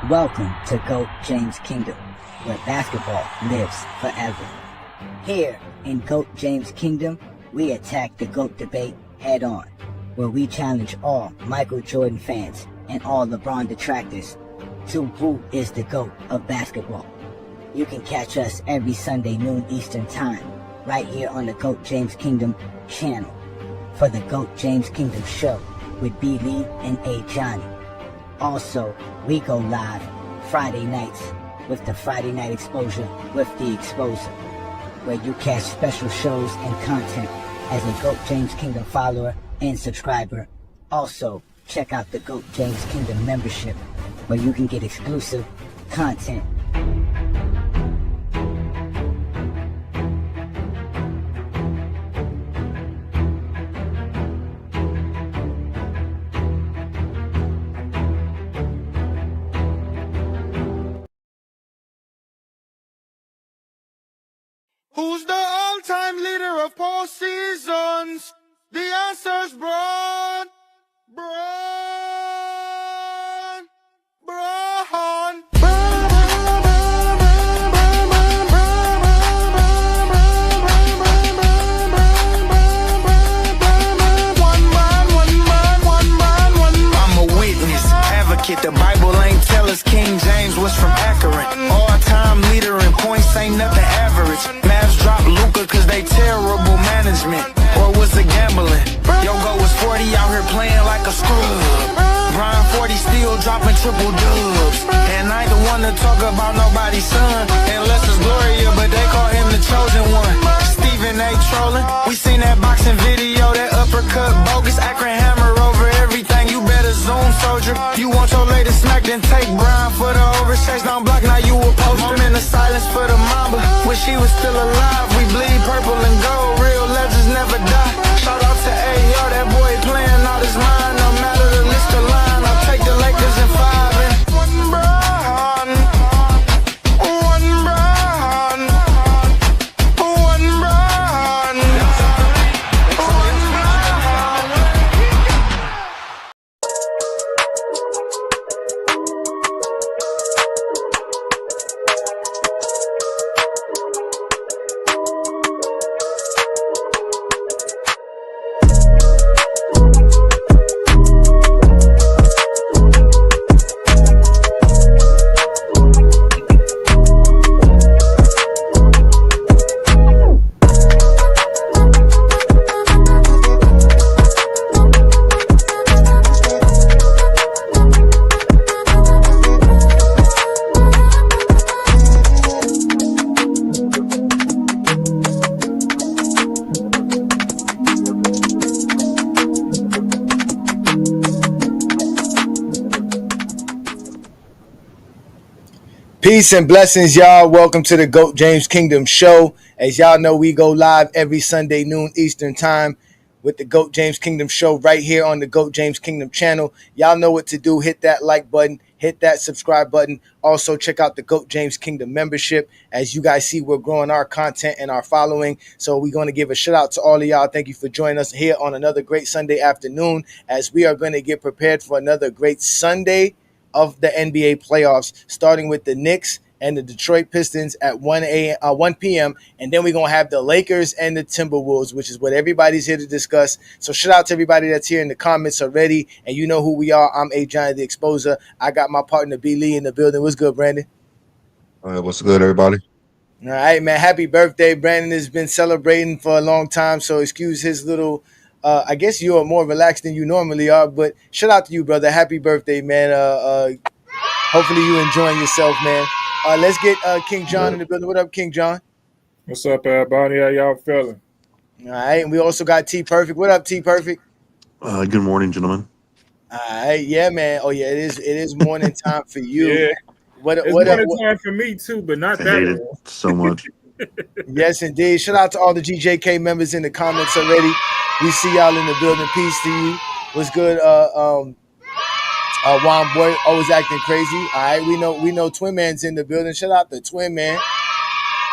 Welcome to GOAT James Kingdom, where basketball lives forever. Here in GOAT James Kingdom, we attack the GOAT debate head on, where we challenge all Michael Jordan fans and all LeBron detractors to who is the GOAT of basketball. You can catch us every Sunday noon Eastern Time, right here on the GOAT James Kingdom channel, for the GOAT James Kingdom show with B. Lee and A. Johnny. Also, we go live Friday nights with the Friday Night Exposure with the Exposer, where you catch special shows and content as a GOAT James Kingdom follower and subscriber. Also, check out the GOAT James Kingdom membership, where you can get exclusive content. Who's the all-time leader of postseasons? The answer's Bron. I'm a witness, advocate. The Bible ain't tell us King James was from Akron. All-time leader in points ain't nothing average. Mavs drop Luka cause they terrible management. Or was it gambling? Yogo was 40 out here playing like a scrub. Brian 40 still dropping triple dubs. And I ain't the one to talk about nobody's son, unless it's Gloria, but they call him the chosen one. Stephen A. trolling. We seen that boxing video, that uppercut bogus. Akron hammer over everything. You better zoom, soldier. You want your latest smack, then take Brian for the overchase. Down block, now you a post him in the silence for the mamba. Wish he was still alive. We bleed purple and gold. Real legends never die. Shout out to A.O. That boy playing out his mind. No matter the list of line, I'll take the Lakers in 5 and one Brian. One Brian. One Brian. One Brian. Peace and blessings, y'all. Welcome to the GOAT James Kingdom show. As y'all know, we go live every Sunday noon Eastern Time with the GOAT James Kingdom show right here on the GOAT James Kingdom channel. Y'all know what to do. Hit that like button. Hit that subscribe button. Also, check out the GOAT James Kingdom membership. As you guys see, we're growing our content and our following. So we're going to give a shout out to all of y'all. Thank you for joining us here on another great Sunday afternoon, as we are going to get prepared for another great Sunday of the NBA playoffs, starting with the Knicks and the Detroit Pistons at 1 p.m. And then we're going to have the Lakers and the Timberwolves, which is what everybody's here to discuss. So shout out to everybody that's here in the comments already. And you know who we are. I'm A. Johnny, the Exposer. I got my partner B. Lee in the building. What's good, Brandon? What's good, everybody? All right, man. Happy birthday. Brandon has been celebrating for a long time, so excuse his little I guess you are more relaxed than you normally are, but shout out to you, brother. Happy birthday, man. Hopefully you enjoying yourself, man. Let's get King John in the building. What up, King John? What's up, everybody? How y'all feeling? All right, and we also got T Perfect. What up, T Perfect? Good morning, gentlemen. All right, yeah, man. Oh yeah, it is morning time for you. Yeah, what it's what morning time for me too, but not I that hate long. it so much. Yes, indeed. Shout out to all the GJK members in the comments already. We see y'all in the building. Peace to you. What's good? Juan Boy always acting crazy. All right, we know Twin Man's in the building. Shout out to Twin Man.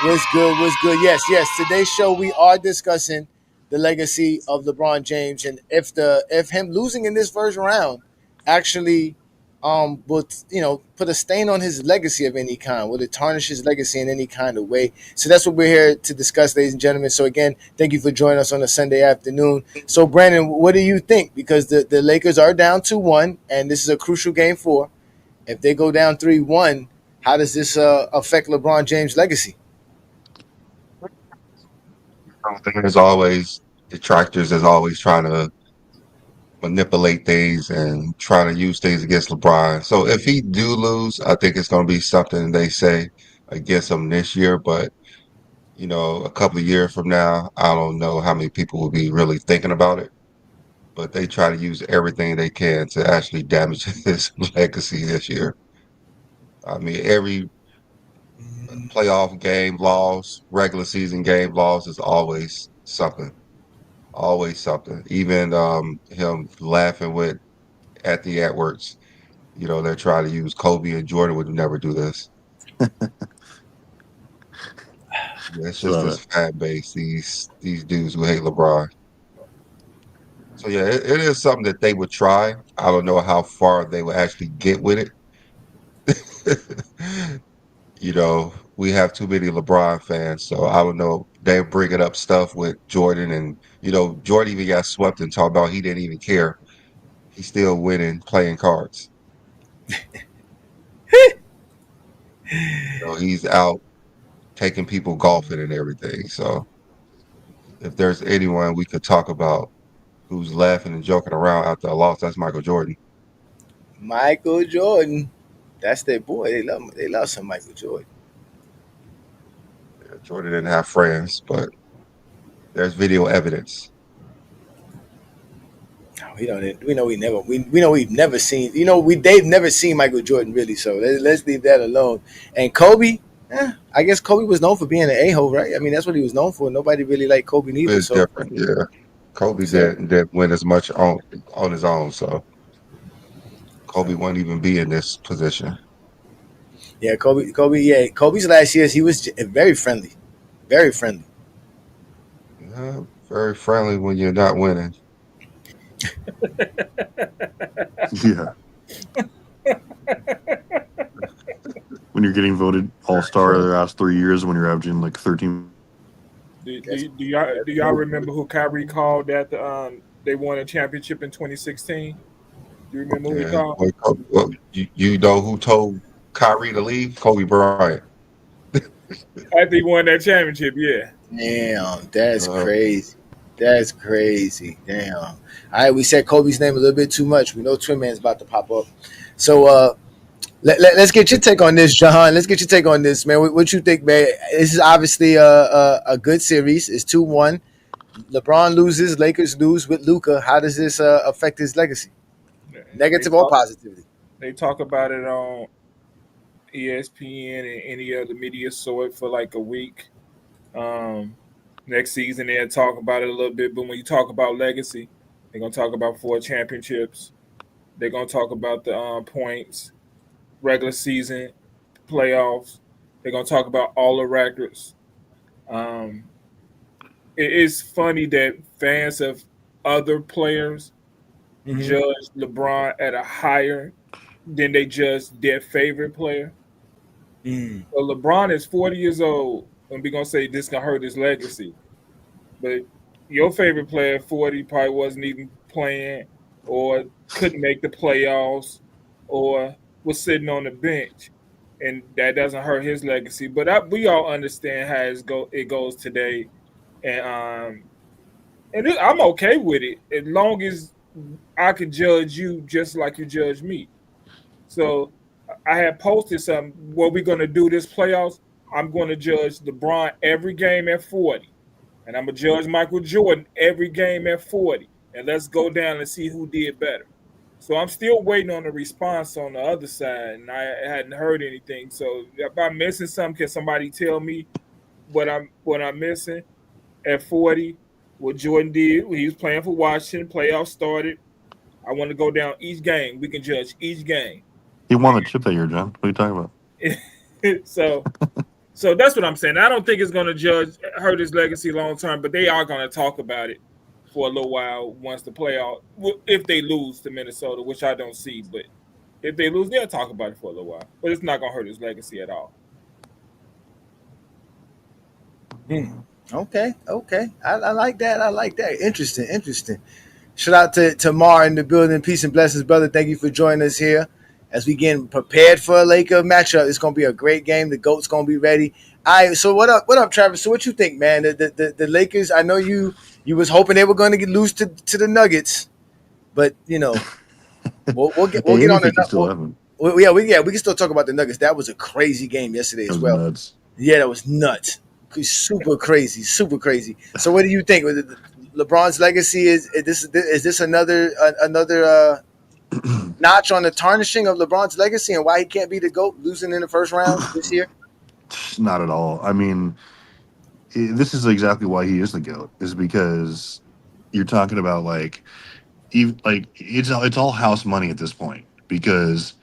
What's good? What's good? Yes. Today's show we are discussing the legacy of LeBron James and if him losing in this first round actually will put a stain on his legacy of any kind? Will it tarnish his legacy in any kind of way? So that's what we're here to discuss, ladies and gentlemen. So again, thank you for joining us on a Sunday afternoon. So Brandon, what do you think? Because the Lakers are down 2-1, and this is a crucial game 4. If they go down 3-1, how does this affect LeBron James' legacy? There's always detractors that's always trying to manipulate things and trying to use things against LeBron. So if he do lose, I think it's going to be something they say against him this year. But a couple of years from now, I don't know how many people will be really thinking about it. But they try to use everything they can to actually damage his legacy this year. I mean, every playoff game loss, regular season game loss is always something. Always something. Even him laughing with Anthony Edwards. They're trying to use Kobe and Jordan would never do this. It's just Love this it. Uh, fan base, these dudes who hate LeBron. So yeah, it is something that they would try. I don't know how far they would actually get with it. We have too many LeBron fans, so I don't know. They're bringing up stuff with Jordan, and Jordan even got swept and talked about he didn't even care. He's still winning, playing cards. He's out taking people golfing and everything. So if there's anyone we could talk about who's laughing and joking around after a loss, that's Michael Jordan. Michael Jordan, that's their boy. They love some Michael Jordan. Yeah, Jordan didn't have friends, but there's video evidence. We know we've never seen. They've never seen Michael Jordan really. So let's leave that alone. And Kobe, I guess Kobe was known for being an a-hole, right? I mean, that's what he was known for. Nobody really liked Kobe neither. It's So different, yeah. Kobe so didn't win as much on his own, so Kobe so wouldn't even be in this position. yeah, Kobe's last years he was very friendly, very friendly. Yeah, very friendly when you're not winning. Yeah. When you're getting voted All-Star the last 3 years, when you're averaging like 13. Do y'all remember who Kyrie called that they won a championship in 2016? Do you remember who he Yeah. called? Well, you know who told Kyrie to leave? Kobe Bryant. After he won that championship, yeah. Damn, that's Uh, crazy. That's crazy. Damn. All right, we said Kobe's name a little bit too much. We know Twin Man's about to pop up. So let's get your take on this, Jahan. Let's get your take on this, man. What you think, man? This is obviously a good series. It's 2-1. LeBron loses, Lakers lose with Luka. How does this affect his legacy? They Negative or talk, positivity? they talk about it on ESPN and any other media sort for like a week. Um, Next season they'll talk about it a little bit, but when you talk about legacy, they're gonna talk about 4 championships. They're gonna talk about the points, regular season, playoffs. They're gonna talk about all the records. Um, it is funny that fans of other players Mm-hmm. judge LeBron at a higher than they judge their favorite player. Mm. So LeBron is 40 years old, and we're gonna say this gonna hurt his legacy. But your favorite player at 40 probably wasn't even playing, or couldn't make the playoffs, or was sitting on the bench, and that doesn't hurt his legacy. But we all understand how it goes today, and I'm okay with it as long as I can judge you just like you judge me. So I had posted something. What we're gonna do this playoffs? I'm going to judge LeBron every game at 40, and I'm gonna judge Michael Jordan every game at 40, and let's go down and see who did better. So I'm still waiting on the response on the other side, and I hadn't heard anything. So if I'm missing something, can somebody tell me what I'm missing at 40? What Jordan did when he was playing for Washington, playoffs started. I want to go down each game. We can judge each game. he won the chip that year, John. What are you talking about? so so that's what I'm saying. I don't think it's going to hurt his legacy long term, but they are going to talk about it for a little while once the playoff, if they lose to Minnesota, which I don't see. But If they lose, they'll talk about it for a little while, but it's not gonna hurt his legacy at all. Okay. I like that. Interesting. Shout out to Mar in the building. Peace and blessings, brother. Thank you for joining us here as we getting prepared for a Laker matchup. It's gonna be a great game. The GOAT's gonna be ready. All right. So what up, Travis? So what you think, man? The Lakers. I know you was hoping they were going to get loose to the Nuggets, but we'll get Hey, on the anything can still happen. we can still talk about the Nuggets. That was a crazy game yesterday That as was well. nuts. Yeah, that was nuts. Super crazy. So what do you think? LeBron's legacy is this another notch on the tarnishing of LeBron's legacy and why he can't be the GOAT, losing in the first round this year? Not at all. I mean, this is exactly why he is the GOAT. Is because you're talking about it's all house money at this point. Because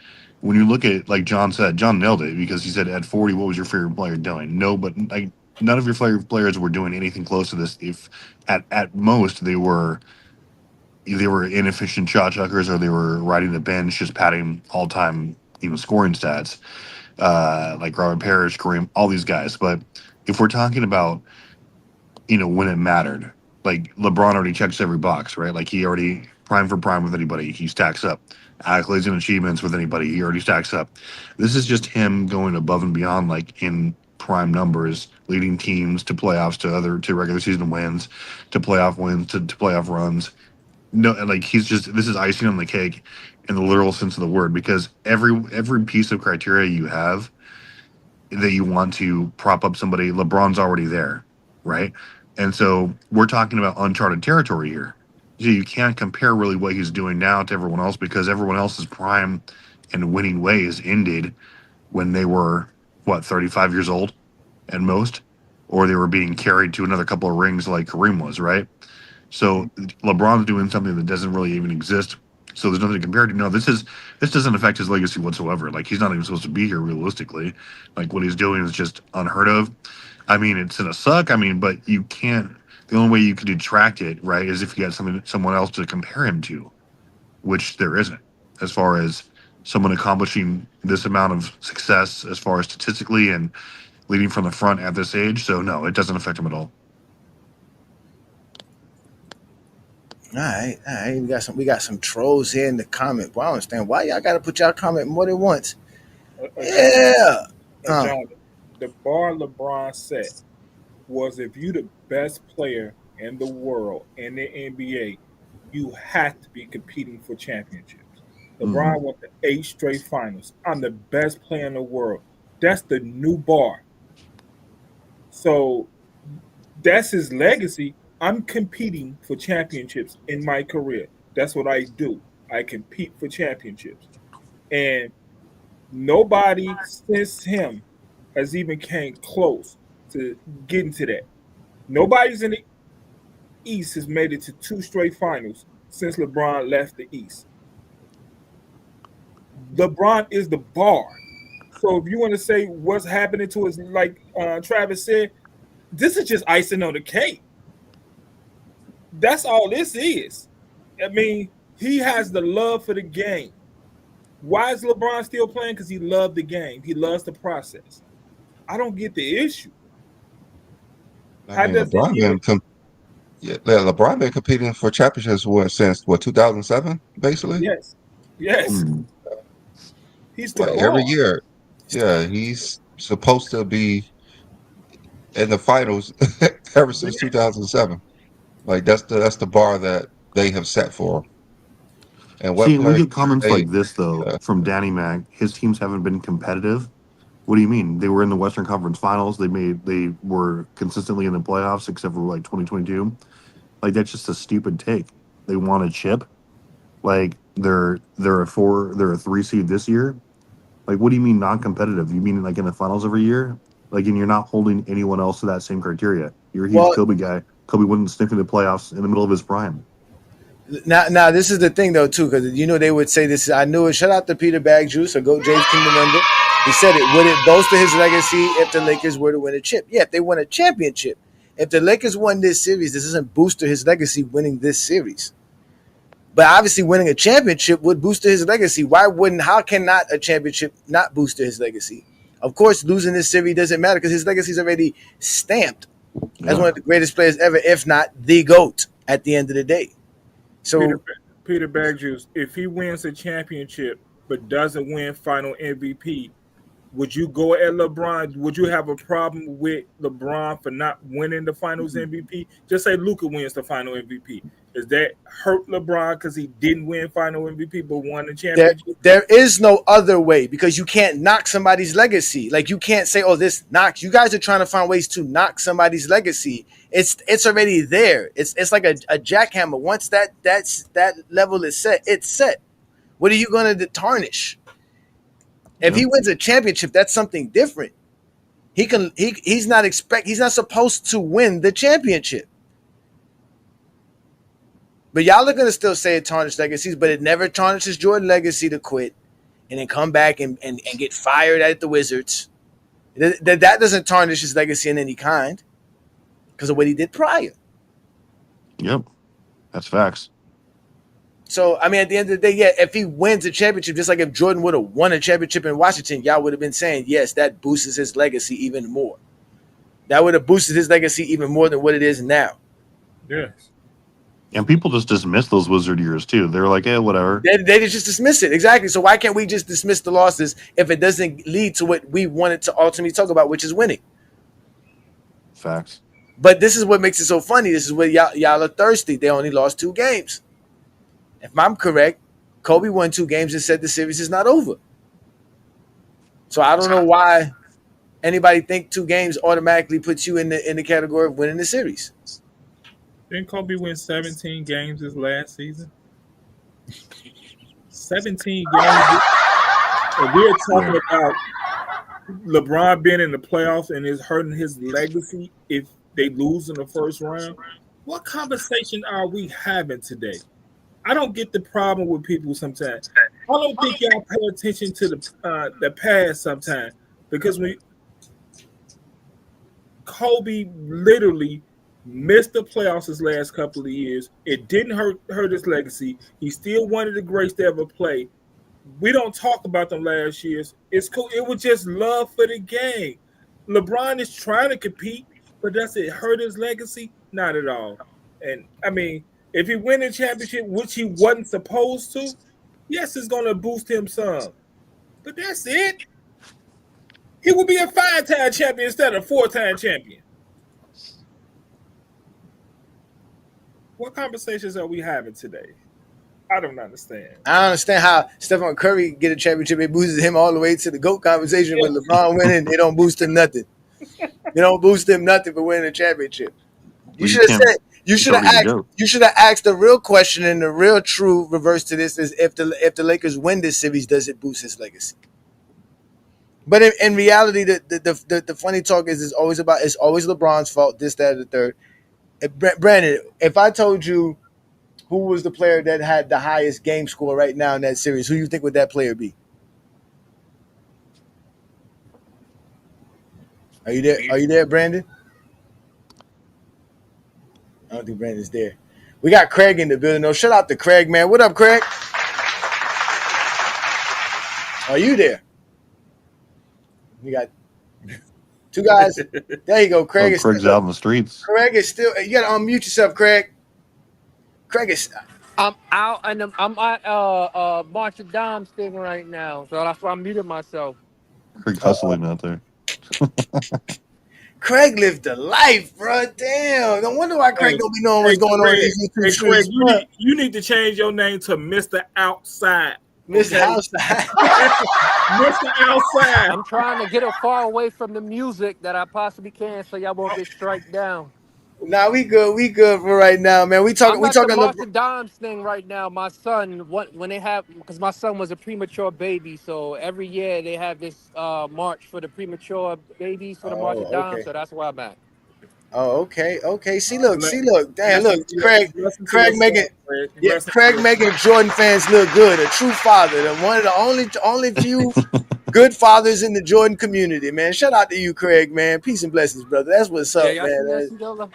when you look at, like John said, John nailed it, because he said at 40, what was your favorite player doing? No, but like none of your players were doing anything close to this. If at most they were inefficient shot chuckers, or they were riding the bench, just padding all time scoring stats, like Robert Parrish, Kareem, all these guys. But if we're talking about when it mattered, like LeBron already checks every box, right? Like he already prime for prime with anybody, he stacks up. Accolades and achievements with anybody, he already stacks up. This is just him going above and beyond, like in prime numbers, leading teams to playoffs, to regular season wins, to playoff wins, to playoff runs. No, like this is icing on the cake in the literal sense of the word, because every piece of criteria you have that you want to prop up somebody, LeBron's already there, right? And so we're talking about uncharted territory here. So you can't compare really what he's doing now to everyone else, because everyone else's prime and winning ways ended when they were 35 years old at most, or they were being carried to another couple of rings like Kareem was, right? So LeBron's doing something that doesn't really even exist. So there's nothing to compare to. No, this doesn't affect his legacy whatsoever. Like, he's not even supposed to be here realistically. Like, what he's doing is just unheard of. I mean, it's gonna suck. I mean, but you can't. The only way you could detract it, right, is if you got someone else to compare him to, which there isn't, as far as someone accomplishing this amount of success, as far as statistically and leading from the front at this age. So no, it doesn't affect him at all. All right. We got some trolls here in the comment. Well, I don't understand why y'all got to put y'all comment more than once. Yeah. John, the bar LeBron set was, if you the best player in the world in the NBA, you have to be competing for championships. LeBron went to 8 straight finals. I'm the best player in the world. That's the new bar. So that's his legacy. I'm competing for championships in my career. That's what I do. I compete for championships. And nobody since him has even came close to getting to that. Nobody's in the East has made it to 2 straight finals since LeBron left the East. LeBron is the bar. So if you want to say what's happening to us, like Travis said, this is just icing on the cake. That's all this is. I mean, he has the love for the game. Why is LeBron still playing? Because he loved the game. He loves the process. I don't get the issue. I mean, LeBron been competing for championships since 2007, basically. Yes. He's the Like bar. every year. Yeah, he's supposed to be in the finals ever since 2007. Like that's the bar that they have set for him. And what See, we players get comments they like this though from Danny Mac. His teams haven't been competitive. What do you mean? They were in the Western Conference Finals. They were consistently in the playoffs, except for like 2022. Like, that's just a stupid take. They want a chip. Like, they're a 3 seed this year. Like, what do you mean non-competitive? You mean like in the finals every year? Like, and you're not holding anyone else to that same criteria. You're a huge Kobe guy. Kobe wouldn't sniff in the playoffs in the middle of his prime. Now, this is the thing though too, because they would say this. I knew it. Shout out to Peter Bag Juice, a GOAT James Kingdom member. He said it. Would it bolster his legacy if the Lakers were to win a chip? Yeah, if they won a championship. If the Lakers won this series, this doesn't boost his legacy winning this series. But obviously, winning a championship would boost his legacy. How can not a championship not boost his legacy? Of course, losing this series doesn't matter because his legacy is already stamped as one of the greatest players ever, if not the GOAT at the end of the day. So Peter Bagjuice, if he wins a championship but doesn't win final MVP, would you go at LeBron? Would you have a problem with LeBron for not winning the Finals MVP? Just say Luka wins the final MVP. Does that hurt LeBron because he didn't win final MVP but won the championship? there is no other way because you can't knock somebody's legacy. Like you can't say, "Oh, this knocks." You guys are trying to find ways to knock somebody's legacy. It's already there. It's like a jackhammer. Once that level is set, it's set. What are you going to tarnish? If he wins a championship, that's something different. He's not supposed to win the championship. But y'all are gonna still say it tarnished legacies, but it never tarnishes Jordan's legacy to quit and then come back and get fired at the Wizards. That doesn't tarnish his legacy in any kind because of what he did prior. Yep, that's facts. So, I mean, at the end of the day, yeah, if he wins a championship, just like if Jordan would have won a championship in Washington, y'all would have been saying, yes, that boosts his legacy even more. That would have boosted his legacy even more than what it is now. Yes. And people just dismiss those Wizard years, too. They're like, whatever. They just dismiss it. Exactly. So why can't we just dismiss the losses if it doesn't lead to what we wanted to ultimately talk about, which is winning? Facts. But this is what makes it so funny. This is where y'all are thirsty. They only lost 2 games. If I'm correct, Kobe won 2 games and said the series is not over. So I don't know why anybody think 2 games automatically puts you in the category of winning the series. Didn't Kobe win 17 games this last season? 17 games. And we're talking about LeBron being in the playoffs and is hurting his legacy if they lose in the first round. What conversation are we having today? I don't get the problem with people sometimes. I don't think y'all pay attention to the past sometimes because Kobe literally missed the playoffs his last couple of years. It didn't hurt his legacy. He still one of the greats to ever play. We don't talk about them last years. It's cool. It was just love for the game. LeBron is trying to compete, but does it hurt his legacy? Not at all. And I mean, if he win a championship, which he wasn't supposed to, yes, it's going to boost him some. But that's it. He will be a 5-time champion instead of a 4-time champion. What conversations are we having today? I don't understand. I don't understand how Stephen Curry get a championship. It boosted him all the way to the GOAT conversation. When LeBron winning, they don't boost him nothing. They don't boost him nothing for winning a championship. You should have said. You should have asked the real question, and the real true reverse to this is if the Lakers win this series, does it boost his legacy? But in reality, the funny talk is it's always LeBron's fault. This, that, and the third. Brandon, if I told you who was the player that had the highest game score right now in that series, who you think would that player be? Are you there? Are you there, Brandon? I don't think Brandon's there. We got Craig in the building. No, shout out to Craig, man. What up, Craig? Are you there? We got 2 guys. There you go. Craig's out in the streets. Craig is still. You got to unmute yourself, Craig. Craig is. I'm out and I'm at March of Dimes thing right now, so that's why I'm muting myself. Craig hustling out there. Craig lived the life, bro. Damn. No wonder why Craig don't be knowing what's going on in these YouTube streets. You need to change your name to Mr. Outside. Mr. Outside. Mr. Outside. I'm trying to get as far away from the music that I possibly can so y'all won't get striked down. Nah, we good. We good for right now, man. We talking. The March of Dimes thing right now. My son, when they have, because my son was a premature baby, so every year they have this march for the premature babies for the March of Dimes. So that's where I'm at. Oh, okay. See, look. Damn, look. Craig making Jordan fans look good. A true father. One of the only few good fathers in the Jordan community, man. Shout out to you, Craig, man. Peace and blessings, brother. That's what's up, man.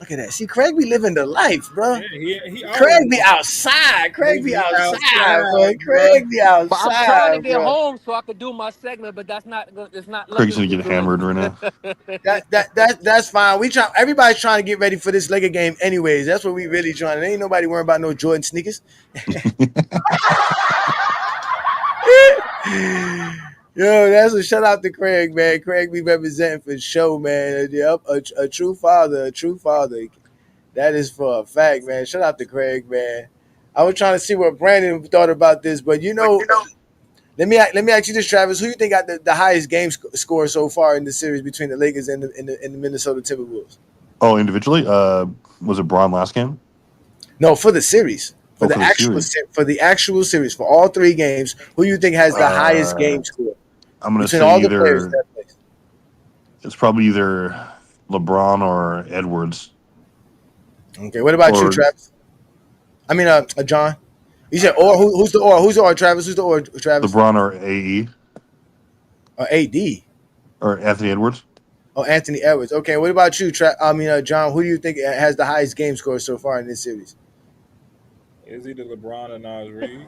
Look at that. See, Craig be living the life, bro. Yeah, he Craig always be outside. Craig be he outside, outside, boy. bro. Craig be But I'm trying to outside, get bro. home so I could do my segment, but that's not. It's not Craig's looking gonna too get hammered right now. good. That's fine. We try. Everybody's trying to get ready for this Laker game, anyways. That's what we really trying. Ain't nobody worrying about no Jordan sneakers. Yo, that's a shout out to Craig, man. Craig be representing for show, man. Yep, a true father, a true father. That is for a fact, man. Shout out to Craig, man. I was trying to see what Brandon thought about this, but let me ask you this, Travis. Who you think got the highest game score so far in the series between the Lakers and the Minnesota Timberwolves? Oh, individually, was it Braun last game? No, for the series, Oh, for the series. for the actual series, for all three games. Who you think has the highest Uh, game score I'm gonna between say all the players either that play? it's probably either LeBron or Edwards Okay, what about you, or Travis? I mean, John. You said or who's the or? Who's the or? Travis? Who's the or? Travis? LeBron or AE AD or Anthony Edwards. or Anthony Edwards? Okay, what about you, John? Who do you think has the highest game score so far in this series? Is either LeBron or Nas Reed? Ooh,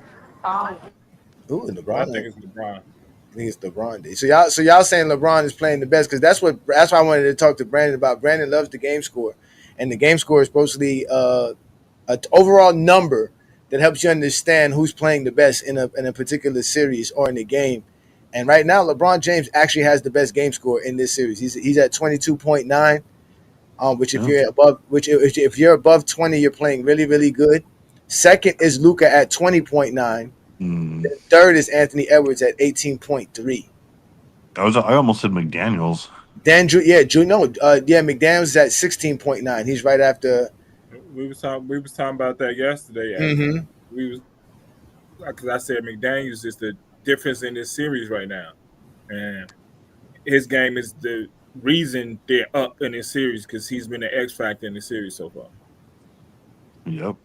But I LeBron. think it's LeBron. I think it's LeBron Day. So y'all saying LeBron is playing the best because that's why I wanted to talk to Brandon about. Brandon loves the game score, and the game score is supposedly an overall number that helps you understand who's playing the best in a particular series or in the game. And right now, LeBron James actually has the best game score in this series. He's at 22.9. Which if Yeah. you're above, which if you're above 20, you're playing really really good. Second is Luca at 20.9. Mm. Third is Anthony Edwards at 18.3. I almost said McDaniels. Then McDaniel's at 16.9. He's right after. We was talking about that yesterday. Actually, Mm-hmm. we was because I said McDaniel's is the difference in this series right now, and his game is the reason they're up in this series because he's been the X factor in the series so far. Yep.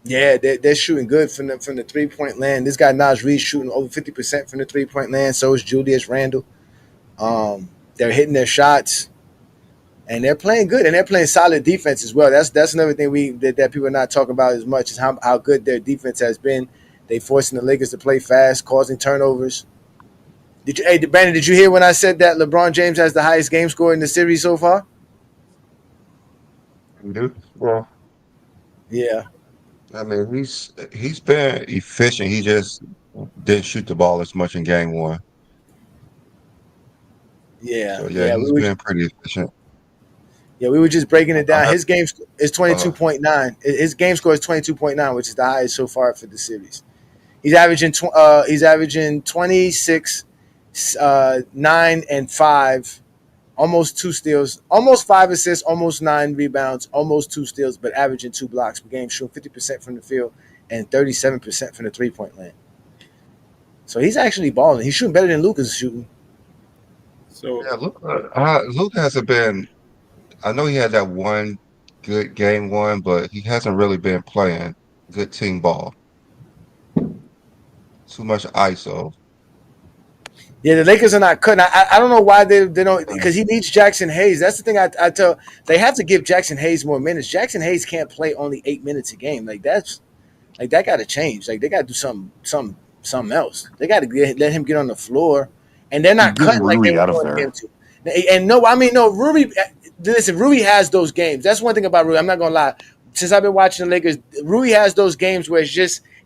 Yeah, they're shooting good from the 3-point land. This guy Nas Reed shooting over 50% from the 3-point land. So is Julius Randle. They're hitting their shots, and they're playing good, and they're playing solid defense as well. That's another thing that people are not talking about as much is how good their defense has been. They forcing the Lakers to play fast, causing turnovers. Brandon, did you hear when I said that LeBron James has the highest game score in the series so far? Dude, well, Yeah, I mean, he's been efficient. He just didn't shoot the ball as much in game one. yeah, So yeah, yeah. he's been pretty efficient. We were just breaking it I down. have, His game is uh, 22.9. His game score is 22.9, which is the highest so far for the series. He's averaging 26, 9 and 5, almost 2 steals, almost 5 assists, almost 9 rebounds, almost 2 steals, but averaging 2 blocks per game, shooting 50% from the field and 37% from the 3-point land. So he's actually balling. He's shooting better than Luka's shooting. So yeah, Luke hasn't been. I know he had that one good game one, but he hasn't really been playing good team ball. Too much ISO. Yeah, the Lakers are not cutting. I don't know why they don't because he needs Jackson Hayes. That's the thing I tell they have to give Jackson Hayes more minutes. Jackson Hayes can't play only 8 minutes a game. That got to change. Like they got to do something else. They got to let him get on the floor, and they're You not get cutting like they Rui out of want him there. to. And no, I mean no. Ruby, listen, Rui has those games. That's one thing about Rui. I'm not gonna lie. Since I've been watching the Lakers, Rui has those games where it's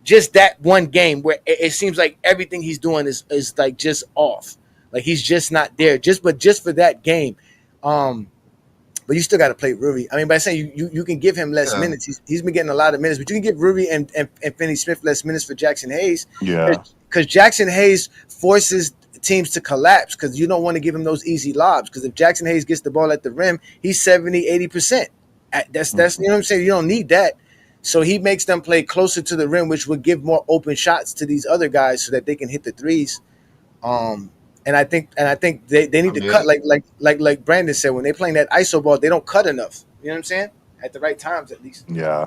just that one game where it seems like everything he's doing is like just off. Like he's just not there. Just for that game. But you still got to play Rui. I mean, by saying you can give him less Yeah, minutes, he's been getting a lot of minutes, but you can give Rui and Finney Smith less minutes for Jackson Hayes Yeah. because Jackson Hayes forces teams to collapse because you don't want to give him those easy lobs because if Jackson Hayes gets the ball at the rim, he's 70-80%. That's you know what I'm saying? You don't need that. So he makes them play closer to the rim, which would give more open shots to these other guys so that they can hit the threes. Um, and I think they I need to cut mean, like Brandon said when they're playing that ISO ball, they don't cut enough. You know what I'm saying? At the right times, at least. Yeah.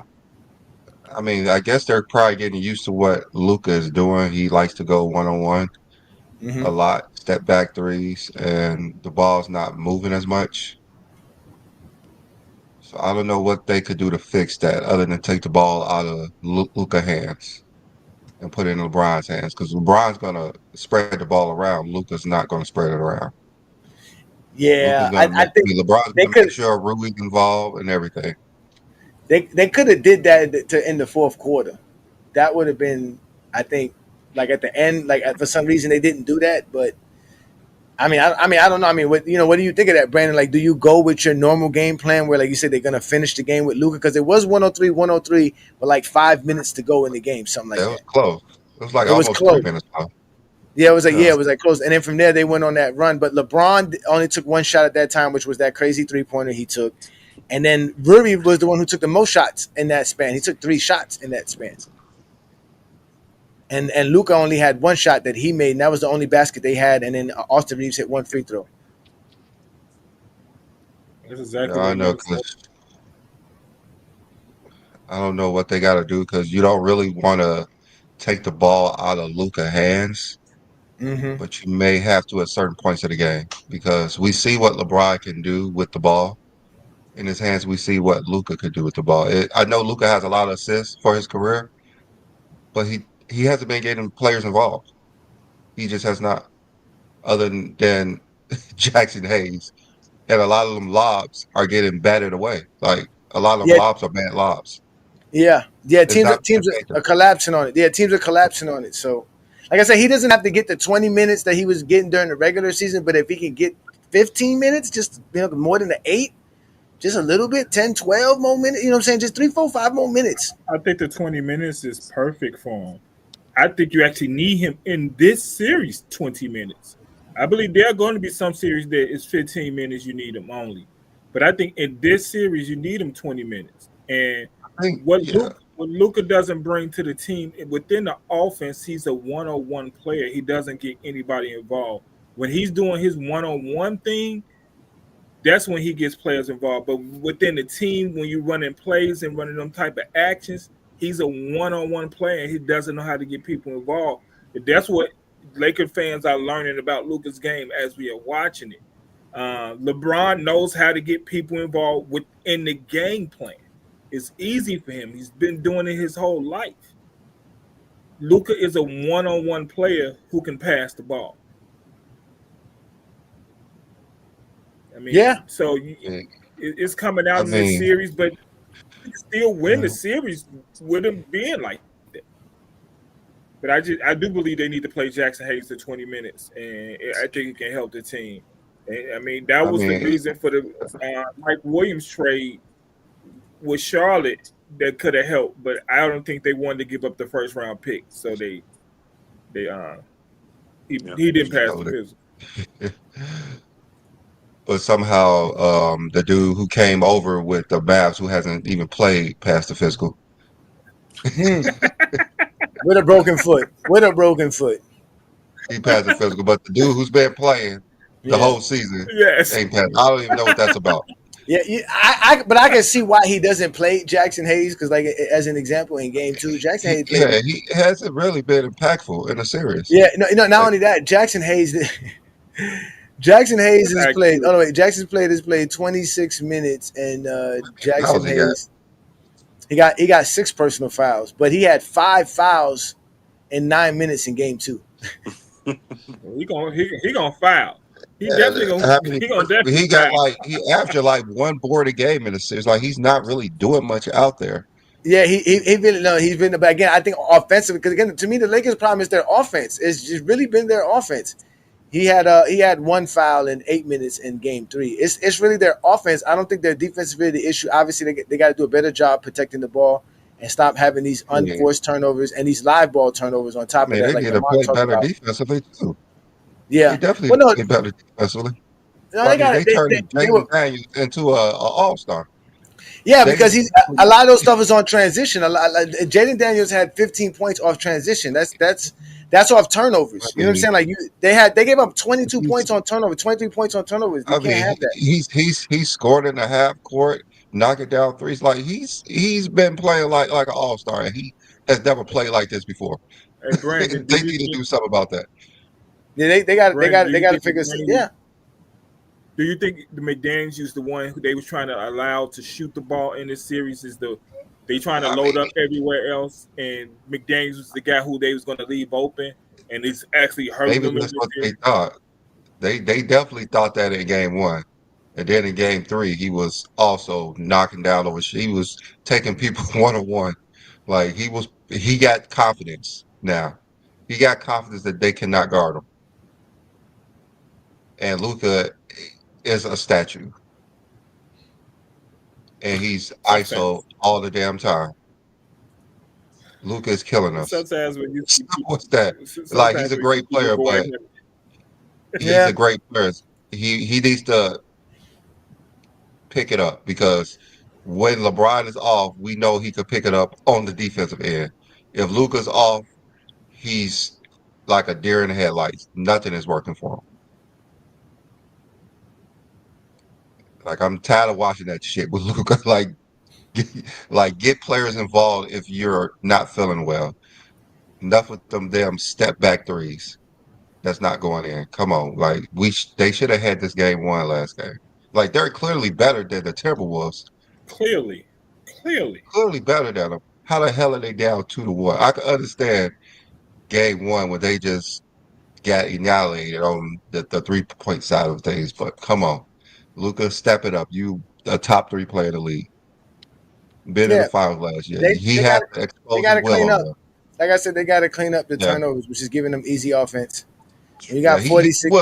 I guess they're probably getting used to what Luca is doing. He likes to go one on one Hmm. a lot, step back threes, and the ball's not moving as much. So I don't know what they could do to fix that other than take the ball out of Luka's hands and put it in LeBron's hands because LeBron's gonna spread the ball around. Luka's not gonna spread it around. Luka's Yeah, gonna I think LeBron's they gonna make could sure Rui's involved and everything. they could have did that to in the fourth quarter. That would have been, I think, like at the end, like for some reason they didn't do that. But I don't know. I mean, what do you think of that, Brandon? Like, do you go with your normal game plan where, like you said, they're gonna finish the game with Luka because it was 103, with like 5 minutes to go in the game, something like Yeah, it was that. close. It was like It was almost three close. minutes off. Yeah, Yeah. it was like close. And then from there they went on that run. But LeBron only took one shot at that time, which was that crazy 3-pointer he took. And then Rui was the one who took the most shots in that span. He took 3 shots in that span. And Luka only had one shot that he made, and that was the only basket they had. And then Austin Reeves hit one free throw. That's Yeah, exactly I what know Minnesota. because I don't know what they got to do because you don't really want to take the ball out of Luka's hands, Mm-hmm. but you may have to at certain points of the game because we see what LeBron can do with the ball in his hands. We see what Luka could do with the ball. I know Luka has a lot of assists for his career, but he hasn't been getting players involved. He just has not, other than Jackson Hayes, and a lot of them lobs are getting batted away. Like a lot of them Yeah, lobs are bad lobs. yeah. It's not being Teams taken. are collapsing on it. Yeah, teams are collapsing on it. So, like I said, he doesn't have to get the 20 minutes that he was getting during the regular season, but if he can get 15 minutes, just more than the 8, just a little bit, 10, 12 more minutes. You know what I'm saying? Just 3, 4, 5 more minutes. I think the 20 minutes is perfect for him. I think you actually need him in this series 20 minutes. I believe there are going to be some series that is 15 minutes you need him only. But I think in this series you need him 20 minutes. And I think, yeah, What Luca doesn't bring to the team within the offense, he's a one-on-one player. He doesn't get anybody involved. When he's doing his one-on-one thing, that's when he gets players involved. But within the team, when you're running plays and running them type of actions, he's a one-on-one player. He doesn't know how to get people involved. That's what Laker fans are learning about Luka's game as we are watching it. LeBron knows how to get people involved within the game plan. It's easy for him. He's been doing it his whole life. Luka is a one-on-one player who can pass the ball. I mean, Yeah, so yeah. it's coming I out in this mean, series, but you can still win the uh, series with him being like that. But I do believe they need to play Jackson Hayes to 20 minutes, and I think it can help the team. And, I mean, that I was the mean, reason for the Mike Williams trade with Charlotte that could have helped, but I don't think they wanted to give up the first round pick, so they Yeah. he didn't pass the so physical. but somehow the dude who came over with the Mavs who hasn't even played past the physical, hmm. With a broken foot. With a broken foot. he passed the physical, but the dude who's been playing the Yeah. whole season Yes, ain't passed. I don't even know what that's about. But I can see why he doesn't play Jackson Hayes because, like, as an example, in Game 2, Jackson Hayes played. He hasn't really been impactful in a series. Yeah, no. Not Like, only that, Jackson Hayes has played. accurate. Oh no, wait, has played 26 minutes, and how Jackson was he got? Hayes he got 6 personal fouls, but he had 5 fouls in 9 minutes in Game 2. He gonna foul. How many? He gonna definitely He got foul. like he after like one board a game in a series. Like he's not really doing much out there. Yeah, he really no, he's been. But again, I think offensively, because again, to me, the Lakers' problem is their offense. It's just really been their offense. He had 1 foul in 8 minutes in Game 3. It's really their offense. I don't think their defense is really the issue. Obviously, they got to do a better job protecting the ball and stop having these Yeah. unforced turnovers and these live ball turnovers on I top of mean, that, they like need to Lamont play talked better about. defensively too. They Yeah, definitely well, no, play better defensively. no, I they mean, got they it. turned They were. Jaden Daniels into a all-star. Yeah, because Jaden, a lot of those stuff is on transition. Jaden Daniels had 15 points off transition. That's off I turnovers. You know what I'm mean, saying? Like they gave up 22 he's, points on turnover, 23 points on turnovers. You I can't mean, have that. he's scored in the half court, knocking down threes. Like he's been playing like an all-star, and he has never played like this before. Hey Brandon, do They you need to think do something about that. Yeah, they got Brandon, do they you got to think figure. Dwayne, Yeah, Do you think the McDaniels is the one who they was trying to allow to shoot the ball in this series? They trying to I load mean, up everywhere else, and McDaniels was the guy who they was going to leave open, and it's actually hurting maybe them in that's this what they series? thought. They definitely thought that in game one. And then in game three, he was also knocking down over. He was taking people one on one. Like he got confidence now. He got confidence that they cannot guard him. And Luca is a statue, and he's ISO Sometimes, all the damn time. Luca is killing us. sometimes when you see people, What's that? Like sometimes he's a when you see great people player, go at but him, he's Yeah, a great player. He needs to pick it up because when LeBron is off, we know he could pick it up on the defensive end. If Luca's off, he's like a deer in the headlights. Nothing is working for him. Like I'm tired of watching that shit with Luca. Like get players involved if you're not feeling well. Enough with them damn step back threes. That's not going in. Come on, like they should have had this game won last game. Like they're clearly better than the Timberwolves. clearly, clearly, Clearly better than them. How the hell are they down 2-1? I can understand game one when they just got annihilated on the 3-point side of things, but come on, Luca, step it up. You a top three player in the league. Been in the yeah. finals last year. They He they has got to they expose got his to will clean on up. them. Like I said, they got to clean up the Yeah, turnovers, which is giving them easy offense. When you yeah. got He was sick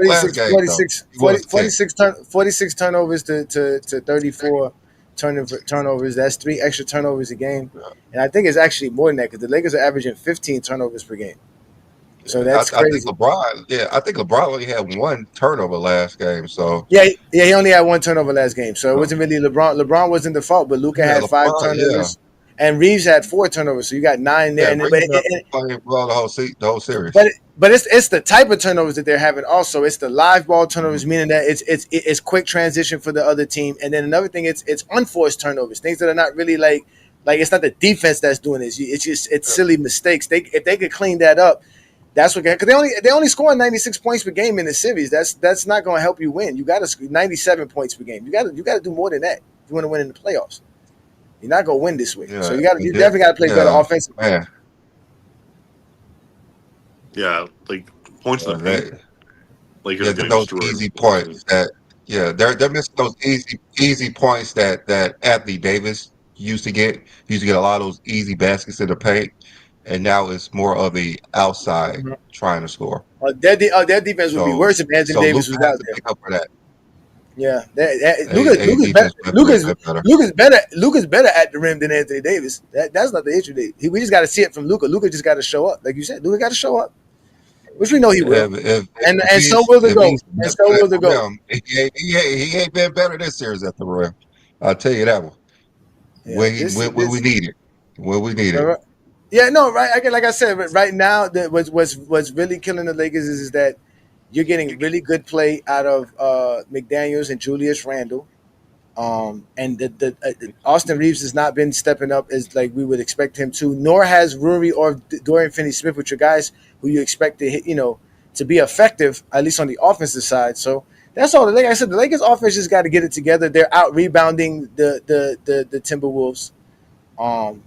last 46, game though. 46, He 40, was sick. 46, 46 turnovers to 34 turnovers. That's 3 extra turnovers a game. And I think it's actually more than that because the Lakers are averaging 15 turnovers per game. So Yeah, that's I think crazy. LeBron. Yeah, I think LeBron only had one turnover last game. So Yeah, he only had 1 turnover last game, so it uh, wasn't really LeBron. LeBron wasn't the fault, but Luca yeah, had 5 LeBron. Yeah, turnovers, and Reeves had 4 turnovers. So you got 9 there. yeah. And Reeves not playing well the whole series. but it's the type of turnovers that they're having. Also, it's the live ball turnovers, Mhm. meaning that it's quick transition for the other team, and then another thing, it's unforced turnovers, things that are not really like it's not the defense that's doing this. It's silly mistakes. If they could clean that up, that's what because they only score 96 points per game in the series. That's not going to help you win. You got to score 97 points per game. You got to do more than that if you want to win in the playoffs. You're not going to win this way. So Yeah, you definitely got to play better yeah, offensively. man. Yeah, like points in the paint. They, Lakers yeah, are getting those destroyed. easy points that yeah, they're missing those easy points that Anthony Davis used to get. He used to get a lot of those easy baskets in the paint, and now it's more of a outside Mhm. trying to score. Their defense would be So worse if Anthony so Davis Luka was has out to there. make up for that. Yeah, A defense would have to be a bit better. Luca's better at the rim than Anthony Davis. That's not the issue. We just got to see it from Luca. Luca just got to show up, like you said. Luca got to show up, which we know he will, and so will the If GOAT, he's and better so at will the the GOAT. rim, he ain't been better this series at the rim. I'll tell you that one. Yeah, When we need it. When we need it. right. Yeah, no, right. Like I said, right now, what's really killing the Lakers is that you're getting really good play out of McDaniels and Julius Randle. And the Austin Reeves has not been stepping up as like we would expect him to, nor has Rory or Dorian Finney-Smith, which are guys who you expect to hit, to be effective at least on the offensive side. So that's all. Like I said, the Lakers offense just got to get it together. They're out rebounding the Timberwolves. Um,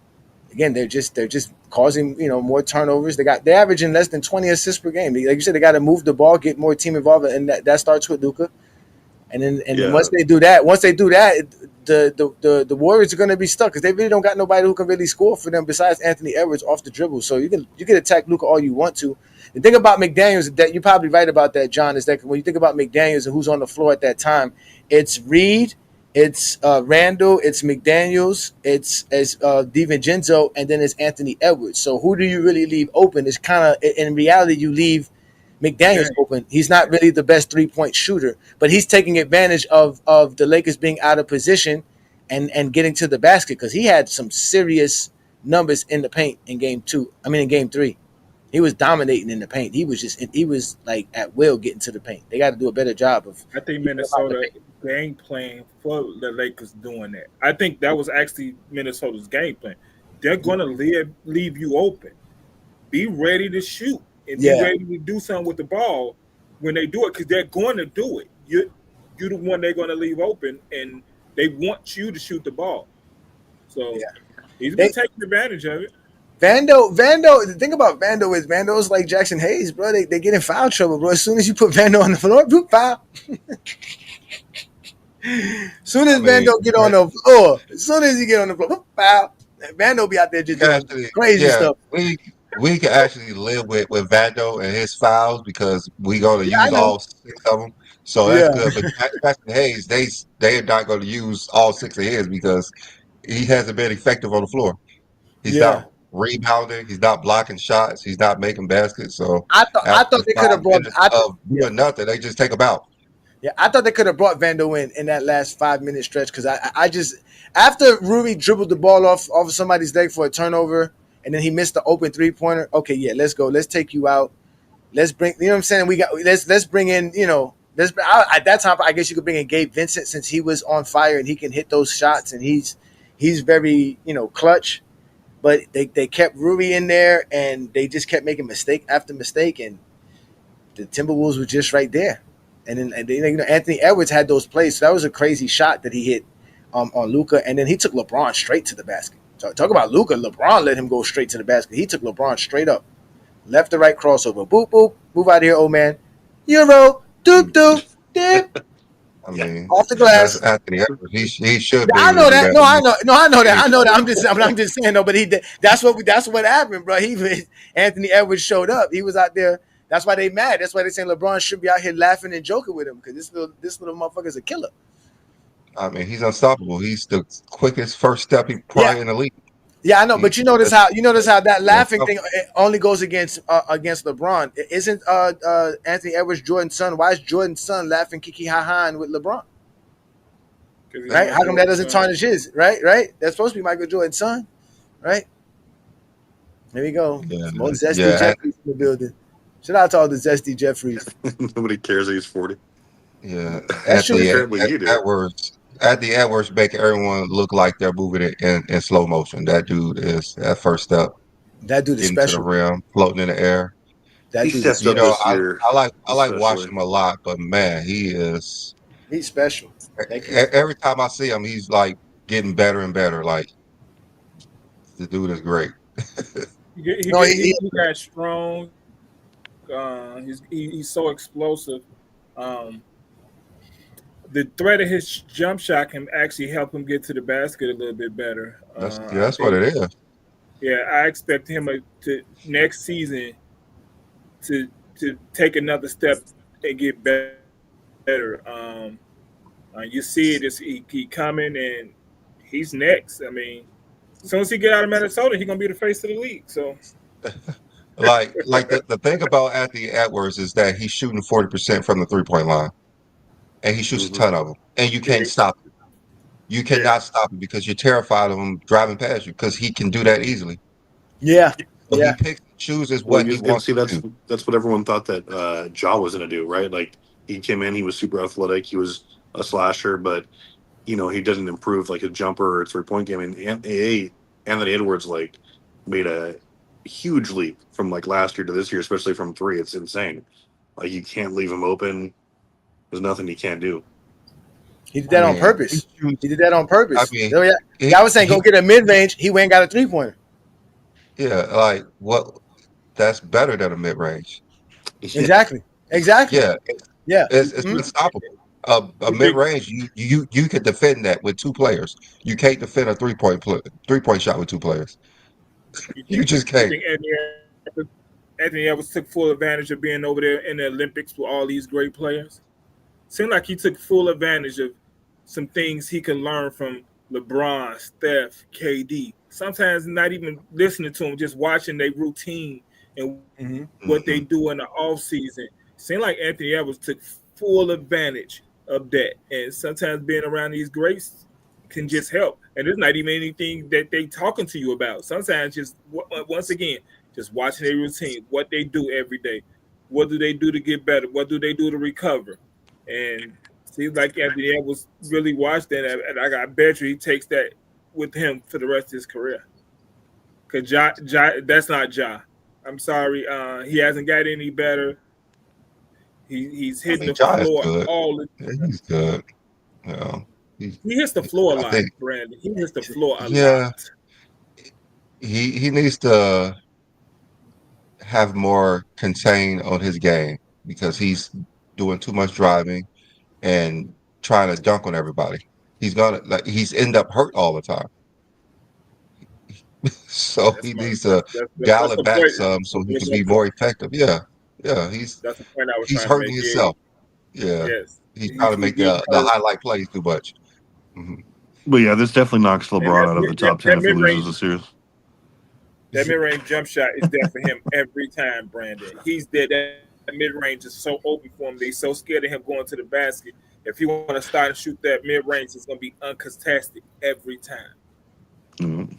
Again, they're just causing more turnovers. They're averaging less than 20 assists per game. Like you said, they got to move the ball, get more team involved, and that starts with Luka. And then Yeah, once they do that, the Warriors are going to be stuck because they really don't got nobody who can really score for them besides Anthony Edwards off the dribble. So you can attack Luka all you want to. The thing about McDaniels that you're probably right about that, John, is that when you think about McDaniels and who's on the floor at that time, it's Reed, it's Randall, it's McDaniels, it's DiVincenzo, and then it's Anthony Edwards. So who do you really leave open? It's kind of in reality you leave McDaniels McDaniel. open. He's not really the best 3-point shooter, but he's taking advantage of the Lakers being out of position and getting to the basket because he had some serious numbers in the paint in game 2. I mean in game 3. He was dominating in the paint. He was like at will getting to the paint. They got to do a better job of I think keeping him out the Minnesota paint. game plan for the Lakers doing that. I think that was actually Minnesota's game plan. They're going to leave you open. Be ready to shoot and be Yeah. ready to do something with the ball when they do it because they're going to do it. you're the one they're going to leave open, and they want you to shoot the ball. So he's been They taking advantage of it. Vando. The thing about Vando is Vando's like Jackson Hayes, bro. They get in foul trouble, bro. As soon as you put Vando on the floor, boop, foul. Soon as I mean, Vando get on the floor, as soon as he get on the floor, boop, foul. Vando be out there just doing actually, crazy yeah, stuff. we can actually live with Vando and his fouls because we going to Yeah, I use know. all six of them. So that's Yeah, good. But Jackson Hayes, they are not going to use all six of his because he hasn't been effective on the floor. He's yeah. not rebounding. He's not blocking shots. He's not making baskets. So I after thought they could have brought. 5 minutes of Yeah. doing nothing, they just take him out. Yeah, I thought they could have brought Vando in that last 5 minute stretch because I just after Ruby dribbled the ball off of somebody's leg for a turnover and then he missed the open 3-pointer. Okay, yeah, let's go. Let's take you out. Let's bring. You know what I'm saying? Let's bring in. At that time I guess you could bring in Gabe Vincent since he was on fire and he can hit those shots and he's very clutch. But they kept Ruby in there and they just kept making mistake after mistake and the Timberwolves were just right there. And then Anthony Edwards had those plays. So that was a crazy shot that he hit on Luka, and then he took LeBron straight to the basket. So talk about Luka. LeBron let him go straight to the basket. He took LeBron straight up, left to right crossover. Boop boop. Move out of here, old man. Euro. Doop doop. Dip. I mean, Off the that's glass. Anthony Edwards. He should be I able know to do that. that. No, I know. No, I know that. I know that. I'm just saying though. But that's what happened, bro. Anthony Edwards showed up. He was out there. That's why they mad. That's why they saying LeBron should be out here laughing and joking with him because this little motherfucker's a killer. I mean, he's unstoppable. He's the quickest first step he Yeah, probably in the league. yeah, I know. But He's you notice how that yeah, laughing thing only goes against LeBron. Isn't Anthony Edwards Jordan's son? Why is Jordan's son laughing kiki ha ha with LeBron? Because he's Right? not How come that Jordan's doesn't son. tarnish his? Right. That's supposed to be Michael Jordan's son, right? There we go. yeah, Some more zesty yeah, Jeffries in the building. Shout out to all the zesty Jeffries. Nobody cares that he's 40. yeah. That's true. Apparently you do. Anthony Edwards making everyone look like they're moving it in slow motion. That dude is that first step, That dude is getting to the special. rim, floating in the air. That He dude is stepped You up know, this year, I like watching especially. him a lot, but man, he is he's special. That kid. every time I see him, he's like getting better and better. Like the dude is great. No, He got strong. He's so explosive. Um, the threat of his jump shot can actually help him get to the basket a little bit better. I That's what think, it is. yeah, I expect him to next season to take another step and get better. You see it, he coming and he's next. I mean, as soon as he get out of Minnesota, he's gonna be the face of the league. So Like the thing about Anthony Edwards is that he's shooting 40% from the 3-point line, and he shoots a Hmm. ton of them, and you yeah, can't stop him. You yeah. cannot stop him because you're terrified of him driving past you because he can do that easily. yeah, So he yeah. picks and chooses Well, what he and wants see, to do. that's what everyone thought that Ja was going to do, right? Like he came in, he was super athletic, he was a slasher, but he doesn't improve like his jumper or 3-point game. And Anthony Edwards like made a huge leap from like last year to this year, especially from three. It's insane. Like you can't leave him open. There's nothing he can't do. He did I that on mean, he purpose. shoots. He did that on I purpose. mean, So yeah, he yeah. I was saying go he get a mid range. He went and got a 3-pointer. yeah, like what? That's better than a mid range. Yeah. Exactly. Exactly. Yeah, Yeah. it's Mhm. unstoppable. A You mid think range, you could defend that with two players. You can't defend a 3-point shot with two players. you You think just you can't. think Anthony Edwards took full advantage of being over there in the Olympics with all these great players? Seemed like he took full advantage of some things he can learn from LeBron, Steph, KD. Sometimes not even listening to them, just watching their routine and Mhm. what they Hmm. do in the off season. Seemed like Anthony Edwards took full advantage of that. And sometimes being around these greats can just help. And it's not even anything that they talking to you about. Sometimes just once again, just watching their routine, what they do every day. What do they do to get better? What do they do to recover? And seems like Anthony Edwards really watched that, and I bet you he takes that with him for the rest of his career. Cause that's not Ja. I'm sorry, he hasn't got any better. He's I hitting mean, the Ja is floor good. all the Yeah, he's good. You know, he, He hits the floor a I lot, think, Brandon. He hits the floor a yeah, lot. he needs to have more contain on his game because he's doing too much driving and trying to dunk on everybody. He's end up hurt all the time. So That's he my needs to that's dial it the back point. some so he can That's be the, more effective. Yeah. Yeah. that's the point I was He's trying to hurting make. Yeah, himself. Yeah. yes, He's trying to he make getting the hurt, highlight plays too much. Hmm. But yeah, this definitely knocks and LeBron out of the top 10 that if he mid loses range this series. jump shot is there for him every time, Brandon. He's there. That mid range is so open for him. They're so scared of him going to the basket. If you want to start and shoot that mid range, it's going to be uncontested every time. Mhm.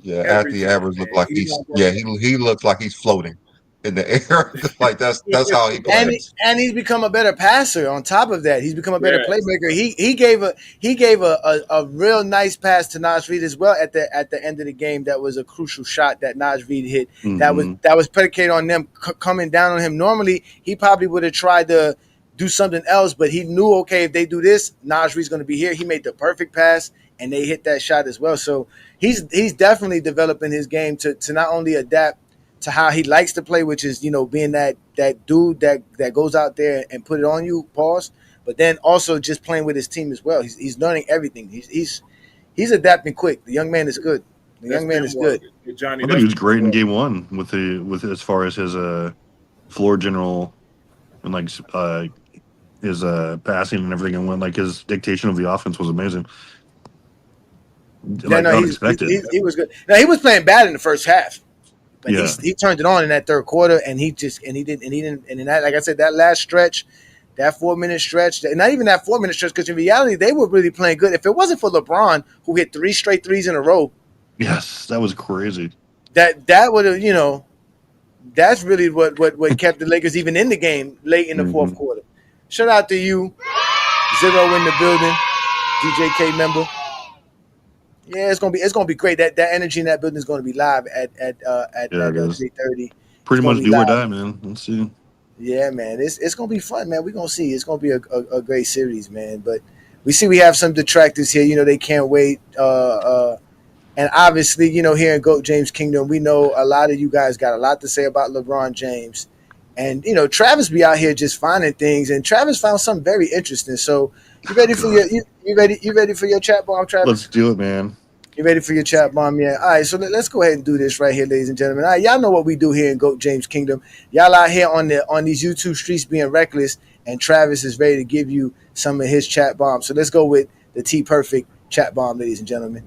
Yeah. At Every the time, average look man. like He's he's not going yeah, he looks like he's floating in the air. Like that's how he And plays. he's become a better passer. On top of that, he's become a better yes. playmaker. He gave a real nice pass to Naj Reid as well at the end of the game. That was a crucial shot that Naj Reid hit. Mhm. That was predicated on them coming down on him. Normally, he probably would have tried to do something else, but he knew, okay, if they do this, Naj Reid's going to be here. He made the perfect pass, and they hit that shot as well. So he's definitely developing his game to not only adapt to how he likes to play, which is, being that dude that goes out there and put it on you, pause. But then also just playing with his team as well. He's learning everything. He's adapting quick. The young man is good. The That's young man them is good. work. Johnny, I thought he that's was great them in work. game one with as far as his floor general and his passing and everything, and when like his dictation of the offense was amazing, Yeah, like no, unexpected. he was good. Now he was playing bad in the first half, but Yeah, he turned it on in that third quarter, and he didn't and in that, like I said, that last stretch, that 4 minute stretch, not even that 4 minute stretch, because in reality they were really playing good. If it wasn't for LeBron, who hit 3 straight threes in a row, yes, that was crazy. that would have, that's really what kept the Lakers even in the game late in the fourth Hmm. quarter. Shout out to you, Zero in the building, DJK member. Yeah, it's gonna be great. That energy in that building is gonna be live Yeah, at it is 3:30. It's pretty gonna much be do or live. die, man. Let's see. Yeah, man. It's gonna be fun, man. We're gonna see. It's gonna be a great series, man. But we have some detractors here. They can't wait. And obviously, here in GOAT James Kingdom, we know a lot of you guys got a lot to say about LeBron James. And Travis be out here just finding things, and Travis found something very interesting. So you Oh, ready for God, you ready for your chat bomb, let's Travis? do it, man. You ready for your chat bomb? Yeah. All right. So let's go ahead and do this right here, ladies and gentlemen. All right, y'all know what we do here in GOAT James Kingdom. Y'all out here on these YouTube streets being reckless, and Travis is ready to give you some of his chat bombs. So let's go with the T Perfect chat bomb, ladies and gentlemen.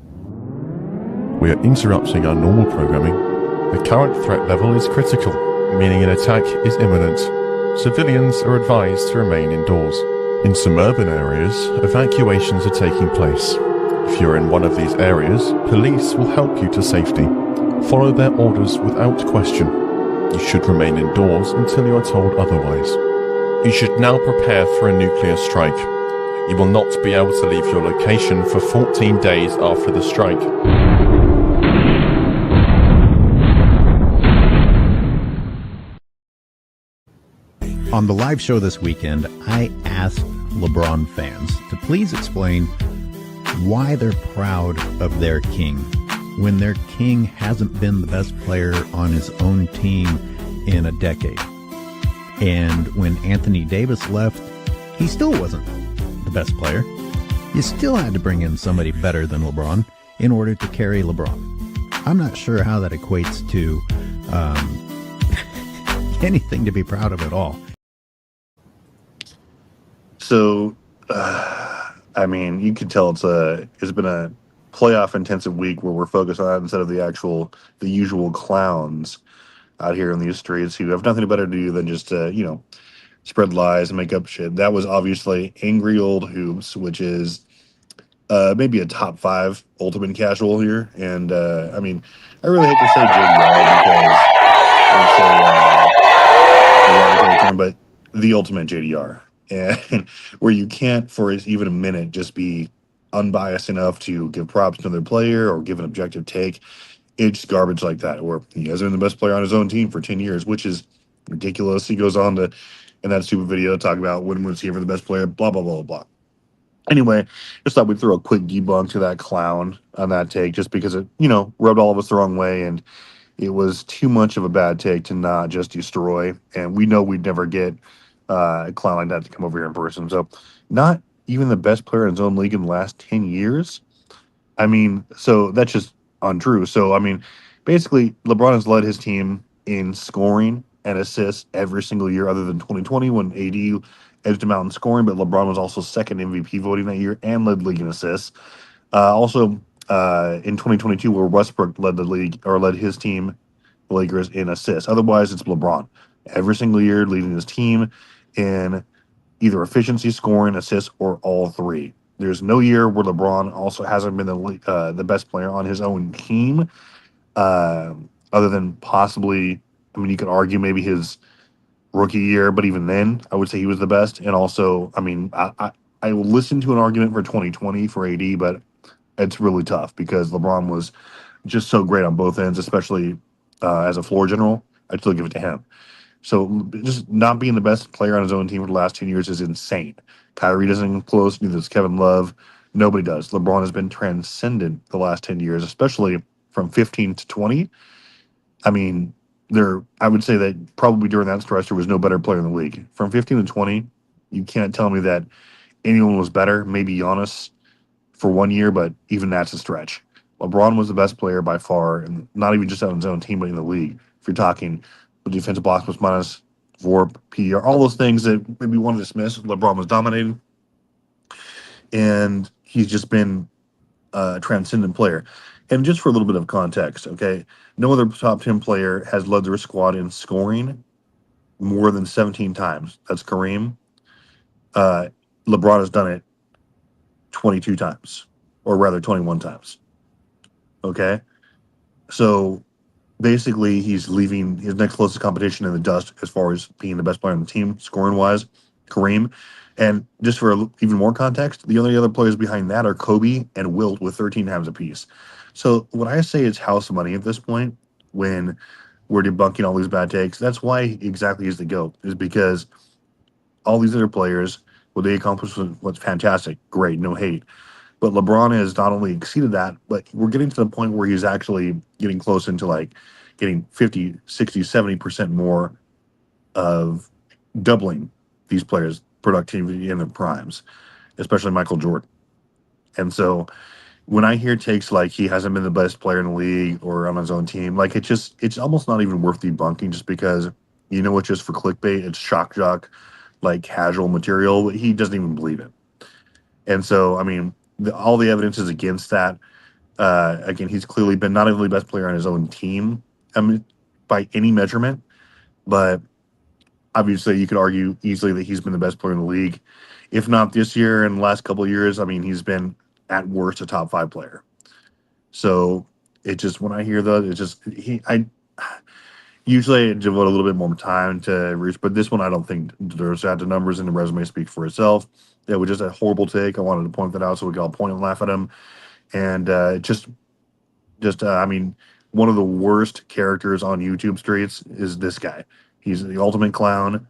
We are interrupting our normal programming. The current threat level is critical, meaning an attack is imminent. Civilians are advised to remain indoors. In some urban areas, evacuations are taking place. If you're in one of these areas, police will help you to safety. Follow their orders without question. You should remain indoors until you are told otherwise. You should now prepare for a nuclear strike. You will not be able to leave your location for 14 days after the strike. On the live show this weekend, I asked LeBron fans to please explain why they're proud of their king when their king hasn't been the best player on his own team in a decade. And when Anthony Davis left, he still wasn't the best player. You still had to bring in somebody better than LeBron in order to carry LeBron. I'm not sure how that equates to anything to be proud of at all. So, I mean, you could tell it's been a playoff intensive week where we're focused on that instead of the usual clowns out here in these streets who have nothing better to do than just spread lies and make up shit. That was obviously Angry Old Hoops, which is maybe a top 5 ultimate casual here. And I mean, I really hate to say JDR because it's a derogatory term, but the ultimate JDR, and where you can't for even a minute just be unbiased enough to give props to another player or give an objective take. It's garbage like that, where he hasn't been the best player on his own team for 10 years, which is ridiculous. He goes on to in that stupid video talking about when was he ever the best player, blah, blah, blah, blah. Anyway, just thought we'd throw a quick debunk to that clown on that take just because it, rubbed all of us the wrong way. And it was too much of a bad take to not just destroy. And we know we'd never get a clown like that to come over here in person. So, not even the best player in his own league in the last 10 years. I mean, so that's just untrue. So, I mean, basically, LeBron has led his team in scoring and assists every single year other than 2020 when AD edged him out in scoring, but LeBron was also second MVP voting that year and led league in assists. Also, in 2022, where Westbrook led the league or led his team, the Lakers, in assists. Otherwise, it's LeBron every single year leading his team in either efficiency, scoring, assists, or all three. There's no year where LeBron also hasn't been the best player on his own team, other than possibly. I mean, you could argue maybe his rookie year, but even then, I would say he was the best. And also, I mean, I will listen to an argument for 2020 for AD, but it's really tough because LeBron was just so great on both ends, especially as a floor general. I'd still give it to him. So just not being the best player on his own team for the last 10 years is insane. Kyrie doesn't come close, neither does Kevin Love. Nobody does. LeBron has been transcendent the last 10 years, especially from 15 to 20. I mean, I would say that probably during that stretch, there was no better player in the league. From 15 to 20, you can't tell me that anyone was better. Maybe Giannis for 1 year, but even that's a stretch. LeBron was the best player by far, and not even just on his own team, but in the league. If you're talking the defensive box plus minus, VORP, PR, all those things that maybe want to dismiss, LeBron was dominating, and he's just been a transcendent player. And just for a little bit of context, okay, no other top 10 player has led their squad in scoring more than 17 times. That's Kareem. LeBron has done it 22 times, or rather 21 times. Okay. So basically, he's leaving his next closest competition in the dust as far as being the best player on the team, scoring wise, Kareem. And just for even more context, the only other players behind that are Kobe and Wilt with 13 times apiece. So when I say it's house money at this point, when we're debunking all these bad takes, that's why exactly he's the GOAT, is because all these other players, what they accomplished was fantastic, great, no hate. But LeBron has not only exceeded that, but we're getting to the point where he's actually getting close into like getting 50, 60, 70% more of doubling these players' productivity in their primes, especially Michael Jordan. And so when I hear takes like he hasn't been the best player in the league or on his own team, like it's almost not even worth debunking just because it's just for clickbait, it's shock jock, like casual material. He doesn't even believe it. And so, I mean, all the evidence is against that. Again, he's clearly been not only the best player on his own team, I mean, by any measurement, but obviously you could argue easily that he's been the best player in the league. If not this year and the last couple of years, I mean, he's been at worst a top 5 player. So it just, when I hear that, it's just, I usually devote a little bit more time to reach, but this one I don't think deserves that. The numbers and the resume speak for itself. It was just a horrible take. I wanted to point that out so we could all point and laugh at him. And I mean, one of the worst characters on YouTube streets is this guy. He's the ultimate clown,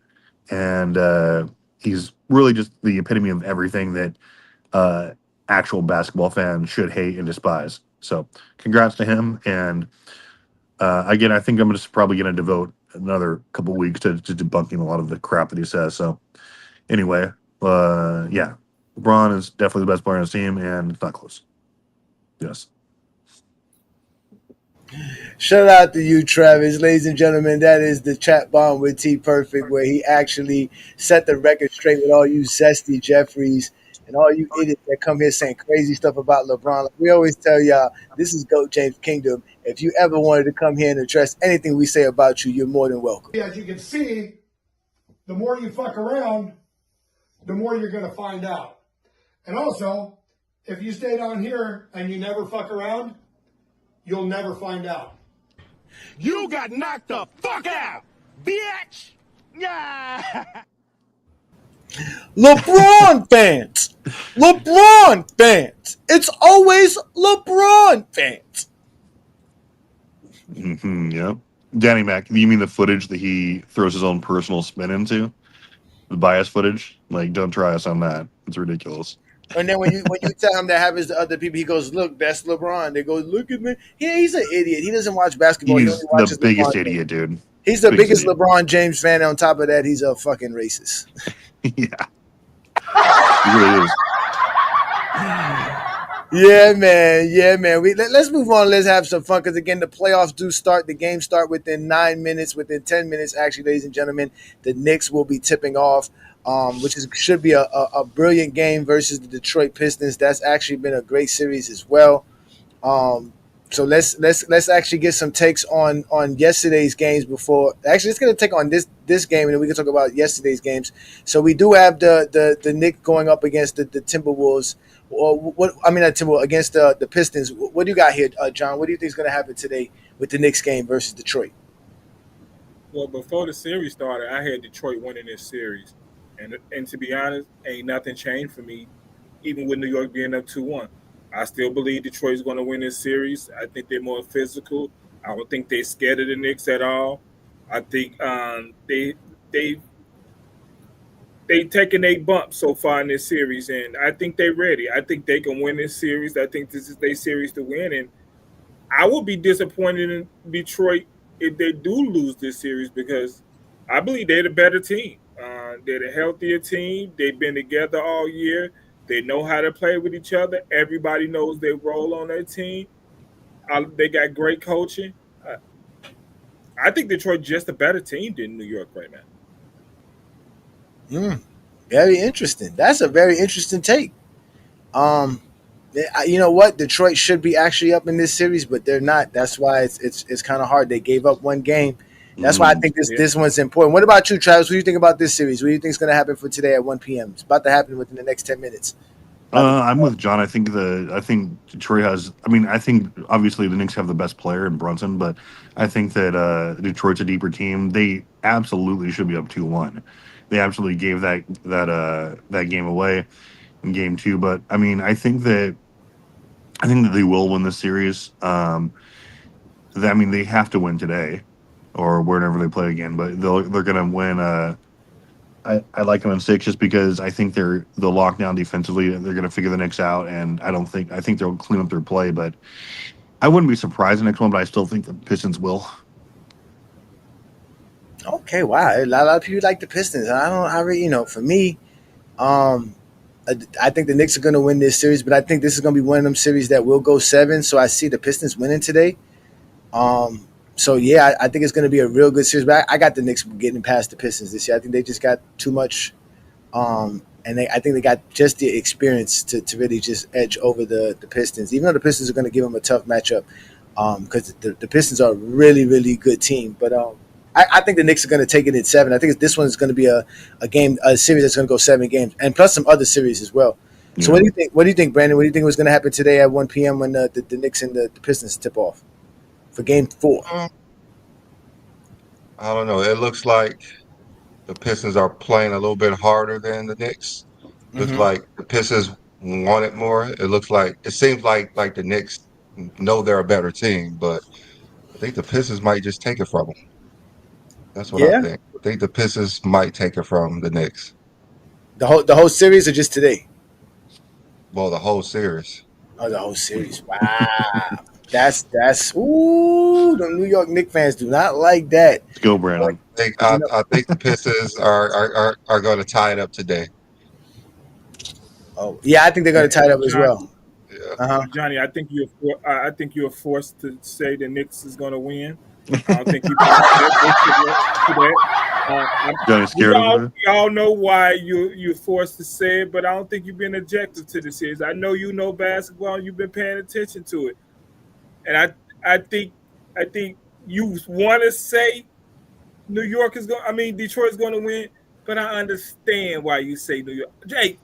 and he's really just the epitome of everything that actual basketball fans should hate and despise. So, congrats to him. And again, I think I'm just probably going to devote another couple weeks to debunking a lot of the crap that he says. So, anyway, yeah, LeBron is definitely the best player on his team, and it's not close. Yes. Shout out to you, Travis. Ladies and gentlemen, that is the chat bomb with T Perfect, where he actually set the record straight with all you zesty Jeffries and all you idiots that come here saying crazy stuff about LeBron. Like we always tell y'all, this is GOAT James Kingdom. If you ever wanted to come here and address anything we say about you, you're more than welcome. As you can see, the more you fuck around, the more you're going to find out. And also, if you stay down here and you never fuck around, you'll never find out. You got knocked the fuck out, bitch! Yeah! LeBron fans! LeBron fans! It's always LeBron fans! Yeah. Danny Mac, you mean the footage that he throws his own personal spin into? The bias footage, like, don't try us on that. It's ridiculous. And then when you tell him that happens to other people, he goes, "Look, that's LeBron." They go, "Look at me." He's an idiot. He doesn't watch basketball. He only He's the watches biggest LeBron James. idiot, dude. He's the biggest idiot. LeBron James fan. On top of that, he's a fucking racist. Yeah, he really is. Yeah, man. Yeah, man. Let's move on. Let's have some fun because, again, the playoffs do start. The games start within 9 minutes, within 10 minutes, actually, ladies and gentlemen. The Knicks will be tipping off, should be a brilliant game versus the Detroit Pistons. That's actually been a great series as well. So let's actually get some takes on yesterday's games before. Actually, let's get a take on this game, and then we can talk about yesterday's games. So we do have the Knicks going up against the Timberwolves, or what? I mean, not Timberwolves, against the Pistons. What do you got here, John? What do you think is going to happen today with the Knicks game versus Detroit? Well, before the series started, I had Detroit winning this series, and to be honest, ain't nothing changed for me, even with New York being up 2-1. I still believe Detroit's going to win this series. I think they're more physical. I don't think they're scared of the Knicks at all. I think they taken a bump so far in this series, and I think they're ready. I think they can win this series. I think this is their series to win, and I would be disappointed in Detroit if they do lose this series because I believe they're the better team. They're the healthier team. They've been together all year. They know how to play with each other. Everybody knows their role on their team. They got great coaching. I think Detroit's just a better team than New York right now. Very interesting. That's a very interesting take. You know what? Detroit should be actually up in this series, but they're not. That's why it's kind of hard. They gave up one game. That's why I think this one's important. What about you, Travis? What do you think about this series? What do you think is going to happen for today at 1 p.m.? It's about to happen within the next 10 minutes. I'm with John. I think Detroit has. I mean, I think obviously the Knicks have the best player in Brunson, but I think that Detroit's a deeper team. They absolutely should be up 2-1. They absolutely gave that game away in game 2. But I mean, I think that they will win the series. They have to win today, or whenever they play again. But they're going to win. I like them in 6 just because I think they'll lock down defensively. They're going to figure the Knicks out, and I think they'll clean up their play. But I wouldn't be surprised in the next one. But I still think the Pistons will. Okay, wow. A lot of people like the Pistons. For me, I think the Knicks are going to win this series, but I think this is going to be one of them series that will go 7. So I see the Pistons winning today. So, yeah, I think it's going to be a real good series. But I got the Knicks getting past the Pistons this year. I think they just got too much. And I think they got just the experience to really just edge over the Pistons, even though the Pistons are going to give them a tough matchup because the Pistons are a really, really good team. But I think the Knicks are going to take it in 7. I think this one is going to be a series that's going to go 7 games, and plus some other series as well. Yeah. So what do you think? What do you think, Brandon? What do you think was going to happen today at 1 p.m. when the Knicks and the Pistons tip off for Game 4? I don't know. It looks like the Pistons are playing a little bit harder than the Knicks. Looks like the Pistons want it more. It seems like the Knicks know they're a better team, but I think the Pistons might just take it from them. That's what I think. I think the Pistons might take it from the Knicks. The whole series or just today? Well, the whole series. Oh, the whole series. Wow. That's the New York Knicks fans do not like that. Let's go, Brandon. I think the Pistons are going to tie it up today. Oh yeah, I think they're going to tie it up as well. Yeah. Johnny, I think you're forced to say the Knicks is going to win. I don't think you can Johnny's scared. Y'all know why you're forced to say it, but I don't think you've been objective to the series. I know you know basketball and you've been paying attention to it. And I think you want to say Detroit is going to win, but I understand why you say New York. Jake,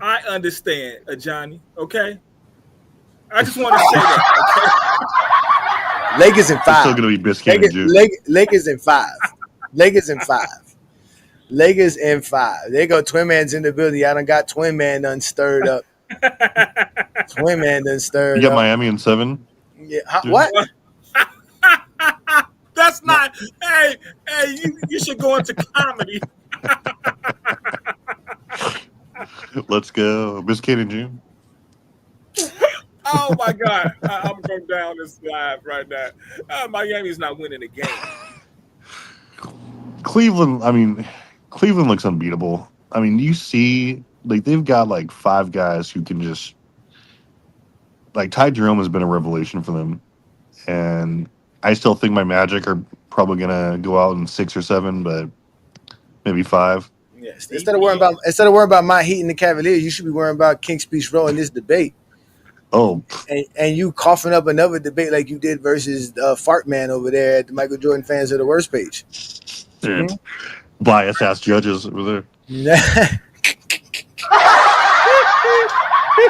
I understand, Johnny. Okay, I just want to say that. Okay, Lakers in 5. It's still going to be biscuit and juice. Lakers in 5. Lakers in 5. Lakers in 5. There go Twin Man's in the building. Y'all done got Twin Man done stirred up. Twin Man done stirred up. You got Miami in 7. Yeah. What? That's not. Hey, you should go into comedy. Let's go, Miss Kid and June. Oh my God, I'm going down this live right now. Miami's not winning the game. Cleveland. I mean, Cleveland looks unbeatable. I mean, you see, like they've got like 5 guys who can just like Ty Jerome has been a revelation for them, and I still think my Magic are probably gonna go out in 6 or 7, but maybe 5. Yes. Instead of worrying about my Heat and the Cavaliers, you should be worrying about King's Speech Row in this debate. Oh, And you coughing up another debate like you did versus Fart Man over there at the Michael Jordan Fans of the Worst page. shit. Bias ass judges over there.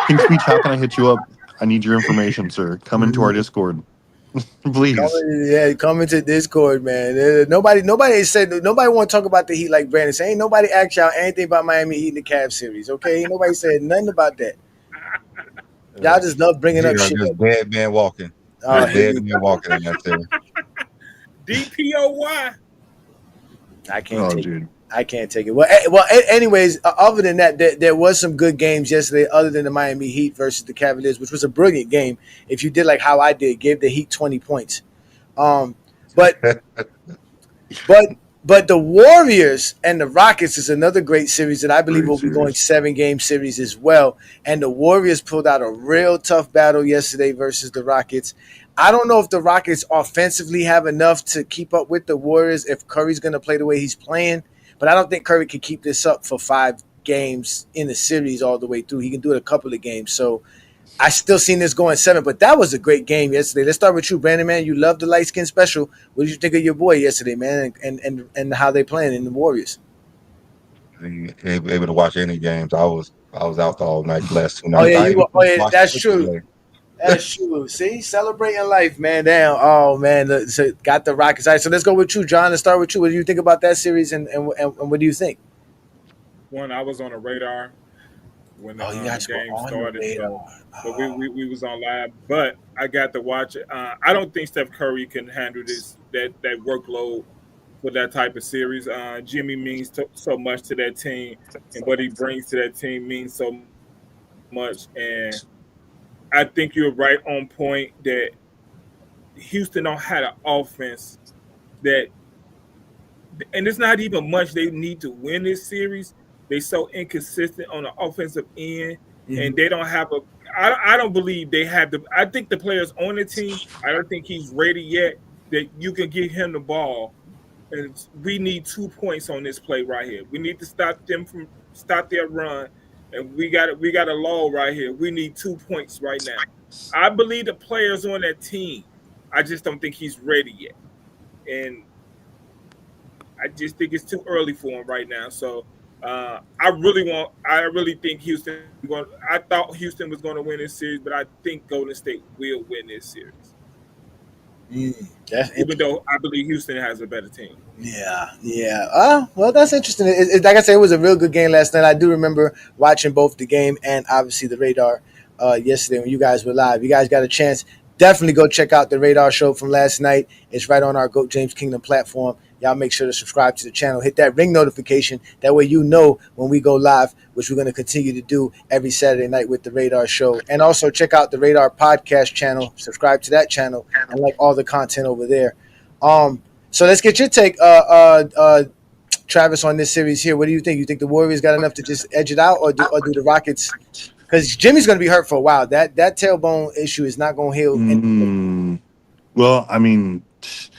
King Speech, how can I hit you up? I need your information, sir. Come into our Discord, please. Come into Discord, man. Nobody want to talk about the Heat like Brandon said. Ain't nobody asked y'all anything about Miami Heat and the Cavs series, okay? Ain't nobody said nothing about that. Y'all just love bringing up shit. Just dead man walking. Just dead man walking in that series. DPOY. I can't take it. Well, anyways, other than that, there was some good games yesterday. Other than the Miami Heat versus the Cavaliers, which was a brilliant game. If you did like how I did, gave the Heat 20 points. But the Warriors and the Rockets is another great series that I believe will be going 7-game series as well. And the Warriors pulled out a real tough battle yesterday versus the Rockets. I don't know if the Rockets offensively have enough to keep up with the Warriors if Curry's going to play the way he's playing. But I don't think Curry can keep this up for 5 games in the series all the way through. He can do it a couple of games. So I still seen this going 7. But that was a great game yesterday. Let's start with you, Brandon, man. You love the light skin special. What did you think of your boy yesterday, man, and how they playing in the Warriors? Able to watch any games. I was out all night the last 2 Oh nights. yeah, that's true. That's true. See, celebrating life, man. Damn. Oh man, so got the Rockets. All right, so let's go with you, John. Let's start with you. What do you think about that series, and what do you think? One, I was on the radar when the you guys game were on started. the radar. So we was on live, but I got to watch it. I don't think Steph Curry can handle that workload for that type of series. Jimmy means so much to that team, and what he brings to that team means so much. And I think you're right on point that Houston don't have an offense that, and it's not even much they need to win this series. They so inconsistent on the offensive end, and they don't have a. I don't believe they have the. I think the players on the team. I don't think he's ready yet. That you can give him the ball, and we need 2 points on this play right here. We need to stop their run, and we got a lull right here. We need 2 points right now. I believe the players on that team. I just don't think he's ready yet, and I just think it's too early for him right now. So I really think Houston. I thought Houston was going to win this series, but I think Golden State will win this series. Even though I believe Houston has a better team. Yeah. Well, that's interesting. Like I said, it was a real good game last night. I do remember watching both the game and obviously the radar yesterday when you guys were live. You guys got a chance. Definitely go check out the radar show from last night. It's right on our GOAT James Kingdom platform. Y'all make sure to subscribe to the channel. Hit that ring notification. That way you know when we go live, which we're going to continue to do every Saturday night with the Radar Show. And also check out the Radar Podcast channel. Subscribe to that channel and like all the content over there. So let's get your take, Travis, on this series here. What do you think? You think the Warriors got enough to just edge it out, or do the Rockets? Because Jimmy's going to be hurt for a while. That tailbone issue is not going to heal. Well, I mean, it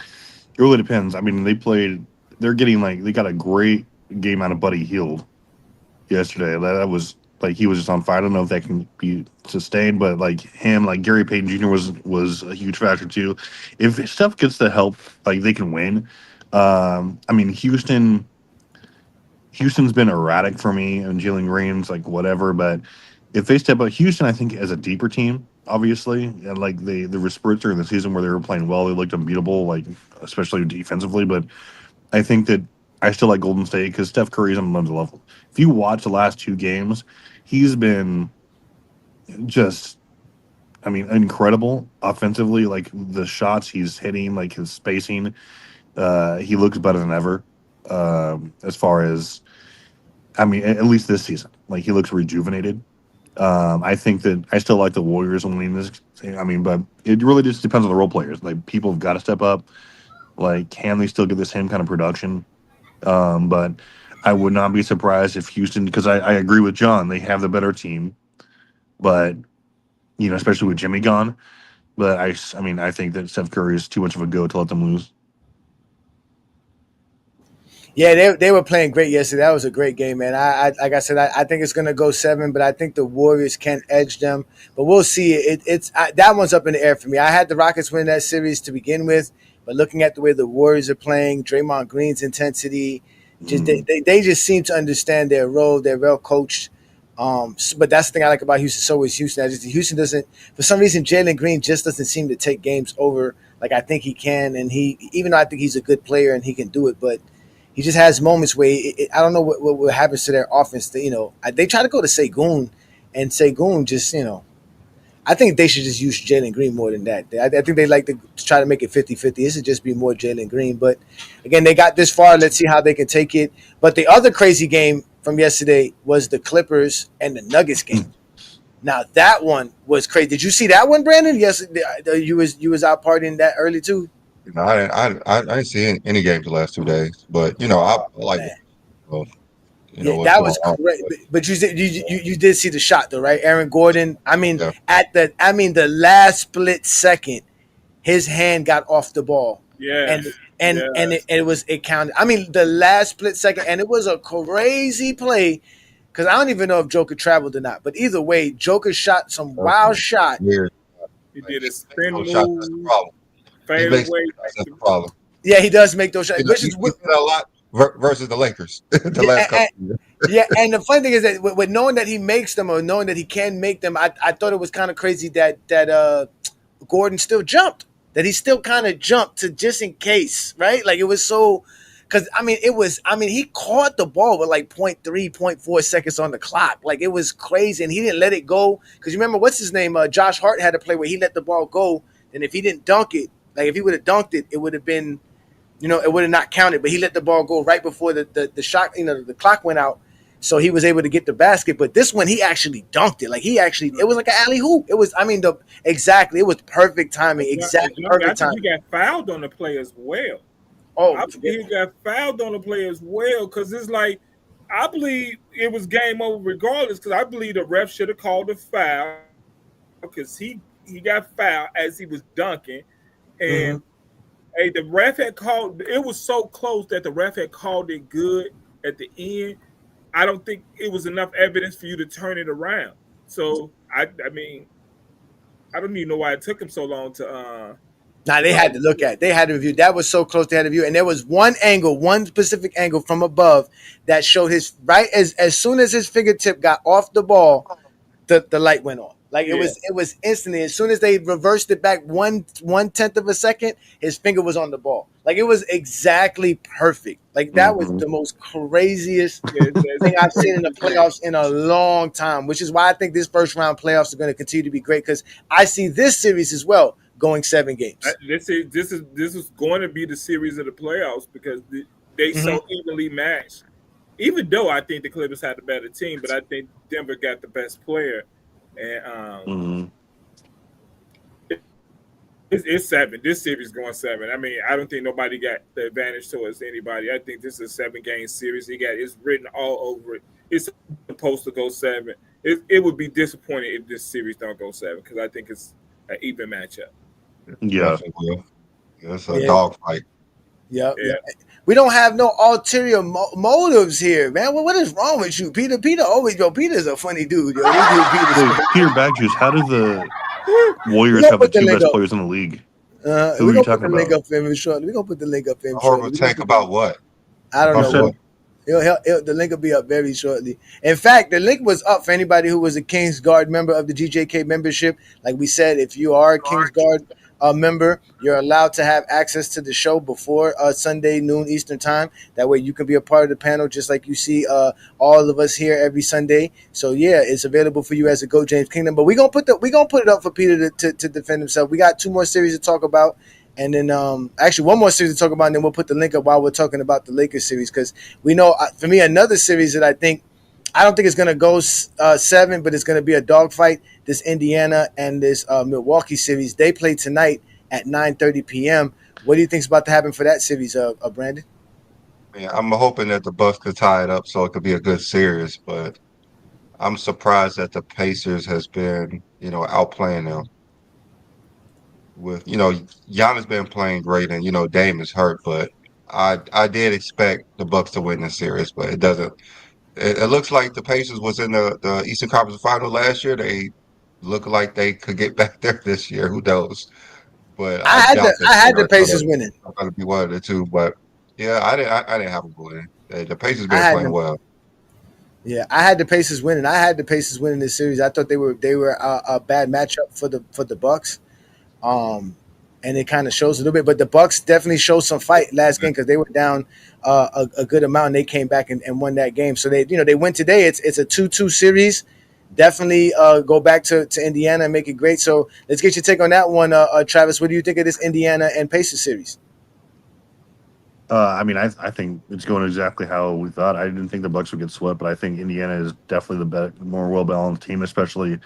really depends. I mean, they got a great game out of Buddy Hield yesterday. That was like he was just on fire. I don't know if that can be sustained, but like him, like Gary Payton Jr. was a huge factor too. If Steph gets the help, like they can win. I mean, Houston's been erratic for me, and Jalen Green's like whatever, but if they step up, Houston, I think, as a deeper team, obviously, and like there were spurts during the season where they were playing well, they looked unbeatable, like especially defensively. But I think that I still like Golden State because Steph Curry's on another level. If you watch the last 2 games, he's been just, I mean, incredible offensively. Like the shots he's hitting, like his spacing, he looks better than ever. As far as, I mean, at least this season. Like he looks rejuvenated. I think that I still like the Warriors winning this. I mean, but it really just depends on the role players. Like people have got to step up. Like, can they still get the same kind of production? But I would not be surprised if Houston, because I agree with John, they have the better team, but especially with Jimmy gone. But I mean, I think that Steph Curry is too much of a goat to let them lose. Yeah, they were playing great yesterday. That was a great game, man. I like I said, I think it's gonna go 7, but I think the Warriors can edge them. But we'll see. That one's up in the air for me. I had the Rockets win that series to begin with, but looking at the way the Warriors are playing, Draymond Green's intensity, just they just seem to understand their role. They're well coached. But that's the thing I like about Houston. So is Houston. Houston doesn't, for some reason, Jalen Green just doesn't seem to take games over like I think he can. And even though I think he's a good player and he can do it, but he just has moments where I don't know what happens to their offense. They try to go to Segun, and Segun just, I think they should just use Jalen Green more than that. I think they like to try to make it 50-50. This should just be more Jalen Green. But, again, they got this far. Let's see how they can take it. But the other crazy game from yesterday was the Clippers and the Nuggets game. Now, that one was crazy. Did you see that one, Brandon? Yes, you was out partying that early too? I didn't see any games the last 2 days, but I like it. So, what's that going was on. crazy. But you did see the shot though, right? Aaron Gordon. I mean, Yeah. the last split second, his hand got off the ball. Yeah. And it counted. I mean, the last split second, and it was a crazy play because I don't even know if Joker traveled or not. But either way, Joker shot some wild shot. Weird. He did a spin No move. shot, that's the problem. Fade That's away. the problem. Yeah, he does make those shots. He did a lot versus the Lakers last couple of years. Yeah, and the funny thing is that with knowing that he makes them or knowing that he can make them, I thought it was kind of crazy that Gordon still jumped. That he still kind of jumped to just in case, right? Like it was so, because he caught the ball with like 0.3, 0.4 seconds on the clock. Like it was crazy, and he didn't let it go. Because you remember what's his name? Josh Hart had a play where he let the ball go, and if he didn't dunk it, like if he would have dunked it, it would have been, it would have not counted. But he let the ball go right before the shot, the clock went out. So he was able to get the basket, but this one he actually dunked it. Like it was like an alley hoop. It was, it was perfect timing. Perfect timing. He got fouled on the play as well. Oh, I believe he got fouled on the play as well because it's like I believe it was game over regardless because I believe the ref should have called a foul because he got fouled as he was dunking, and the ref had called. It was so close that the ref had called it good at the end. I don't think it was enough evidence for you to turn it around. So I mean, I don't even know why it took him so long to. They had to look at it. They had to review. That was so close. They had to review, and there was one specific angle from above that showed his right as soon as his fingertip got off the ball, the light went on. Like it was instantly. As soon as they reversed it back 1/10 of a second, his finger was on the ball. Like it was exactly perfect. Like that was the most craziest thing I've seen in the playoffs in a long time. Which is why I think this first round playoffs are going to continue to be great because I see this series as well going 7 games. This is going to be the series of the playoffs because they so evenly matched. Even though I think the Clippers had the better team, but I think Denver got the best player. And it's 7. This series is going 7. I mean, I don't think nobody got the advantage towards anybody. I think this is a 7-game series. It's written all over it. It's supposed to go 7. It would be disappointing if this series don't go 7 because I think it's an even matchup. Yeah, it's a dog fight. Yeah. We don't have no ulterior motives here, man. What is wrong with you, Peter? Peter's a funny dude. Yo. Peter Backjuice, how do the Warriors have the 2 best players in the league? Who are you talking about? We're gonna put the link up for him. Horrible take about what? I don't know. The link will be up very shortly. In fact, the link was up for anybody who was a Kings Guard member of the GJK membership. Like we said, if you are a Kings Guard member, you're allowed to have access to the show before Sunday noon Eastern time. That way you can be a part of the panel just like you see all of us here every Sunday. So yeah, it's available for you as a Go James Kingdom. But we're gonna put it up for Peter to defend himself. We got 2 more series to talk about. And then actually one more series to talk about, and then we'll put the link up while we're talking about the Lakers series. Because we know, for me, another series that I think I don't think it's going to go 7, but it's going to be a dogfight. This Indiana and this Milwaukee series, they play tonight at 9:30 p.m. What do you think is about to happen for that series, Brandon? Yeah, I'm hoping that the Bucks could tie it up so it could be a good series, but I'm surprised that the Pacers has been, outplaying them. With Giannis been playing great, and Dame is hurt, but I did expect the Bucks to win this series, but it doesn't. It looks like the Pacers was in the Eastern Conference Final last year. They look like they could get back there this year. Who knows? But I doubt that I had they the are Pacers winning. going to be one of the two. But yeah, I didn't have them winning. The Pacers I been had playing them. well. Yeah, I had the Pacers winning. I had the Pacers winning this series. I thought they were a bad matchup for the Bucks. And it kind of shows a little bit, but the Bucks definitely showed some fight last game because they were down a good amount, and they came back and won that game. So they win today. It's a 2-2 series. Definitely go back to Indiana and make it great. So let's get your take on that one, Travis. What do you think of this Indiana and Pacers series? I mean, I think it's going exactly how we thought. I didn't think the Bucks would get swept, but I think Indiana is definitely the better, more well-balanced team, especially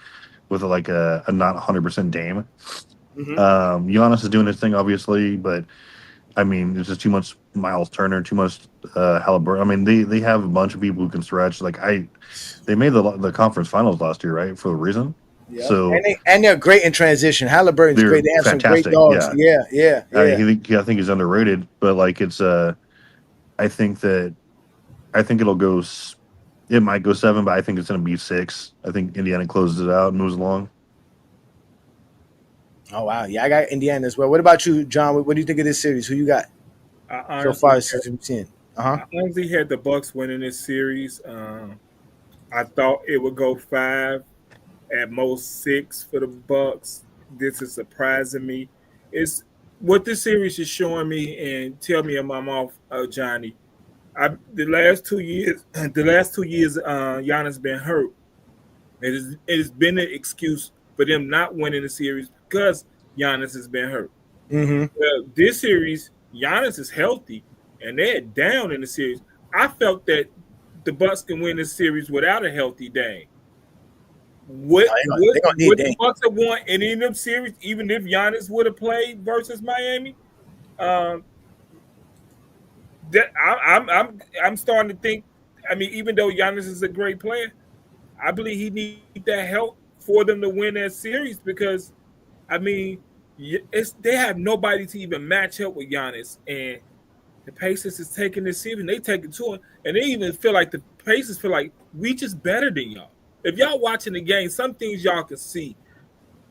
with like a not 100% Dame. Mm-hmm. Giannis is doing his thing, obviously, but I mean, there's just too much Miles Turner, too much Halliburton. I mean, they have a bunch of people who can stretch. They made the conference finals last year, right, for a reason. Yeah. So and they're great in transition. Halliburton's great. They have fantastic. some great dogs. Yeah. I think he's underrated, but I think it'll go. It might go 7, but I think it's going to be 6. I think Indiana closes it out and moves along. Oh wow, yeah, I got Indiana as well. What about you, John? What do you think of this series? Who you got so far since we've seen? I honestly had the Bucks winning this series. I thought it would go 5, at most 6 for the Bucks. This is surprising me. It's what this series is showing me, and tell me if I'm off, Johnny. The last 2 years, Giannis been hurt. It has been an excuse for them not winning the series because Giannis has been hurt. Mm-hmm. Well, this series, Giannis is healthy, and they're down in the series. I felt that the Bucks can win this series without a healthy Dame. Would the Bucks have won any of them series, even if Giannis would have played versus Miami? I'm starting to think. I mean, even though Giannis is a great player, I believe he needs that help for them to win that series because, I mean, they have nobody to even match up with Giannis, and the Pacers is taking this series. They take it to him, and they even feel like the Pacers feel like we just better than y'all. If y'all watching the game, some things y'all can see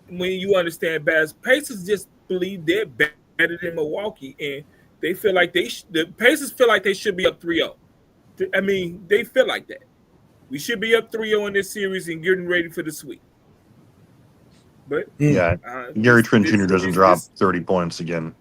when you understand basketball. Pacers just believe they're better than Milwaukee, and they feel like the Pacers feel like they should be up 3-0. I mean, they feel like that. We should be up 3-0 in this series and getting ready for the sweep. But yeah, Gary Trent Jr. doesn't drop 30 points again.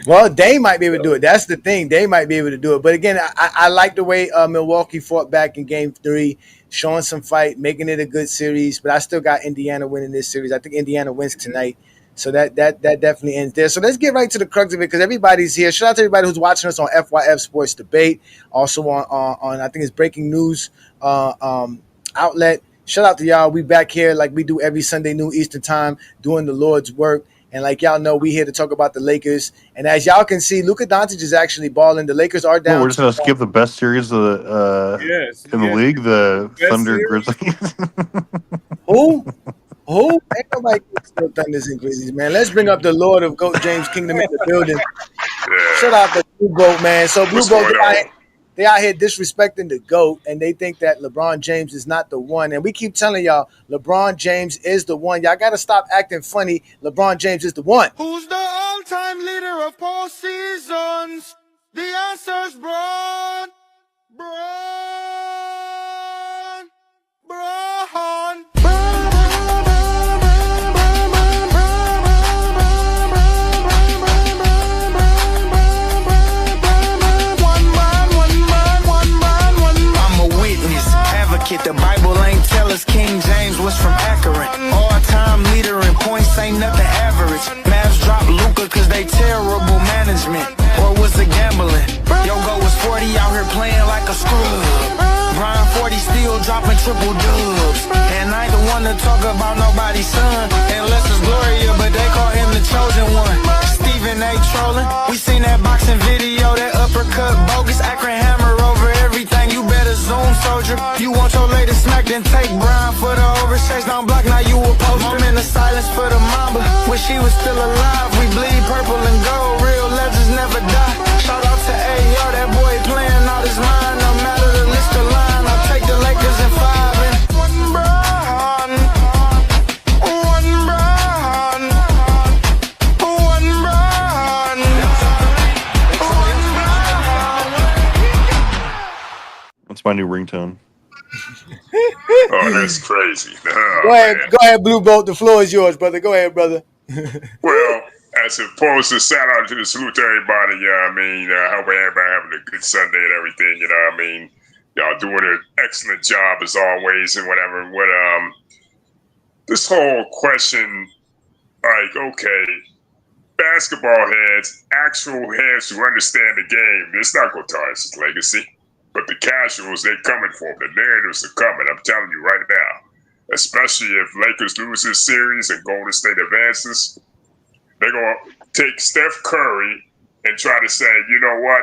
Well, they might be able to do it. That's the thing. They might be able to do it. But again, I like the way Milwaukee fought back in Game 3, showing some fight, making it a good series. But I still got Indiana winning this series. I think Indiana wins tonight. So that definitely ends there. So let's get right to the crux of it because everybody's here. Shout out to everybody who's watching us on FYF Sports Debate. Also on I think it's Breaking News outlet. Shout out to y'all. We back here like we do every Sunday noon Eastern time doing the Lord's work. And like y'all know, we here to talk about the Lakers. And as y'all can see, Luka Doncic is actually balling. The Lakers are down. Well, we're just going to skip the best series in the league, the Thunder Grizzlies. Who? Ain't nobody still Thunders and Grizzlies, man. Let's bring up the Lord of GOAT James Kingdom in the building. Shout out to Blue Boat, man. So Blue Boat, they out here disrespecting the GOAT, and they think that LeBron James is not the one. And we keep telling y'all, LeBron James is the one. Y'all got to stop acting funny. LeBron James is the one. Who's the all-time leader of postseasons? The answer's Bron. The Bible ain't tell us King James was from Akron. All-time leader in points ain't nothing average. Mavs dropped Luka cause they terrible management. Or was it gambling? Yo, go was 40 out here here playing like a scrub. Brian 40 still dropping triple dubs. And I ain't the one to talk about nobody's son. Unless it's Gloria, but they call him the chosen one. Stephen A. trolling. We seen that boxing video, that uppercut bogus. Akron hammer over everything. You better zoom, soldier. You want your latest smack, then take Brian for the overchase. Don't block, now you a poster. I'm in the silence for the mamba. When she was still alive, we bleed purple and gold. Real legends never die. Shout out to AR, that boy playing out his mind. No matter the list of line, I'll take the Lakers in 5 and one Brian, one Brian, one Brian, one Brian. That's my new ringtone. Oh, that's crazy. Oh, Go ahead, Blue Bolt. The floor is yours, brother. Go ahead, brother. Well, as opposed to shout out to the salute to everybody, you know what I mean? I hope everybody having a good Sunday and everything, you know what I mean? Y'all doing an excellent job as always and whatever. This whole question, like, okay, basketball heads, actual heads who understand the game, it's not going to tarnish his legacy. But the casuals, they're coming for him. The narratives are coming, I'm telling you right now. Especially if Lakers lose this series and Golden State advances. They're going to take Steph Curry and try to say, you know what?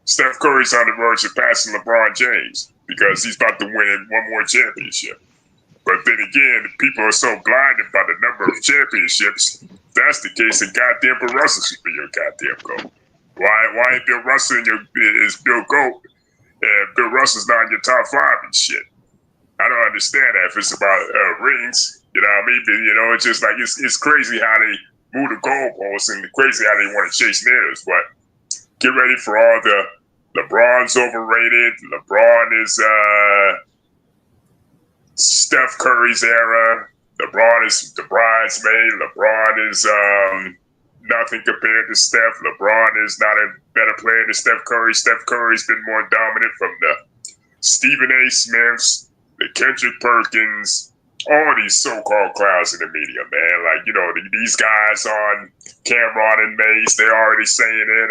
Steph Curry's on the verge of passing LeBron James because he's about to win one more championship. But then again, people are so blinded by the number of championships. If that's the case, then goddamn Bill Russell should be your goddamn GOAT. Why ain't Bill Russell is Bill GOAT and Bill Russell's not in your top 5 and shit? I don't understand that if it's about rings. You know what I mean? But, you know, it's just like it's crazy how they move the goalposts and crazy how they want to chase narratives. But get ready for all the LeBron's overrated. LeBron is Steph Curry's era. LeBron is the bridesmaid. LeBron is nothing compared to Steph. LeBron is not a better player than Steph Curry. Steph Curry's been more dominant from the Stephen A. Smiths, the Kendrick Perkins, all these so-called clowns in the media, man. Like, you know, these guys on Cameron and Mace, they're already saying it.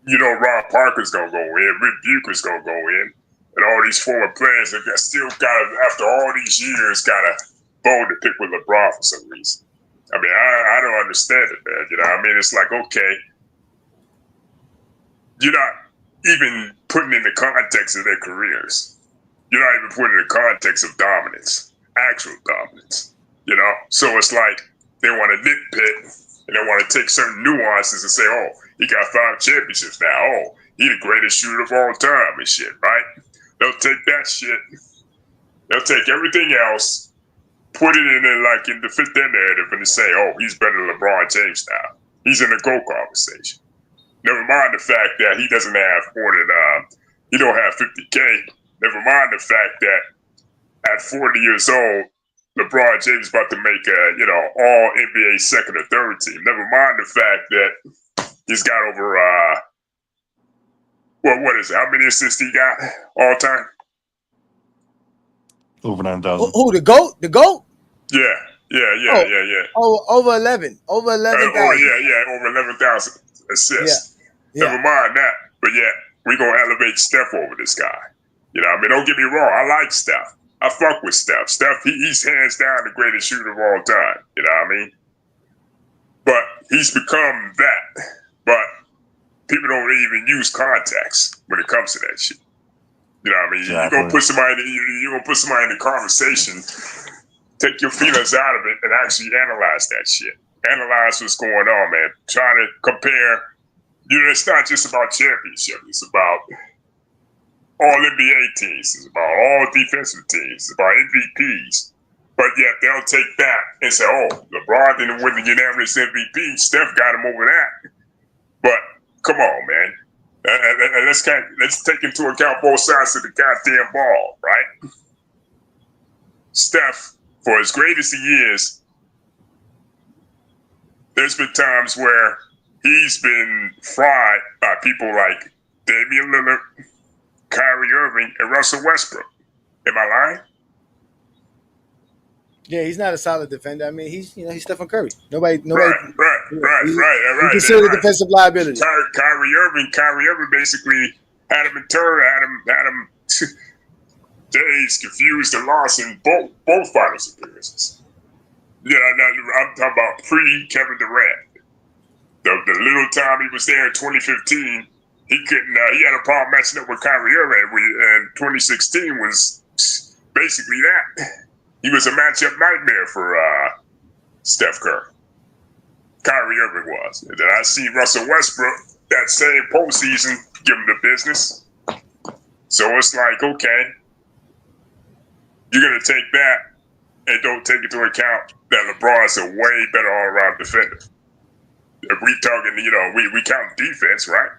You know, Ron Parker's going to go in. Rick Bucher's going to go in. And all these former players that still got, after all these years, got a bone to pick with LeBron for some reason. I mean, I don't understand it, man. You know, I mean, it's like, okay, you're not even putting in the context of their careers. You're not even putting in the context of dominance, actual dominance, you know? So it's like they want to nitpick and they want to take certain nuances and say, oh, he got 5 championships now. Oh, he the greatest shooter of all time and shit, right? They'll take that shit. They'll take everything else, put it in there like to fit their narrative and to say, oh, he's better than LeBron James now. He's in the GOAT conversation. Never mind the fact that he doesn't have more than, he don't have 50K. Never mind the fact that at 40 years old, LeBron James is about to make a, you know, all NBA second or third team. Never mind the fact that he's got over, what is it? How many assists he got all time? Over 9,000. Who, the GOAT? The GOAT? Yeah. Over 11. Over 11,000. Over 11,000 assists. Yeah. Never mind that. But yeah, we're going to elevate Steph over this guy. You know what I mean? Don't get me wrong. I like Steph. I fuck with Steph. Steph, he's hands down the greatest shooter of all time. You know what I mean? But he's become that. But people don't even use context when it comes to that shit. You know what I mean? Exactly. You're gonna put somebody in the conversation, take your feelings out of it, and actually analyze that shit. Analyze what's going on, man. Try to compare. You know, it's not just about championship. It's about all NBA teams. It's about all defensive teams. It's about MVPs. But yet they'll take that and say, "Oh, LeBron didn't win the unanimous MVP. Steph got him over that." But come on, man. Let's take into account both sides of the goddamn ball, right? Steph, for as great as he is, there's been times where he's been fried by people like Damian Lillard, Kyrie Irving, and Russell Westbrook. Am I lying? Yeah, he's not a solid defender. I mean, he's Stephen Curry. Nobody. Right. He's considered a defensive liability. Kyrie Irving basically had him in turn, had him days confused and lost in both finals appearances. Yeah, I'm talking about pre-Kevin Durant. The little time he was there in 2015, he couldn't. He had a problem matching up with Kyrie Irving, and 2016 was basically that. He was a matchup nightmare for Steph Curry. Kyrie Irving was. And then I see Russell Westbrook that same postseason give him the business. So it's like, okay, you're gonna take that and don't take into account that LeBron's a way better all-around defender. If we talking, we count defense, right?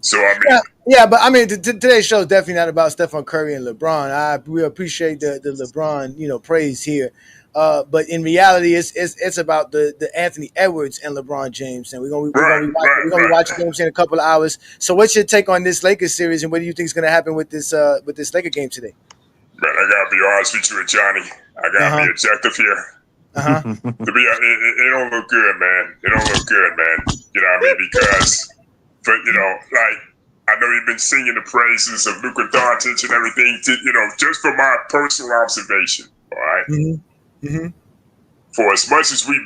So I mean, yeah, but I mean, today's show is definitely not about Stephen Curry and LeBron. We appreciate the LeBron, praise here, but in reality, it's about the Anthony Edwards and LeBron James, and we're gonna be watching games in a couple of hours. So, what's your take on this Lakers series, and what do you think is going to happen with this Laker game today? Man, I gotta be honest with you, Johnny. I gotta be objective here. It don't look good, man. It don't look good, man. You know what I mean? Because, I know you've been singing the praises of Luka Doncic and everything. Just from my personal observation, all right. Mm-hmm. For as much as we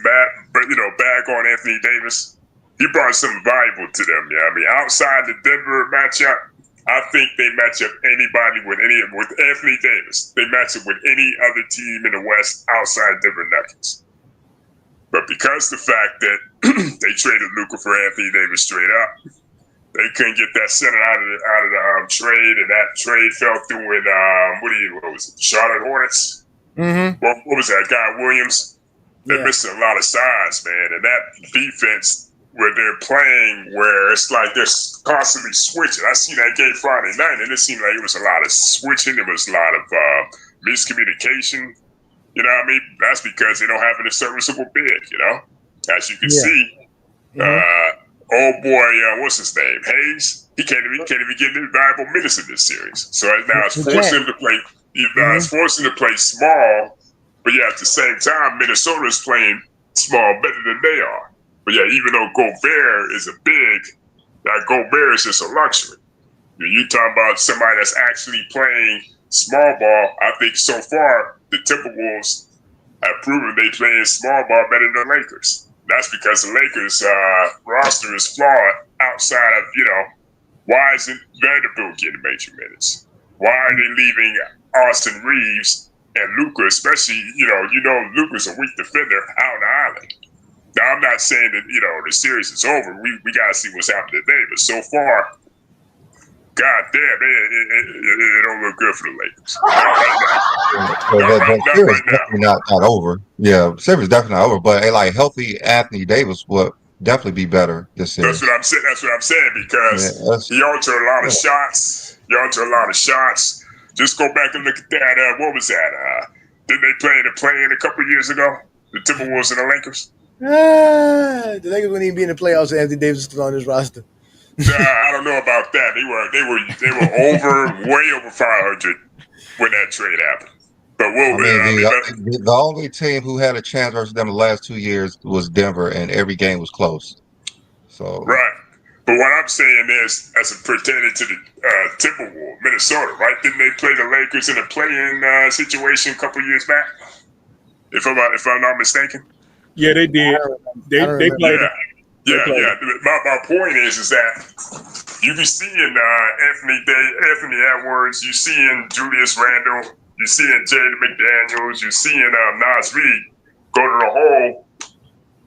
bag on Anthony Davis, he brought something valuable to them. Yeah, I mean, outside the Denver matchup, I think they match up anybody with Anthony Davis. They match up with any other team in the West outside Denver Nuggets. But because the fact that they traded Luka for Anthony Davis straight up, they couldn't get that center out of the trade, and that trade fell through with what was it? Charlotte Hornets. Mm-hmm. What was that guy Williams? They're missing a lot of size, man, and that defense where they're playing, where it's like they're constantly switching. I seen that game Friday night, and it seemed like it was a lot of switching. There was a lot of miscommunication. You know what I mean? That's because they don't have a serviceable big. As you can see, old boy, what's his name, Hayes? He can't even get any valuable minutes in this series. So now it's forcing him to play. It's forcing him to play small, but at the same time, Minnesota is playing small better than they are. But even though Gobert is a big, that Gobert is just a luxury. You talking about somebody that's actually playing small ball. I think so far the Timberwolves have proven they play small ball better than the Lakers. That's because the Lakers roster is flawed outside of, why isn't Vanderbilt getting major minutes? Why are they leaving Austin Reeves and Luka, especially, Luka's a weak defender out on the island. Now, I'm not saying that, the series is over. We got to see what's happening today. But so far, God damn, it don't look good for the Lakers. Definitely not over. Yeah, series definitely not over. But healthy Anthony Davis would definitely be better this series. That's what I'm saying because he altered a lot of shots. Just go back and look at that. What was that? Didn't they play in the play-in a couple of years ago? The Timberwolves and the Lakers. The Lakers wouldn't even be in the playoffs if Anthony Davis was still on this roster. I don't know about that. They were way over 500 when that trade happened. But the only team who had a chance versus them the last 2 years was Denver, and every game was close. So right. But what I'm saying is, as it pertaining to the Timberwolves, Minnesota, right? Didn't they play the Lakers in a play-in situation a couple years back? If I'm not mistaken. Yeah, they did. They played. Yeah. My point is that you be seeing Anthony Edwards, you seeing Julius Randle, you seeing Jaden McDaniels, you seeing Nas Reed go to the hole.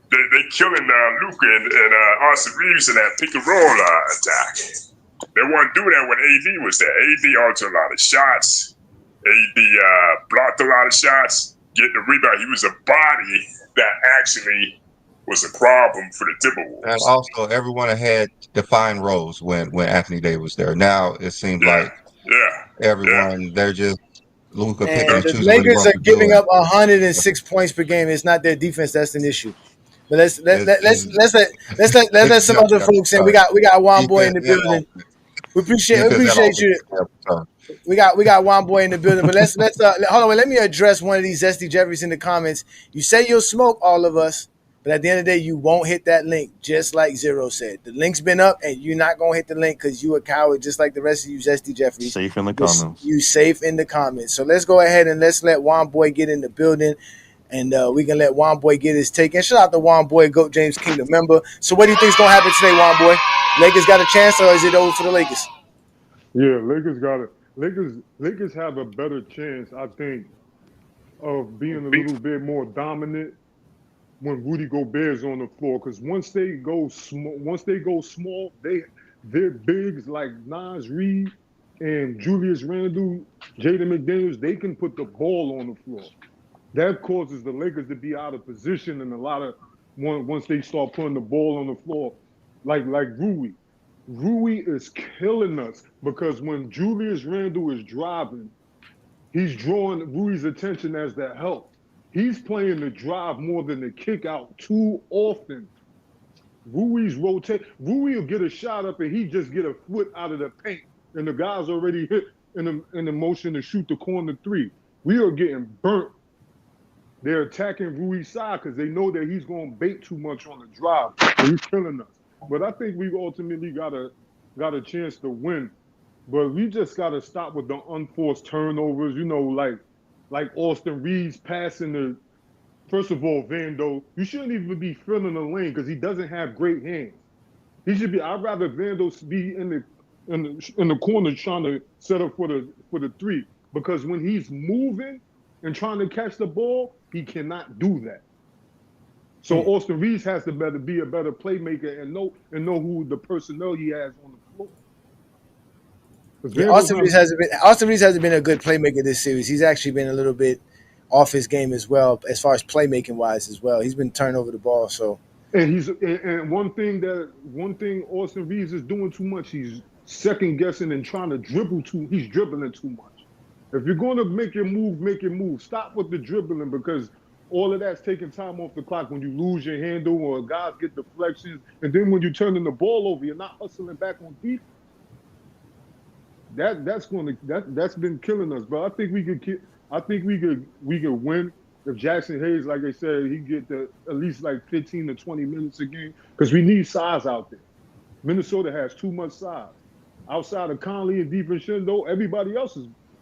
They killing Luka and Austin Reeves in that pick and roll attack. They weren't doing that when AD was there. AD altered a lot of shots. AD blocked a lot of shots, getting the rebound. He was a body that actually was a problem for the Timberwolves. And also, everyone had defined roles when Anthony Davis was there. Now it seems like everyone they're just Luka picking and choosing. The Lakers are giving up 106 points per game. It's not their defense that's an issue. But let's let some other folks in. We got one boy in the building. We appreciate you. We got one boy in the building. But let's hold on. Let me address one of these Zesty Jeffries in the comments. You say you'll smoke all of us, But at the end of the day, you won't hit that link, just like Zero said. The link's been up, and you're not going to hit the link because you a coward, just like the rest of you, Zesty Jeffries. Safe in the comments. You safe in the comments. So let's go ahead and let's let Juan Boy get in the building, and we can let Juan Boy get his take. And shout out to Juan Boy, GOAT James Kingdom member. So what do you think is going to happen today, Juan Boy? Lakers got a chance, or is it over for the Lakers? Yeah, Lakers got it. Lakers have a better chance, I think, of being a little bit more dominant when Rudy Gobert's on the floor. Because once they go small, their bigs like Nas Reed and Julius Randle, Jaden McDaniels, they can put the ball on the floor. That causes the Lakers to be out of position, and a lot of once they start putting the ball on the floor, like Rui. Rui is killing us because when Julius Randle is driving, he's drawing Rui's attention as the help. He's playing the drive more than the kick out too often. Rui's rotate. Rui will get a shot up and he just get a foot out of the paint, and the guy's already hit in the motion to shoot the corner three. We are getting burnt. They're attacking Rui's side because they know that he's going to bait too much on the drive. So he's killing us. But I think we ultimately got a chance to win. But we just got to stop with the unforced turnovers. You know, like Austin Reeves passing the. First of all, Vando, you shouldn't even be filling the lane because he doesn't have great hands. He should be. I'd rather Vando be in the corner trying to set up for the three, because when he's moving and trying to catch the ball, he cannot do that. So Austin Reeves has to be a better playmaker and know who the personnel he has on the floor. Yeah, Austin Reeves hasn't been a good playmaker this series. He's actually been a little bit off his game as well, as far as playmaking wise as well. He's been turning over the ball. So and one thing Austin Reeves is doing too much. He's second guessing and trying to dribble he's dribbling too much. If you're going to make your move. Stop with the dribbling, because all of that's taking time off the clock when you lose your handle or guys get deflections. And then when you're turning the ball over, you're not hustling back on defense. That's been killing us. But I think we could win if Jackson Hayes, like I said, he get at least like 15 to 20 minutes a game, because we need size out there. Minnesota has too much size. Outside of Conley and DiVincenzo, everybody else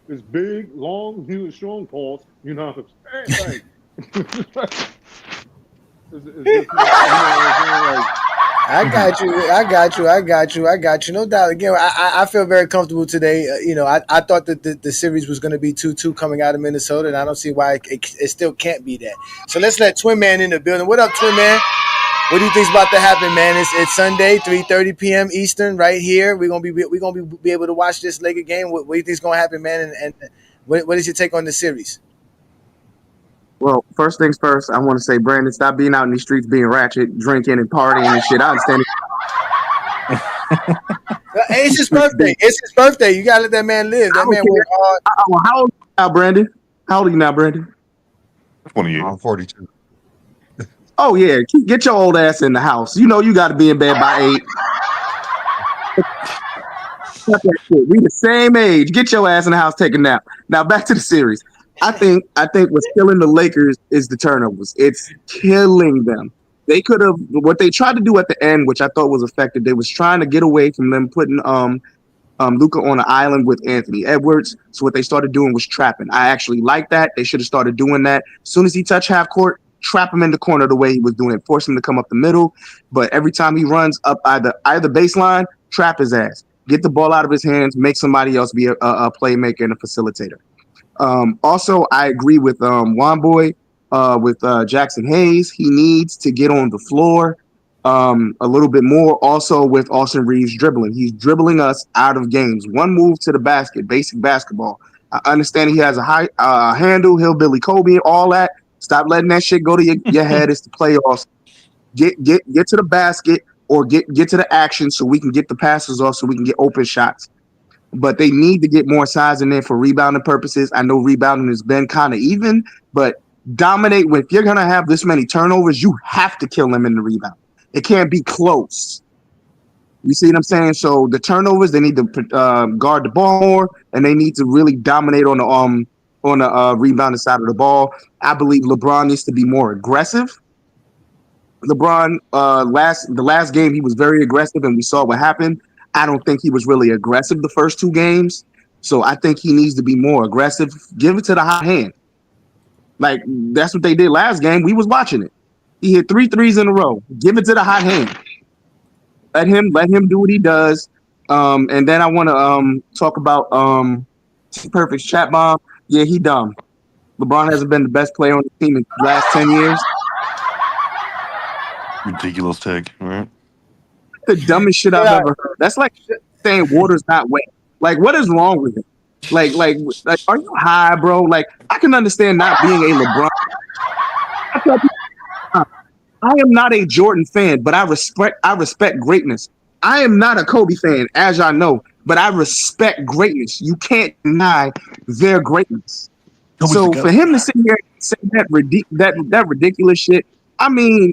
is big, long, strong, Pauls. You know what I'm saying? Like, I got you. No doubt. Again, I feel very comfortable today. I thought that the series was going to be 2-2 coming out of Minnesota, and I don't see why it still can't be that. So let's let Twin Man in the building. What up, Twin Man? What do you think's about to happen, man? It's Sunday, 3:30 p.m. Eastern, right here. We're gonna be able to watch this Laker game. What do you think's gonna happen, man? And what is your take on the series? Well, first things first, I want to say, Brandon, stop being out in these streets being ratchet, drinking and partying and shit. I understand it. Hey, it's his birthday. It's his birthday. You gotta let that man live. That man worked hard. How old are you now, Brandon? How old are you now, Brandon? 28. I'm 42. Oh, yeah. Get your old ass in the house. You know you got to be in bed by 8. We the same age. Get your ass in the house, take a nap. Now, back to the series. I think what's killing the Lakers is the turnovers. It's killing them. They could have, what they tried to do at the end, which I thought was effective, they was trying to get away from them putting Luka on an island with Anthony Edwards. So what they started doing was trapping. I actually like that. They should have started doing that. As soon as he touched half court, trap him in the corner the way he was doing it, force him to come up the middle. But every time he runs up either baseline, trap his ass. Get the ball out of his hands, make somebody else be a playmaker and a facilitator. Also, I agree with Juan Boy, with Jackson Hayes. He needs to get on the floor a little bit more. Also, with Austin Reeves dribbling. He's dribbling us out of games. One move to the basket, basic basketball. I understand he has a high handle, hillbilly Kobe, all that. Stop letting that shit go to your head. It's the playoffs. Get to the basket or get to the action so we can get the passes off so we can get open shots. But they need to get more size in there for rebounding purposes. I know rebounding has been kind of even, but dominate. If you're going to have this many turnovers, you have to kill them in the rebound. It can't be close. You see what I'm saying? So the turnovers, they need to guard the ball more, and they need to really dominate on the rebounding side of the ball. I believe LeBron needs to be more aggressive. LeBron, the last game he was very aggressive, and we saw what happened. I don't think he was really aggressive the first 2 games, so I think he needs to be more aggressive. Give it to the hot hand. Like that's what they did last game. We was watching it. He hit 3 threes in a row. Give it to the hot hand. Let him do what he does. And then I want to talk about Perfect's chat bomb. Yeah, he dumb. LeBron hasn't been the best player on the team in the last 10 years. Ridiculous take, right? The dumbest shit I've ever heard. That's like saying water's not wet. Like, what is wrong with it? Like, are you high, bro? Like, I can understand not being a LeBron. I am not a Jordan fan, but I respect greatness. I am not a Kobe fan, as y'all know, but I respect greatness. You can't deny their greatness. So for him to sit here and say that ridiculous shit, I mean,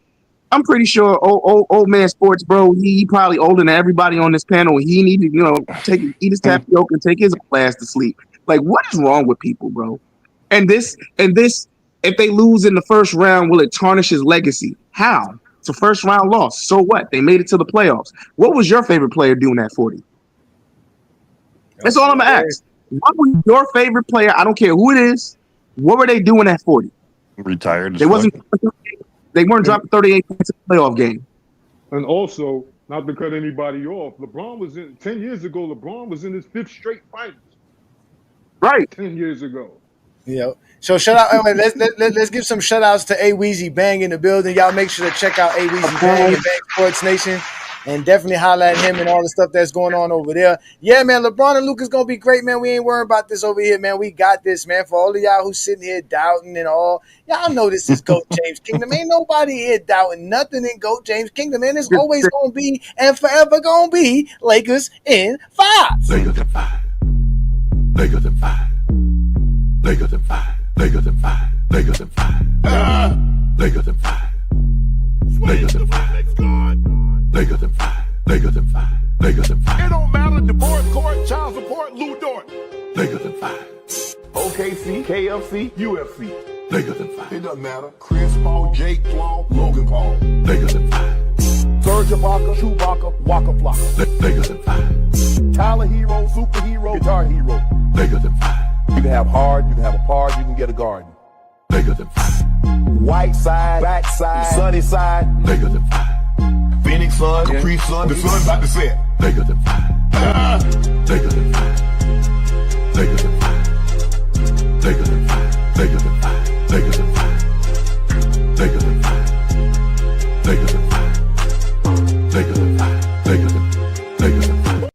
I'm pretty sure old man sports, bro. He probably older than everybody on this panel. He need to, eat his tapioca and take his ass to sleep. Like, what is wrong with people, bro? And this, if they lose in the first round, will it tarnish his legacy? How? It's a first round loss. So what? They made it to the playoffs. What was your favorite player doing at 40? That's all I'm gonna ask. What was your favorite player? I don't care who it is. What were they doing at 40? Retired. They weren't dropping 38 points in the playoff game. And also, not to cut anybody off, LeBron was in 10 years ago. LeBron was in his 5th straight finals. Right. 10 years ago. Yeah. So shout out. Let's give some shout outs to A Weezy Bang in the building. Y'all make sure to check out A Weezy Bang and Bang Sports Nation, and definitely holler at him and all the stuff that's going on over there. Yeah, man. LeBron and Luke is gonna be great, man. We ain't worrying about this over here, man. We got this, man. For all of y'all who's sitting here doubting and all, y'all know this is GOAT James Kingdom. Ain't nobody here doubting nothing in GOAT James Kingdom, man. It's always gonna be and forever gonna be Lakers in 5. Lakers in 5. Lakers in 5. Lakers in 5. Lakers in 5. Lakers in 5. Lakers in 5. Lakers in 5. Lakers in 5. Lakers in 5. Lakers in 5. It don't matter. Divorce court, child support, Lou Dort. Lakers in 5. OKC, KFC, UFC. Lakers in 5. It doesn't matter. Chris Paul, Jake Paul, Logan Paul. Lakers in 5. Serge Ibaka, Chewbacca, Waka Flocka. Lakers in 5. Tyler Hero, superhero, guitar hero. Lakers in 5. You can have hard, you can have a park, you can get a garden. Lakers in 5. White side, black side, sunny side. Lakers in 5. Phoenix sun, Capri sun, the sun about to set. Lakers in 5. Lakers in 5. Lakers in 5. Lakers in 5. Lakers in 5. Lakers in 5. Lakers in 5. Lakers in 5. Lakers in 5. Lakers in 5.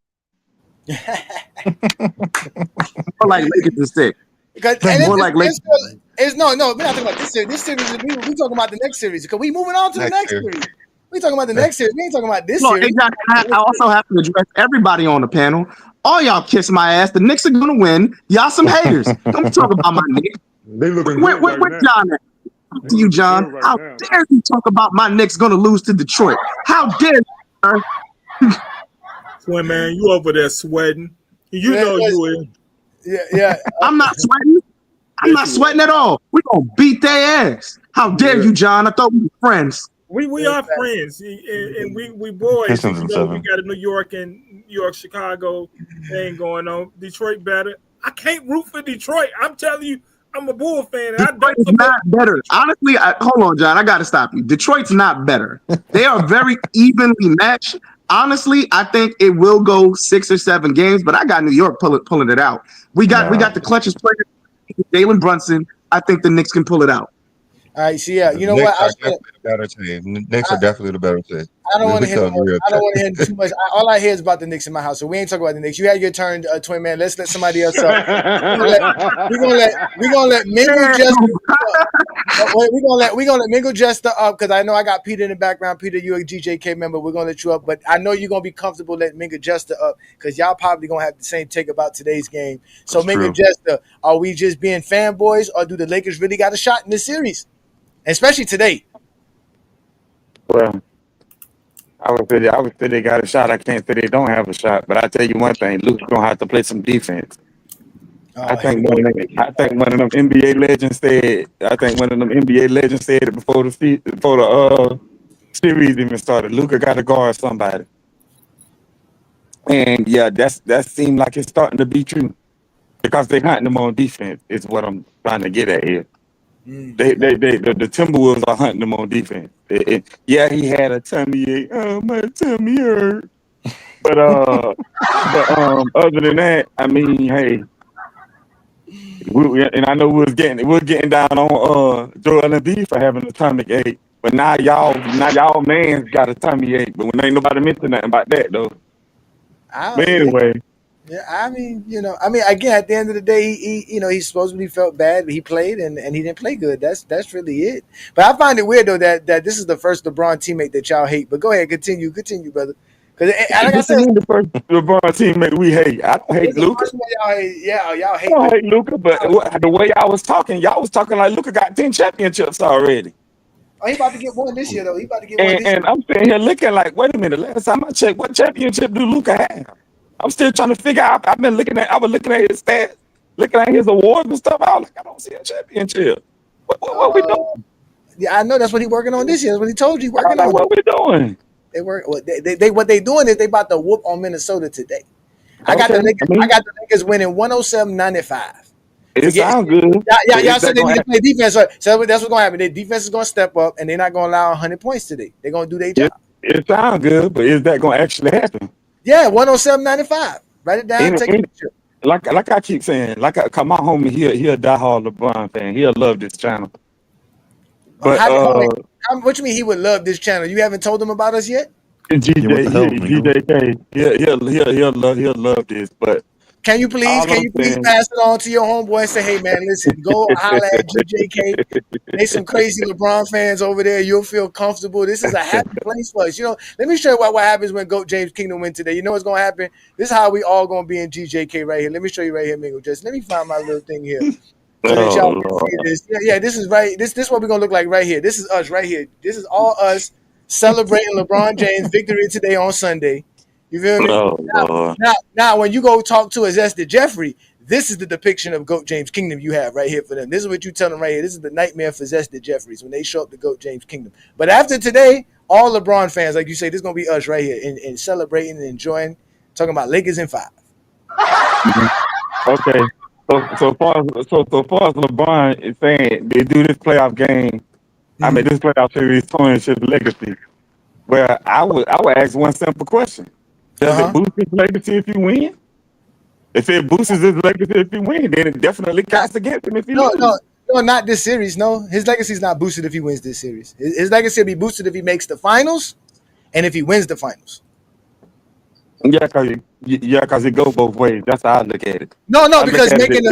More like Lakers is sick. More like Lakers. No, we're not talking about this series. This series, we talking about the next series because we moving on to the next series. We talking about the next series. We ain't talking about this series. Exactly. I also have to address everybody on the panel. All y'all kiss my ass. The Knicks are gonna win. Y'all some haters. Don't talk about my Knicks. They looking where John at? To you, John. How dare you talk about my Knicks gonna lose to Detroit? How dare you? Well, man, you over there sweating. You know you is. Yeah. I'm not sweating. I'm not sweating at all. We're gonna beat their ass. How dare you, John? I thought we were friends. We are friends, and we boys. You know, we got a New York and Chicago thing going on. Detroit better. I can't root for Detroit. I'm telling you, I'm a Bull fan. Detroit's not better. Honestly, hold on, John. I got to stop you. Detroit's not better. They are very evenly matched. Honestly, I think it will go 6 or 7 games, but I got New York pulling it out. We got the clutchest player, Jalen Brunson. I think the Knicks can pull it out. All right, so yeah, you know Knicks what? are definitely the better team. Knicks are definitely the better team. I don't want to hear too much. All I hear is about the Knicks in my house, so we ain't talking about the Knicks. You had your turn, Twin Man. Let's let somebody else talk. We're gonna let Mingo Jester. We're gonna let Mingo Jester up because I know I got Peter in the background. Peter, you're a GJK member. We're gonna let you up, but I know you're gonna be comfortable letting Mingo Jester up because y'all probably gonna have the same take about today's game. So Mingo Jester, are we just being fanboys, or do the Lakers really got a shot in this series, especially today? Well, I would say they got a shot. I can't say they don't have a shot, but I tell you one thing: Luke's gonna have to play some defense. I think one of them NBA legends said. I think one of them NBA legends said it before the series even started. Luka got to guard somebody, and yeah, that seemed like it's starting to be true because they hunting them on defense. Is what I'm trying to get at here. The Timberwolves are hunting them on defense. Yeah, he had a tummy ache. Oh, my tummy hurt. But other than that, I mean, hey, and I know we was getting down on Joel Embiid for having a tummy ache. But now y'all man's got a tummy ache. But when ain't nobody mention nothing about that though. But anyway. Yeah, I mean, again, at the end of the day, he's supposedly felt bad, but he played and he didn't play good. That's really it. But I find it weird though that this is the first LeBron teammate that y'all hate. But go ahead, continue, brother. Because like I said, the first LeBron teammate we hate. I don't hate Luka. Y'all hate. I don't hate Luka, but the way y'all was talking like Luka got 10 championships already. Oh, he about to get one this year though. He about to get one this year. And I'm sitting here looking like, wait a minute. Last time I checked, what championship do Luka have? I'm still trying to figure out. I was looking at his stats, looking at his awards and stuff. I was like, I don't see a championship. What we doing? Yeah, I know that's what he's working on this year. That's what he told you working on. What we doing? They work. What they doing is they about to whoop on Minnesota today. I got the Lakers winning 107-95. It sounds good. Y'all said they need to play defense. So that's what's gonna happen. Their defense is gonna step up, and they're not gonna allow 100 points today. They're gonna do their job. It sounds good, but is that gonna actually happen? Yeah, 107-95. Write it down. Take a picture. Like I keep saying, cause my homie, he a diehard LeBron fan. He'll love this channel. But what you mean he would love this channel? You haven't told him about us yet? GJK, he'll love this. But can you please pass it on to your homeboy and say, hey man, listen, go holler at GJK. There's some crazy LeBron fans over there. You'll feel comfortable. This is a happy place for us. Let me show you what happens when GOAT James Kingdom win today. You know what's gonna happen? This is how we all gonna be in GJK right here. Let me show you right here, Mingo. Just let me find my little thing here. So that y'all can see this. Yeah, this is right. This is what we're gonna look like right here. This is us right here. This is all us celebrating LeBron James' victory today on Sunday. You feel me? Now, when you go talk to Azesta Jeffrey, this is the depiction of GOAT James Kingdom you have right here for them. This is what you tell them right here. This is the nightmare for Zesta Jeffries when they show up to GOAT James Kingdom. But after today, all LeBron fans, like you say, this is gonna be us right here and celebrating and enjoying, talking about Lakers in 5. Okay. So far as LeBron is saying they do this playoff game, I mean this playoff series tournament his legacy. Well, I would ask one simple question: does it boost his legacy if you win? If it boosts his legacy if you win, then it definitely counts against him if you lose. No, not this series. No, his legacy is not boosted if he wins this series. His legacy will be boosted if he makes the finals, and if he wins the finals. Yeah, because it goes both ways. That's how I look at it. Because making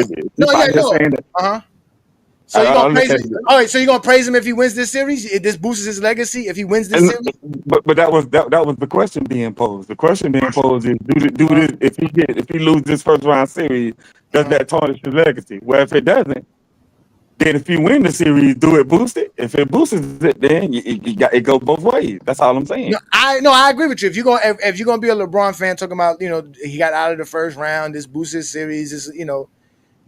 So you're gonna praise him. All right, so you're gonna praise him if he wins this series? This boosts his legacy if he wins this series? But that was the question being posed. The question being posed is do this if he loses this first round series, does that tarnish his legacy? Well, if it doesn't, then if you win the series, do it boost it? If it boosts it, then it goes both ways. That's all I'm saying. I agree with you. If you're gonna be a LeBron fan talking about, he got out of the first round, this boosts his series, this,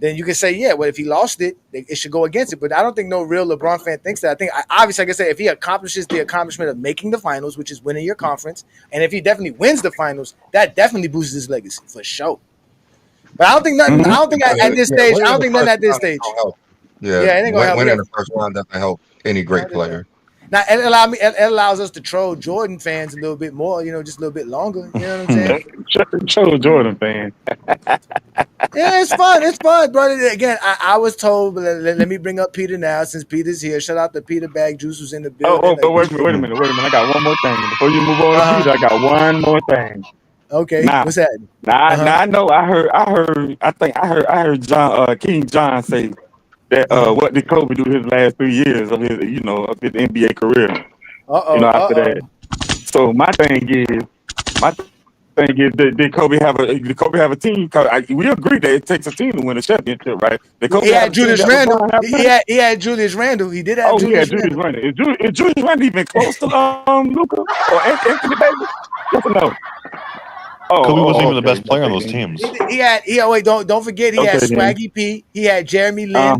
then you can say, yeah, well, if he lost it, it should go against it. But I don't think no real LeBron fan thinks that. I think, obviously, like I said, if he accomplishes the accomplishment of making the finals, which is winning your conference, and if he definitely wins the finals, that definitely boosts his legacy for sure. But I don't think nothing. I don't think at this stage. I don't think nothing at this stage. Yeah, it ain't gonna help. Winning the first round doesn't help any great player. Now it allows us to troll Jordan fans a little bit more, just a little bit longer. You know what I'm saying? Troll Jordan fan. Yeah, it's fun, brother. Again, I was told. Let me bring up Peter now, since Peter's here. Shout out to Peter Bag Juice who's in the building. But wait a minute. I got one more thing before you move on to Peter. I got one more thing. Okay, what's that? I know. I heard John King John say that what did Kobe do his last 3 years of his of his NBA career? After that. So my thing is, did Kobe have a team? We agree that it takes a team to win a championship, right? He had Julius Randle. He had Julius Randle. He did have Julius Randle. Is Julius Randle even close to Luka or Anthony Davis? Yes or no? Kobe wasn't even the best player on those teams. He had don't forget he had Swaggy P. He had Jeremy Lin.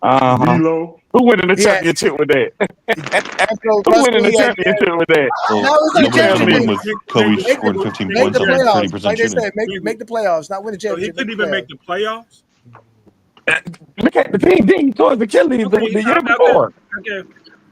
D'Lo. Who winning the Yeah. championship with that? After Who Russell, winning the he had championship with that? Well, no, it's not nobody's tell going to me. win championship. with Kobe Make scoring 15 the points on playoffs. 30% Like they shooting. said, make the playoffs. Not win the So he championship. Make couldn't the even make playoffs. the playoffs. Look at the team getting towards Achilles Okay, the year before. okay.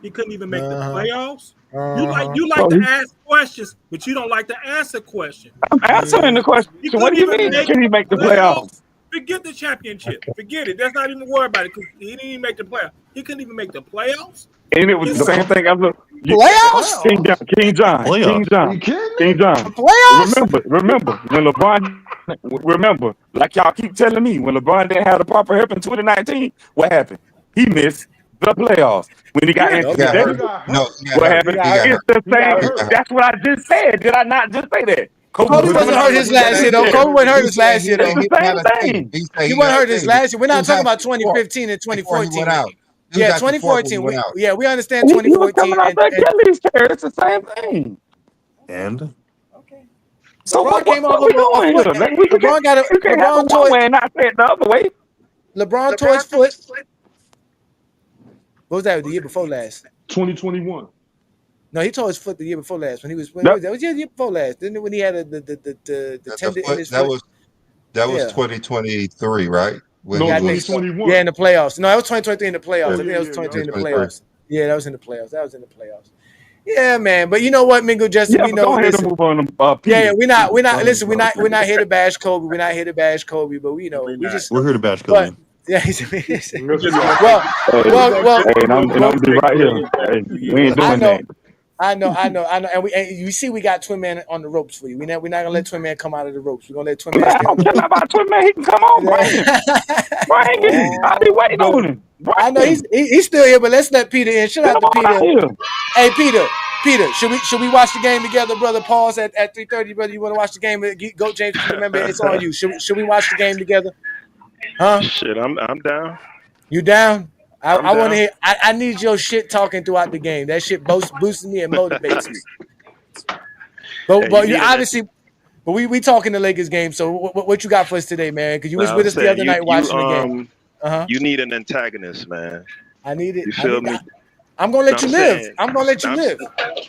He couldn't even make the Uh-huh. playoffs. Uh-huh. You like So to ask questions, but you don't like to answer questions. I'm answering the question. He What couldn't do you even mean? make Can he the make the playoffs? playoffs. Forget the championship. Forget it. That's not even worry about it because he didn't even make the playoffs. He couldn't even make the playoffs. And it was the same thing. Playoffs? King John. Are you kidding me? Playoffs? Remember when LeBron. Remember, like y'all keep telling me, when LeBron didn't have the proper help in 2019, what happened? He missed the playoffs. When he got Yeah, into He got the hurt. he got No, hurt. he got what hurt. happened? He got It's hurt. the He got same. hurt. That's what I just said. Did I not just say that? Kobe was wasn't coming out hurt with his the last year, though. championship. Kobe wasn't hurt He his said last he year, though. It's didn't the have same a team. thing. He said He he wasn't got a hurt his team. last year. We're He not was talking after about four 2015 and before he went 2014. out. He was Yeah, after four when he 2014. went out. We understand He was 2014 coming out the and Achilles tear. It's the same thing. And So LeBron what came off we of a doing foot. here? Like, you can't have it one way and not say it the other way. LeBron tore his foot. What was that? The year before last? 2021. No, he tore his foot the year before last. When was Yep. that? Was the year before last? Didn't it when he had the That's tendon a in foot. his That foot? was Yeah. 2023, right? When No, he Yeah, I think was so. 2021. Yeah, in the playoffs. No, that was 2023 in the playoffs. Yeah, I think that was yeah, 23 in the 2023. playoffs. Yeah, that was in the playoffs. That was in the playoffs. Yeah, man. But you know what, Mingo Justin, Yeah, we but know. go ahead and Listen, move on to yeah, Peter. we're not. Go ahead, Listen, bro. we're not here to bash Kobe. We're not here to bash Kobe. But we We just. not. we're here to bash But Kobe. yeah, Yes, we We just are. gonna well, take, Hey, well. and I'm gonna be right here. Hey, we ain't I doing know. that. I know, and you see, we got Twin Man on the ropes for you. We're not gonna let Twin Man come out of the ropes. We're gonna let Twin Man Man, I stay on don't the care ropes. about Twin Man. He can come on, bring him. Bring him. I'll be waiting on him. I know Bring him. he's still here, but let's let Peter in. Shout Get out him to on out Peter. here. Hey, Peter, should we watch the game together, brother? Pause at 3:30, brother. You want to watch the game? Go, James. Remember, it's on you. Should we watch the game together? Huh? Shit, I'm down. You down? I'm I want to down. hear. I need your shit talking throughout the game. That shit boosts me and motivates me. But Hey, but you you need an obviously, but we talking the Lakers game. So what you got for us today, man? Because you was Nah, with I'm us the saying other night watching the game. you need an antagonist, man. I need it. You feel me? I'm gonna No, let I'm you live. saying, I'm gonna let you I'm, live.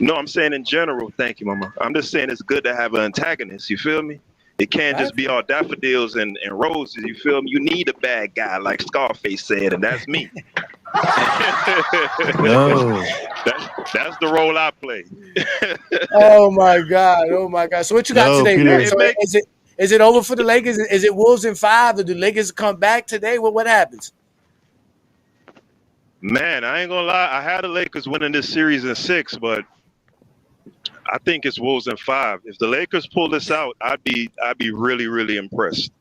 no, I'm saying in general. Thank you, Mama. I'm just saying it's good to have an antagonist. You feel me? It can't just be all daffodils and roses. You feel me? You need a bad guy, like Scarface said, and that's me. No. That's the role I play. Oh my god. So what you got No, today, Peter. man? So is it over for the Lakers? Is it Wolves in 5? Or do the Lakers come back today? What happens? Man, I ain't gonna lie. I had the Lakers winning this series in 6, but I think it's Wolves in 5. If the Lakers pull this out, I'd be really, really impressed.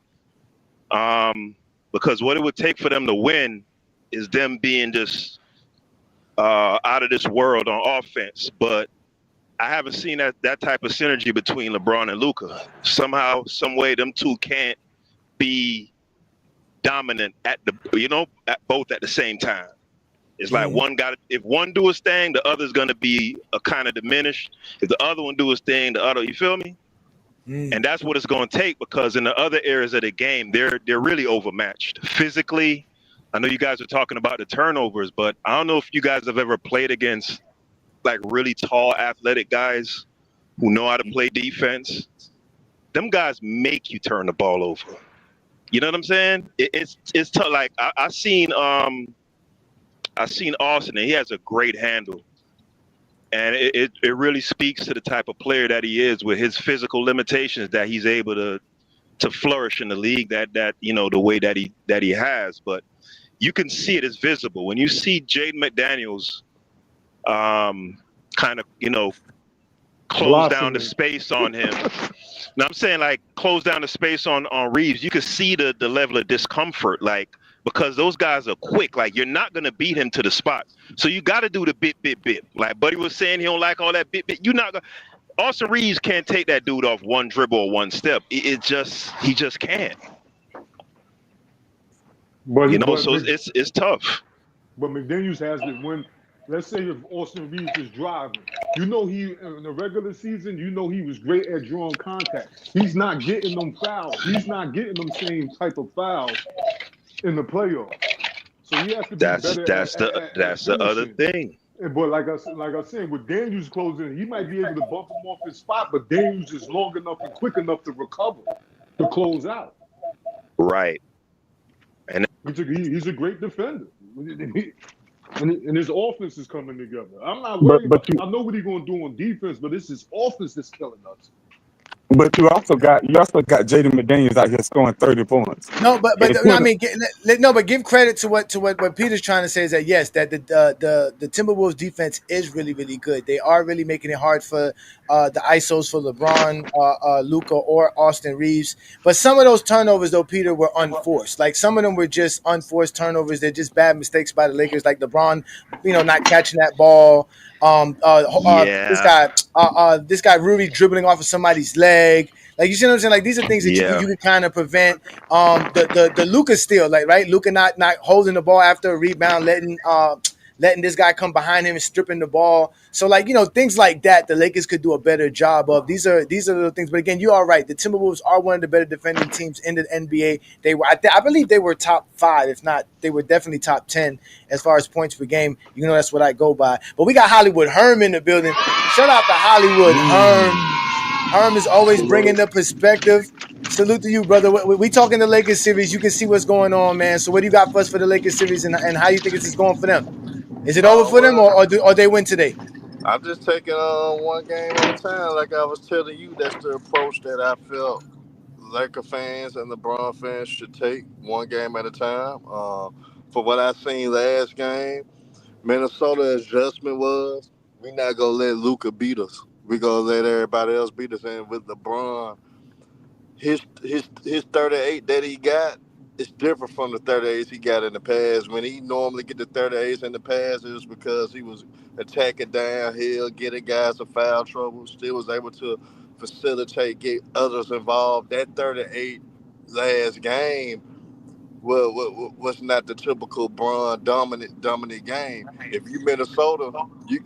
Because what it would take for them to win is them being just out of this world on offense. But I haven't seen that type of synergy between LeBron and Luka. Somehow, some way, them two can't be dominant at both at the same time. It's like if one do his thing, the other's gonna be a kind of diminished. If the other one do his thing, the other, you feel me? And that's what it's gonna take, because in the other areas of the game, they're really overmatched physically. I know you guys are talking about the turnovers, but I don't know if you guys have ever played against like really tall, athletic guys who know how to play defense. Them guys make you turn the ball over. You know what I'm saying? It's tough. Like I seen Austin, and he has a great handle. And it really speaks to the type of player that he is, with his physical limitations, that he's able to flourish in the league that the way that he has. But you can see it, it's visible. When you see Jaden McDaniels kind of, close down the space on him. Now I'm saying, like, close down the space on Reeves, you can see the level of discomfort, like, because those guys are quick. Like, you're not going to beat him to the spot. So you got to do the bit. Like Buddy was saying, he don't like all that bit. You're not going to. Austin Reeves can't take that dude off one dribble or one step. He just can't. But so it's tough. But McDaniels has it when, let's say if Austin Reeves is driving, he in the regular season, he was great at drawing contact. He's not getting them fouls. He's not getting them same type of fouls in the playoffs. So he has to be That's better that's the at that's the other finishing. thing. But like I said, with Daniels closing, he might be able to bump him off his spot, but Daniels is long enough and quick enough to recover, to close out. Right. And He's a great defender. And his offense is coming together. I'm not But worried. but you I know what he's going to do on defense, but it's his offense that's killing us. but you also got Jaden McDaniels out here scoring 30 points. No, but And I 20, mean, no, but give credit to what Peter's trying to say is that yes, that the Timberwolves defense is really really good. They are really making it hard for the ISOs for LeBron, Luca, or Austin Reeves. But some of those turnovers, though, Peter, were unforced. Like some of them were just unforced turnovers. They're just bad mistakes by the Lakers, like LeBron, not catching that ball. yeah, This guy Rudy dribbling off of somebody's leg. Like you see what I'm saying? Like these are things that yeah, you could kind of prevent. The Luka steal, like right, Luka not holding the ball after a rebound, letting this guy come behind him and stripping the ball. So like things like that, the Lakers could do a better job of. These are the things. But again, you are right. The Timberwolves are one of the better defending teams in the NBA. They were, I believe, they were top 5. If not, they were definitely top 10 as far as points per game. That's what I go by. But we got Hollywood Herm in the building. Shout out to Hollywood Herm. Herm is always bringing the perspective. Salute to you, brother. We talking the Lakers series. You can see what's going on, man. So what do you got for us for the Lakers series and how you think this is going for them? Is it over for them or they win today? I'm just taking one game at a time. Like I was telling you, that's the approach that I felt Laker fans and LeBron fans should take, one game at a time. For what I seen last game, Minnesota adjustment was we not gonna let Luca beat us. We gonna let everybody else beat us. And with LeBron, his 38 that he got is different from the 38s he got in the past. When he normally get the 38s in the past, it was because he was attacking downhill, getting guys in foul trouble, still was able to facilitate, get others involved. That 38 last game was not the typical Bron dominant game. If you Minnesota, you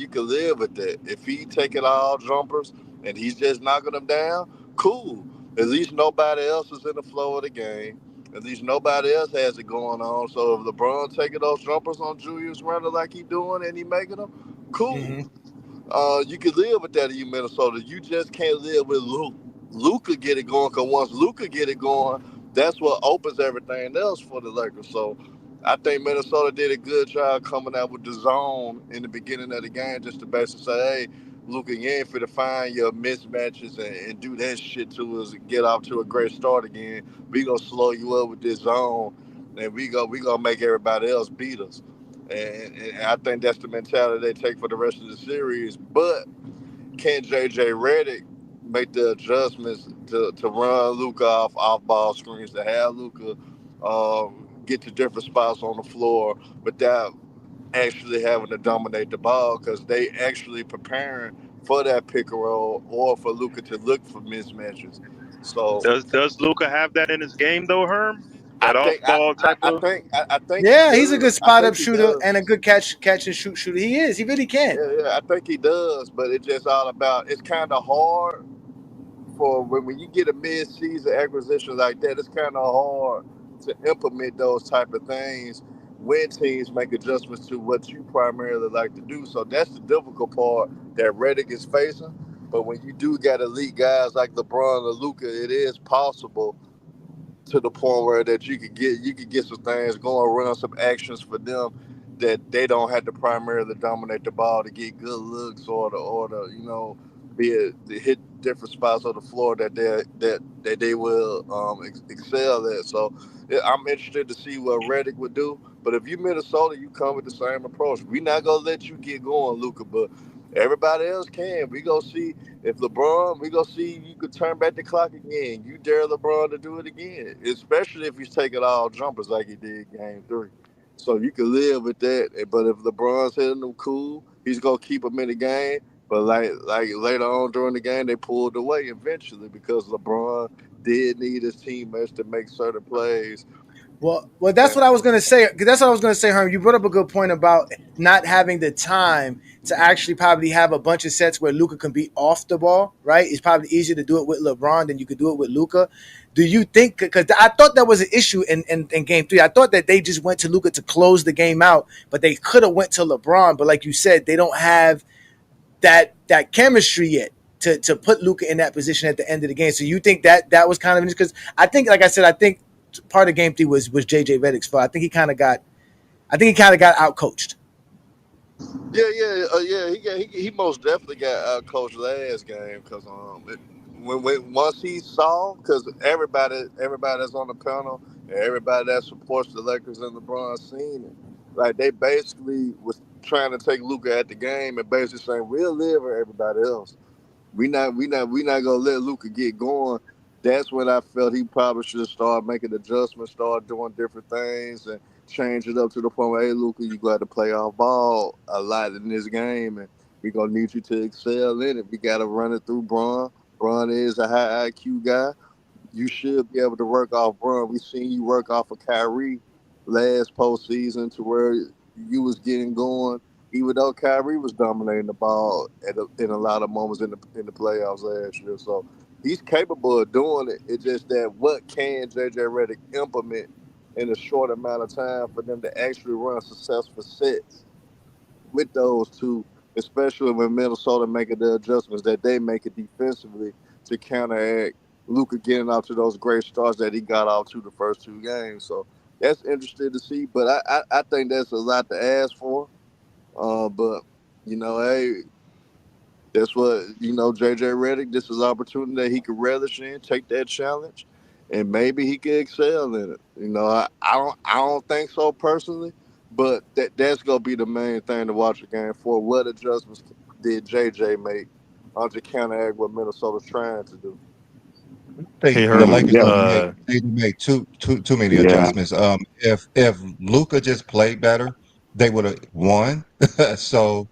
could live with that. If he taking all jumpers and he's just knocking them down, cool. At least nobody else is in the flow of the game. At least nobody else has it going on. So if LeBron taking those jumpers on Julius Randle like he doing and he making them, cool. Mm-hmm. You can live with that in you, Minnesota. You just can't live with Luke. Luka get it going, because once Luka get it going, that's what opens everything else for the Lakers. So I think Minnesota did a good job coming out with the zone in the beginning of the game, just to basically say, hey, Luka, you ain't finna find your mismatches and do that shit to us and get off to a great start again. We gonna slow you up with this zone, and we gonna make everybody else beat us. And I think that's the mentality they take for the rest of the series. But can JJ Redick make the adjustments to run Luka off ball screens, to have Luka get to different spots on the floor without actually having to dominate the ball, because they actually preparing for that pick and roll or for Luka to look for mismatches. So does Luca have that in his game though, Herm? I That off think ball type of. I think he Yeah, he's a good does. I spot up think he shooter does. and a good catch and shoot shooter. He is. He really can. Yeah, I think he does, but it's just all about. It's kind of hard for when you get a mid-season acquisition like that. It's kind of hard to implement those type of things when teams make adjustments to what you primarily like to do. So that's the difficult part that Redick is facing. But when you do got elite guys like LeBron or Luka, it is possible to the point where that you could get some things going, run some actions for them that they don't have to primarily dominate the ball to get good looks or to be to hit different spots on the floor that they will excel at. So yeah, I'm interested to see what Redick would do. But if you Minnesota, you come with the same approach. We're not gonna let you get going, Luka, but everybody else can. We gonna see if LeBron, we gonna see you could turn back the clock again. You dare LeBron to do it again, especially if he's taking all jumpers like he did Game 3. So you can live with that. But if LeBron's hitting them cool, he's gonna keep them in the game. But like later on during the game, they pulled away eventually because LeBron did need his teammates to make certain plays. Well, that's what I was gonna say. That's what I was gonna say, Herm. You brought up a good point about not having the time to actually probably have a bunch of sets where Luka can be off the ball. Right? It's probably easier to do it with LeBron than you could do it with Luka. Do you think, because I thought that was an issue in game 3. I thought that they just went to Luka to close the game out, but they could have went to LeBron. But like you said, they don't have that chemistry yet to put Luka in that position at the end of the game. So you think that was kind of, because I think, like I said, I think part of game 3 was JJ Redick's fault. I think he kind of got out coached. He most definitely got out coached last game because when once he saw, because everybody that's on the panel and everybody that supports the Lakers and LeBron seen it, like they basically was trying to take Luka at the game and basically saying we'll live with everybody else. We not gonna let Luka get going. That's when I felt he probably should start making adjustments, start doing different things, and change it up to the point where, hey, Luka, you got to play off ball a lot in this game, and we're gonna need you to excel in it. We got to run it through Bron. Bron is a high IQ guy. You should be able to work off Bron. We seen you work off of Kyrie last postseason to where you was getting going, even though Kyrie was dominating the ball in a lot of moments in the playoffs last year. So he's capable of doing it. It's just that what can JJ Redick implement in a short amount of time for them to actually run successful sets with those two, especially when Minnesota making the adjustments that they make it defensively to counteract Luka getting off to those great starts that he got off to the first 2 games. So that's interesting to see, but I think that's a lot to ask for. But hey, that's what JJ Redick. This is an opportunity that he could relish in, take that challenge, and maybe he could excel in it. I don't think so personally, but that's gonna be the main thing to watch the game for. What adjustments did JJ make to counteract what Minnesota's trying to do? I Hey, think the Herb. Lakers need to make too many adjustments. If Luka just played better, they would have won. So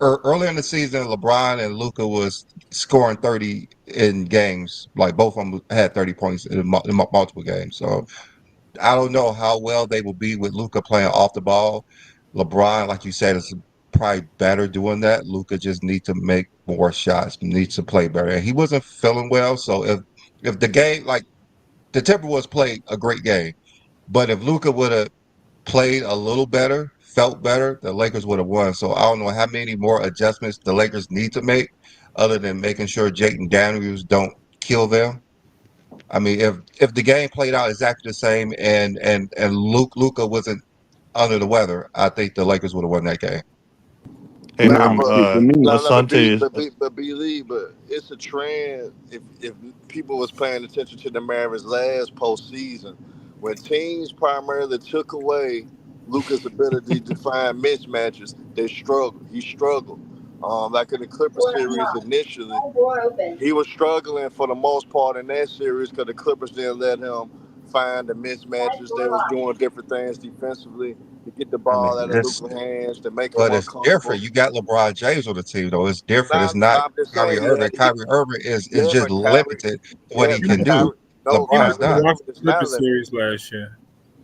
early in the season, LeBron and Luka was scoring 30 in games. Like both of them had 30 points in multiple games. So I don't know how well they will be with Luka playing off the ball. LeBron, like you said, is probably better doing that. Luka just needs to make more shots, needs to play better. And he wasn't feeling well, so if the game, like the Timberwolves played a great game, but if Luka would have played a little better, felt better, the Lakers would have won. So I don't know how many more adjustments the Lakers need to make, other than making sure Jayden Daniels don't kill them. I mean, if the game played out exactly the same and Luka wasn't under the weather, I think the Lakers would have won that game. Hey, Herb. But Asante. but it's a trend. If people was paying attention to the Mavericks last postseason, when teams primarily took away Luka's ability to find mismatches, they struggled. He struggled. Like in the Clippers series initially, he was struggling for the most part in that series because the Clippers didn't let him find the mismatches. They was doing different things defensively to get the I mean, ball out of Luka's hands to make him but it's uncomfortable. different. You got LeBron James on the team, though. It's different. It's Now, not I'm just Kyrie saying Irving. Kyrie Irving is just but Kyrie, limited to what he He was can do. he was LeBron's the not. one for Irving is the Clipper not limited. series last year.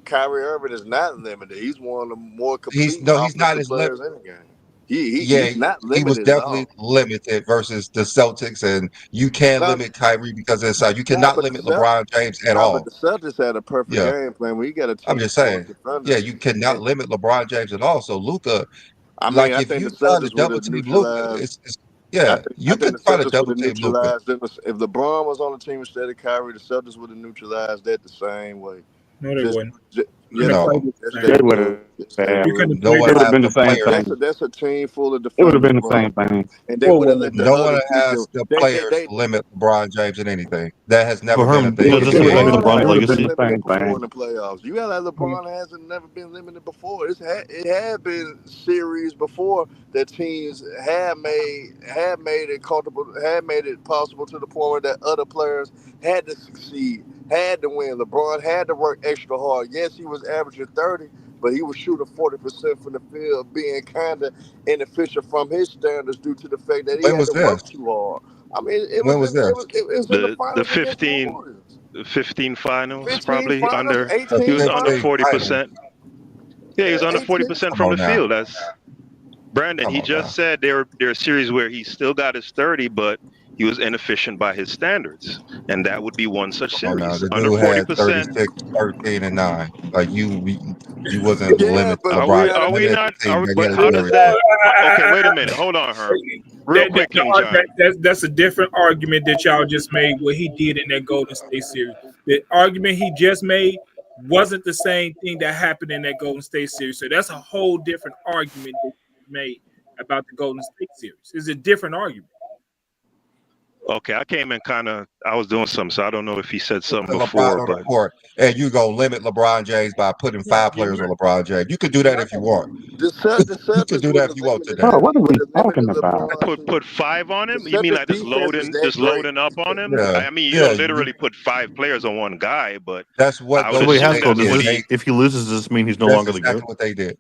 Kyrie Irving is not limited. He's one of the more He's complete not offensive as limited. players in the game. Yeah, He's not he was limited at definitely all. limited versus the Celtics, and you can't Now, limit Kyrie because inside. You nah, cannot but the limit LeBron James at but all. the Celtics had a perfect Yeah, game plan. When you got a I'm team just full of saying. Yeah, defenders, you cannot and limit LeBron James at all. So Luka, I like if think the you try to Celtics would double have team Luka, neutralized. yeah, I you think could the try to Celtics would double have team Luka. neutralized them. If LeBron was on the team instead of Kyrie, the Celtics would have neutralized that the same way. No, they wouldn't. Yes, Couldn't have they played No, would. it Yes, the they same. They would would. have. Yes, they You couldn't would. have no played one It would it. have has been the the same players. thing. That's a team full of It would have defenders, been the bro. same thing. And they Whoa, would whoa, have whoa, let the No whoa. one others beat has them. the They, players they, to limit LeBron James in anything. That has But never been a Herb, thing They, in does the this they, look like NBA. LeBron LeBron's It would have hasn't been been the legacy? same limited before in thing. the playoffs. You got like LeBron hasn't never been limited before. It had been series before that teams had made it comfortable, had made it possible to the point where that other players had to succeed, had to win. LeBron had to work extra hard. Yes, he was averaging 30, but he was shooting 40% from the field, being kind of inefficient from his standards due to the fact that he When had was to this? work too hard. I mean, When was this? it was in the The finals against the 15 Warriors. 15 finals 15 probably finals, under. The He 18 was under 15 finals, 40%. finals. Yeah, he was under 18. 40% Come from on the now. field. That's Brandon. Come He on now. just said there are series where he still got his 30, but he was inefficient by his standards, and that would be one such Oh no, series. the Under dude had 40%. 36, 13, and 9. Like you wasn't Yeah, limited but Are you LeBron. we? gotta Are we Limited think. the not? team that he But had to how do does everything. that? Okay, wait a minute. Hold on, Herm. Real quick, King John. That's a different argument that y'all just made. What he did in that Golden State series, the argument he just made wasn't the same thing that happened in that Golden State series. So that's a whole different argument that he made about the Golden State series. It's a different argument. Okay, I came in I was doing something, so I don't know if he said something Put LeBron before, on the but court, and you go limit LeBron James by putting 5 players on LeBron James. You could do that if you want. The You could Celtics do would that have if you want limited today. Bro, what are we talking about? LeBron too. put 5 on The him. You mean Celtics like just defense is that just great. loading up on him? Yeah, I mean, you yeah. don't literally put 5 players on one guy, but That's what I would Golden So wait, assume State Haskell, that's does what did. this, he. if he loses, does this mean he's no That's longer the exactly GOAT? what they did.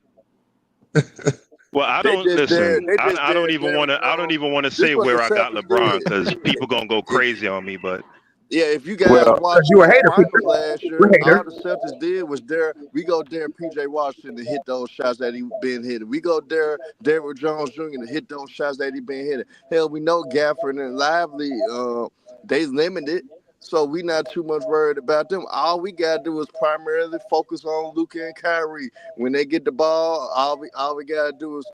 Well, I They don't just listen. dared. They just I don't dared even Derrick want to. I don't Rose. even want to This say what the where I got Celtics LeBron did. because people gonna go crazy on me. But Yeah, if you Well, guys because watched you a that hater, finals Peter. last You're year, a all hater. the Celtics did was dare PJ Washington to hit those shots that he been hitting. We go dare Derrick Jones Jr. to hit those shots that he been hitting. Hell, we know Gafford and Lively, they limited. So we not too much worried about them. All we gotta do is primarily focus on Luka and Kyrie. When they get the ball, all we gotta do is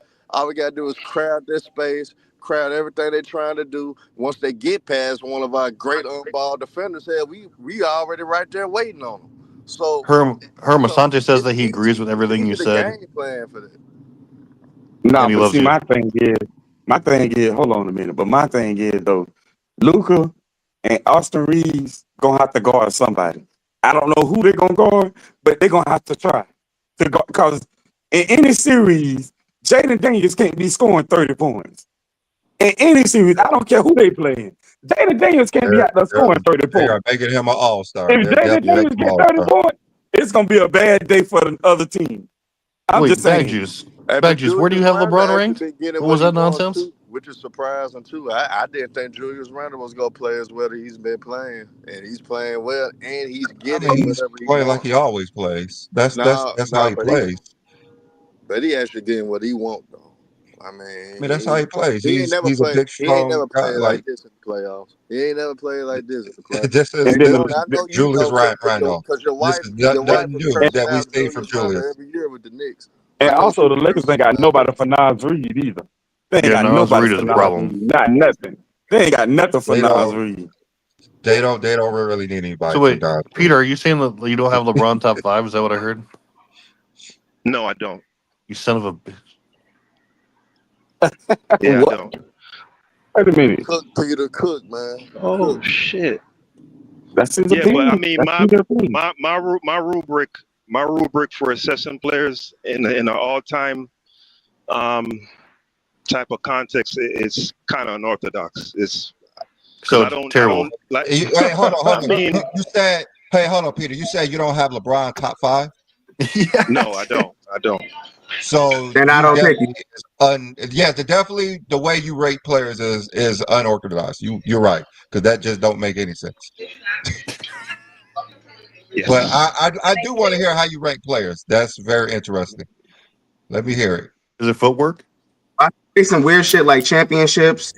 crowd their space, crowd everything they're trying to do. Once they get past one of our great on-ball defenders, hell, we already right there waiting on them. So Herm Asante says it's that he agrees with everything you easy to said, game plan for that. No, and he but loves see, you. my thing is, hold on a minute. But my thing is though, Luca and Austin Reeves gonna have to guard somebody. I don't know who they're gonna guard, but they're gonna have to try to guard because in any series, Jaden Daniels can't be scoring 30 points. In any series, I don't care who they playing. Jaden Daniels can't be out there scoring 30 They are points. making him an all-star. If They're Jaden definitely Daniels making him an get 30 all-star. points, it's gonna be a bad day for the other team. I'm Wait, just Bag saying. Juice. Hey, Bag but Juice, where do you Julius have Randle LeBron actually ranked? been getting What what was he that wants nonsense? too, which is surprising too. I didn't think Julius Randle was gonna play as well as he's been playing, and he's playing well, and he's I getting mean, he's whatever he playing like he wants. always plays. That's No, how no, he plays. but he actually getting what he want though. I I mean, mean, that's how he plays. he ain't never He's a played. big, He ain't strong never guy. played like Like this in the playoffs. He ain't never played like this in the playoffs. this is And this then is I know you Julius know Randle. because This is your wife nothing is new cursing that we out see from Julius Randle Julius. every year with the Knicks. I And know also, she the Lakers cursing ain't got him out. nobody for Nas Reed either. They ain't Yeah, got no, Nas nobody Reed for is a Nas Reed. problem. Not nothing. They ain't got nothing for They Nas don't. Reed. They don't really need So anybody for wait, Don. Peter, are you saying that you don't have LeBron top 5? Is that what I heard? no, I don't. You son of a bitch. Yeah, I What? don't. Wait a minute. Cook, Peter, cook, man. Oh Cook. shit. That's his Yeah, but I opinion. mean, That's his opinion. my rubric for assessing players in an all-time type of context is kind of unorthodox. It's because So I terrible. don't like. Hey, hold I on. mean, You said, hey, hold on, Peter. You said you don't have LeBron top 5. no, I don't. So Then I you don't take you. definitely definitely the way you rate players is unorthodox. You're right, because that just don't make any sense. Yes. But I do want to hear how you rank players. That's very interesting. Let me hear it. Is it footwork? I say some weird shit like championships,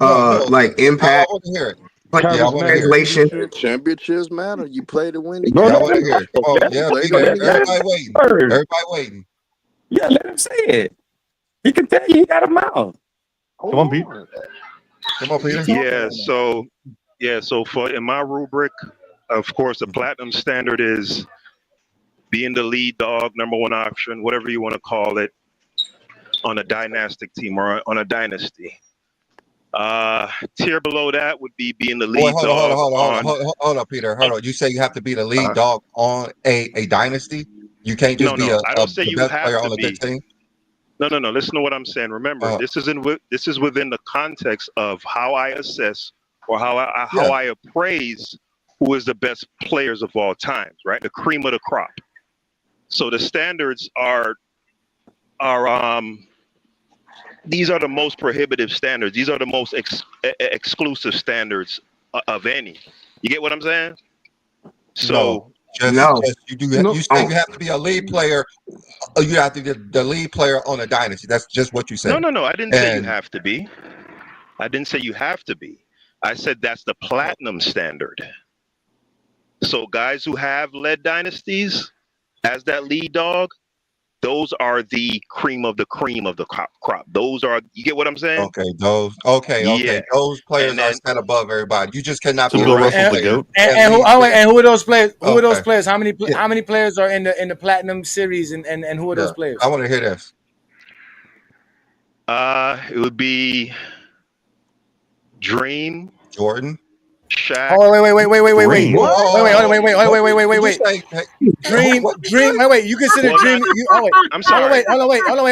No, like I impact, want to hear it. like Yeah, I want to Charismatic hear it. translation. leadership. Championships matter. You play to win the Bro, Yeah, I let game. want him to hear it. Come go. on, Let yeah, Play to Peter. win the let him Everybody game. waiting. word. Everybody waiting. Yeah, let him say it. He can tell you he got a mouth. Come on, Pete. Come on, Peter. So for in my rubric, of course, the platinum standard is being the lead dog, number one option, whatever you want to call it, on a dynastic team or on a dynasty. Tier below that would be being the Boy, lead dog hold on, Peter. Hold on. You say you have to be the lead dog on a dynasty? You can't just be No, I don't say the you best have player to on a good be. team? No. Listen to what I'm saying. Remember, this is within the context of how I assess or how I appraise who is the best players of all times, right? The cream of the crop. So the standards are these are the most prohibitive standards. These are the most exclusive standards of any. You get what I'm saying? So you say you have to be a lead player. You have to be the lead player on a dynasty. That's just what you said. no. I didn't say you have to be. I didn't say you have to be. I said that's the platinum standard. So guys who have led dynasties as that lead dog, those are the cream of the crop. Those are, you get what I'm saying? Okay, those players are set above everybody. You just cannot be a And who are those players? Who are those players? How many players are in the platinum series, and who are those players? I want to hear this. It would be Dream, Jordan, Shaq. Oh, wait. Dream. Wait. You consider Dream? I'm sorry. Hold on. Wait. Hold on.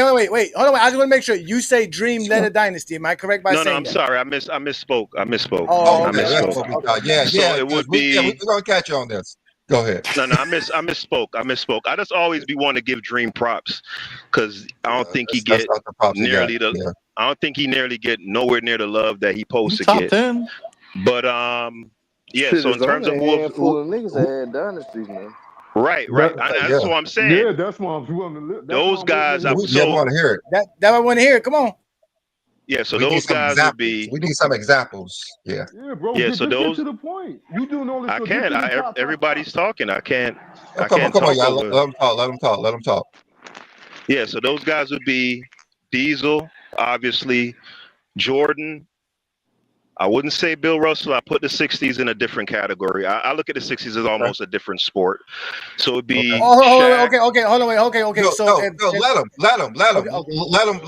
I just want to make sure you say Dream led a dynasty. Am I correct by saying that? I'm sorry. I misspoke. Oh, I okay. misspoke. Yeah. So it would be. We're gonna catch you on this. Go ahead. No, I misspoke. I just always be wanting to give Dream props because I don't think he get nearly the. I don't think he nearly get nowhere near the love that he supposed to get. 10. But yeah. Shit, So in terms of who of niggas that had dynasties, man. Right. That's what I'm saying. Yeah, that's why I'm willing to. Those guys. We want to hear it. That I want to hear. Come on. Yeah, so those guys would be. We need some examples. Yeah. Yeah, bro. Yeah, just so those. get to the point. You doing all this. I can't. Everybody's talking. I can't. I Come can't on, talk y'all. over. Let them talk. Yeah, so those guys would be Diesel, obviously, Jordan. I wouldn't say Bill Russell. I put the 60s in a different category. I look at the 60s as almost a different sport. So it'd be. Okay. Hold on. Okay. Let him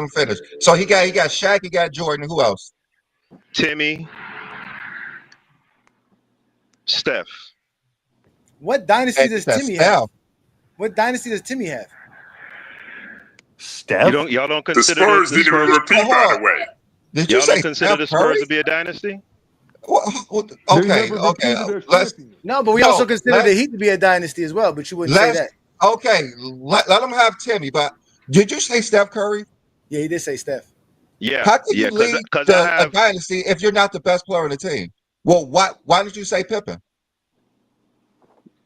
finish. So he got Shaq, he got Jordan. Who else? Timmy, Steph. What dynasty does Timmy have? What dynasty does Timmy have? Steph. Y'all don't consider the Spurs didn't even repeat, by the way. Did you y'all say don't consider the Spurs Curry? to be a dynasty? Okay. No, but we also consider the Heat to be a dynasty as well. But you wouldn't say that. Okay, let them have Timmy. But did you say Steph Curry? Yeah, he did say Steph. Yeah. How can you lead a dynasty if you're not the best player on the team? Well, why did you say Pippen?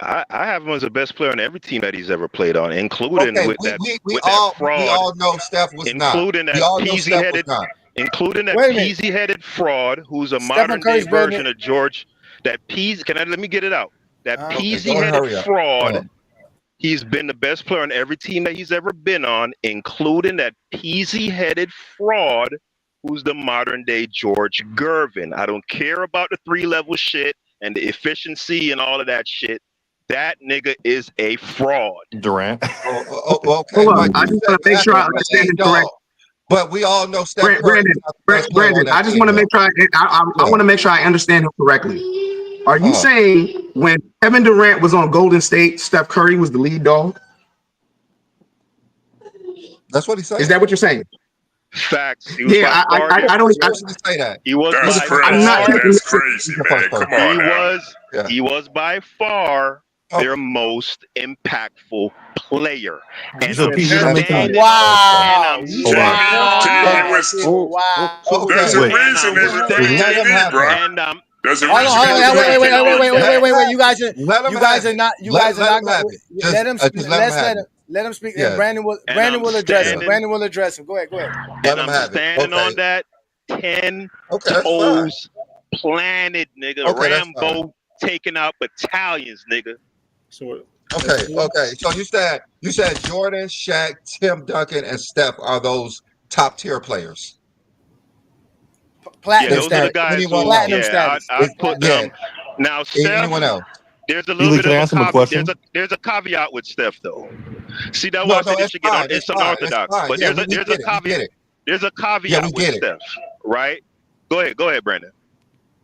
I have him as the best player on every team that he's ever played on, including Okay, with we that all fraud. know Steph was including not. that We all know Steph was not. Including that Wait a minute. peasy-headed fraud, who's a Stephen modern Curry's day better version than- of George. That peasy. Let me get it out. That hurry peasy-headed up. fraud. He's been the best player on every team that he's ever been on, including that peasy-headed fraud, who's the modern day George Gervin. I don't care about the 3-level shit and the efficiency and all of that shit. That nigga is a fraud. Durant. Okay. Hold on. I just want to make sure I understand it correctly. But we all know Steph Curry. Brandon, I just want to make sure I want to make sure I understand him correctly. Are you saying when Kevin Durant was on Golden State, Steph Curry was the lead dog? That's what he said. Is that what you're saying? Facts. Yeah, I don't say that. He was. That's by crazy. I'm not- That's crazy, man. Come on now. He was by far their most impactful player. And So he's gonna make that. Wow. There's a reason they recruited KD, bro. There's a reason. Wait. You guys are not. Let him speak. Yeah. Brandon will address him. Go ahead. And I'm standing on that 10 toes planet, nigga. Rambo taking out battalions, nigga. Okay. So you said Jordan, Shaq, Tim Duncan, and Steph are those top tier players. Platinum those are the guys who, status. I'd put them. Now, Steph, anyone else? There's a little bit of a caveat. There's a caveat with Steph, though. See, that was I should get on. It's unorthodox, but there's a caveat. There's a caveat with Steph, right? Go ahead, Brandon.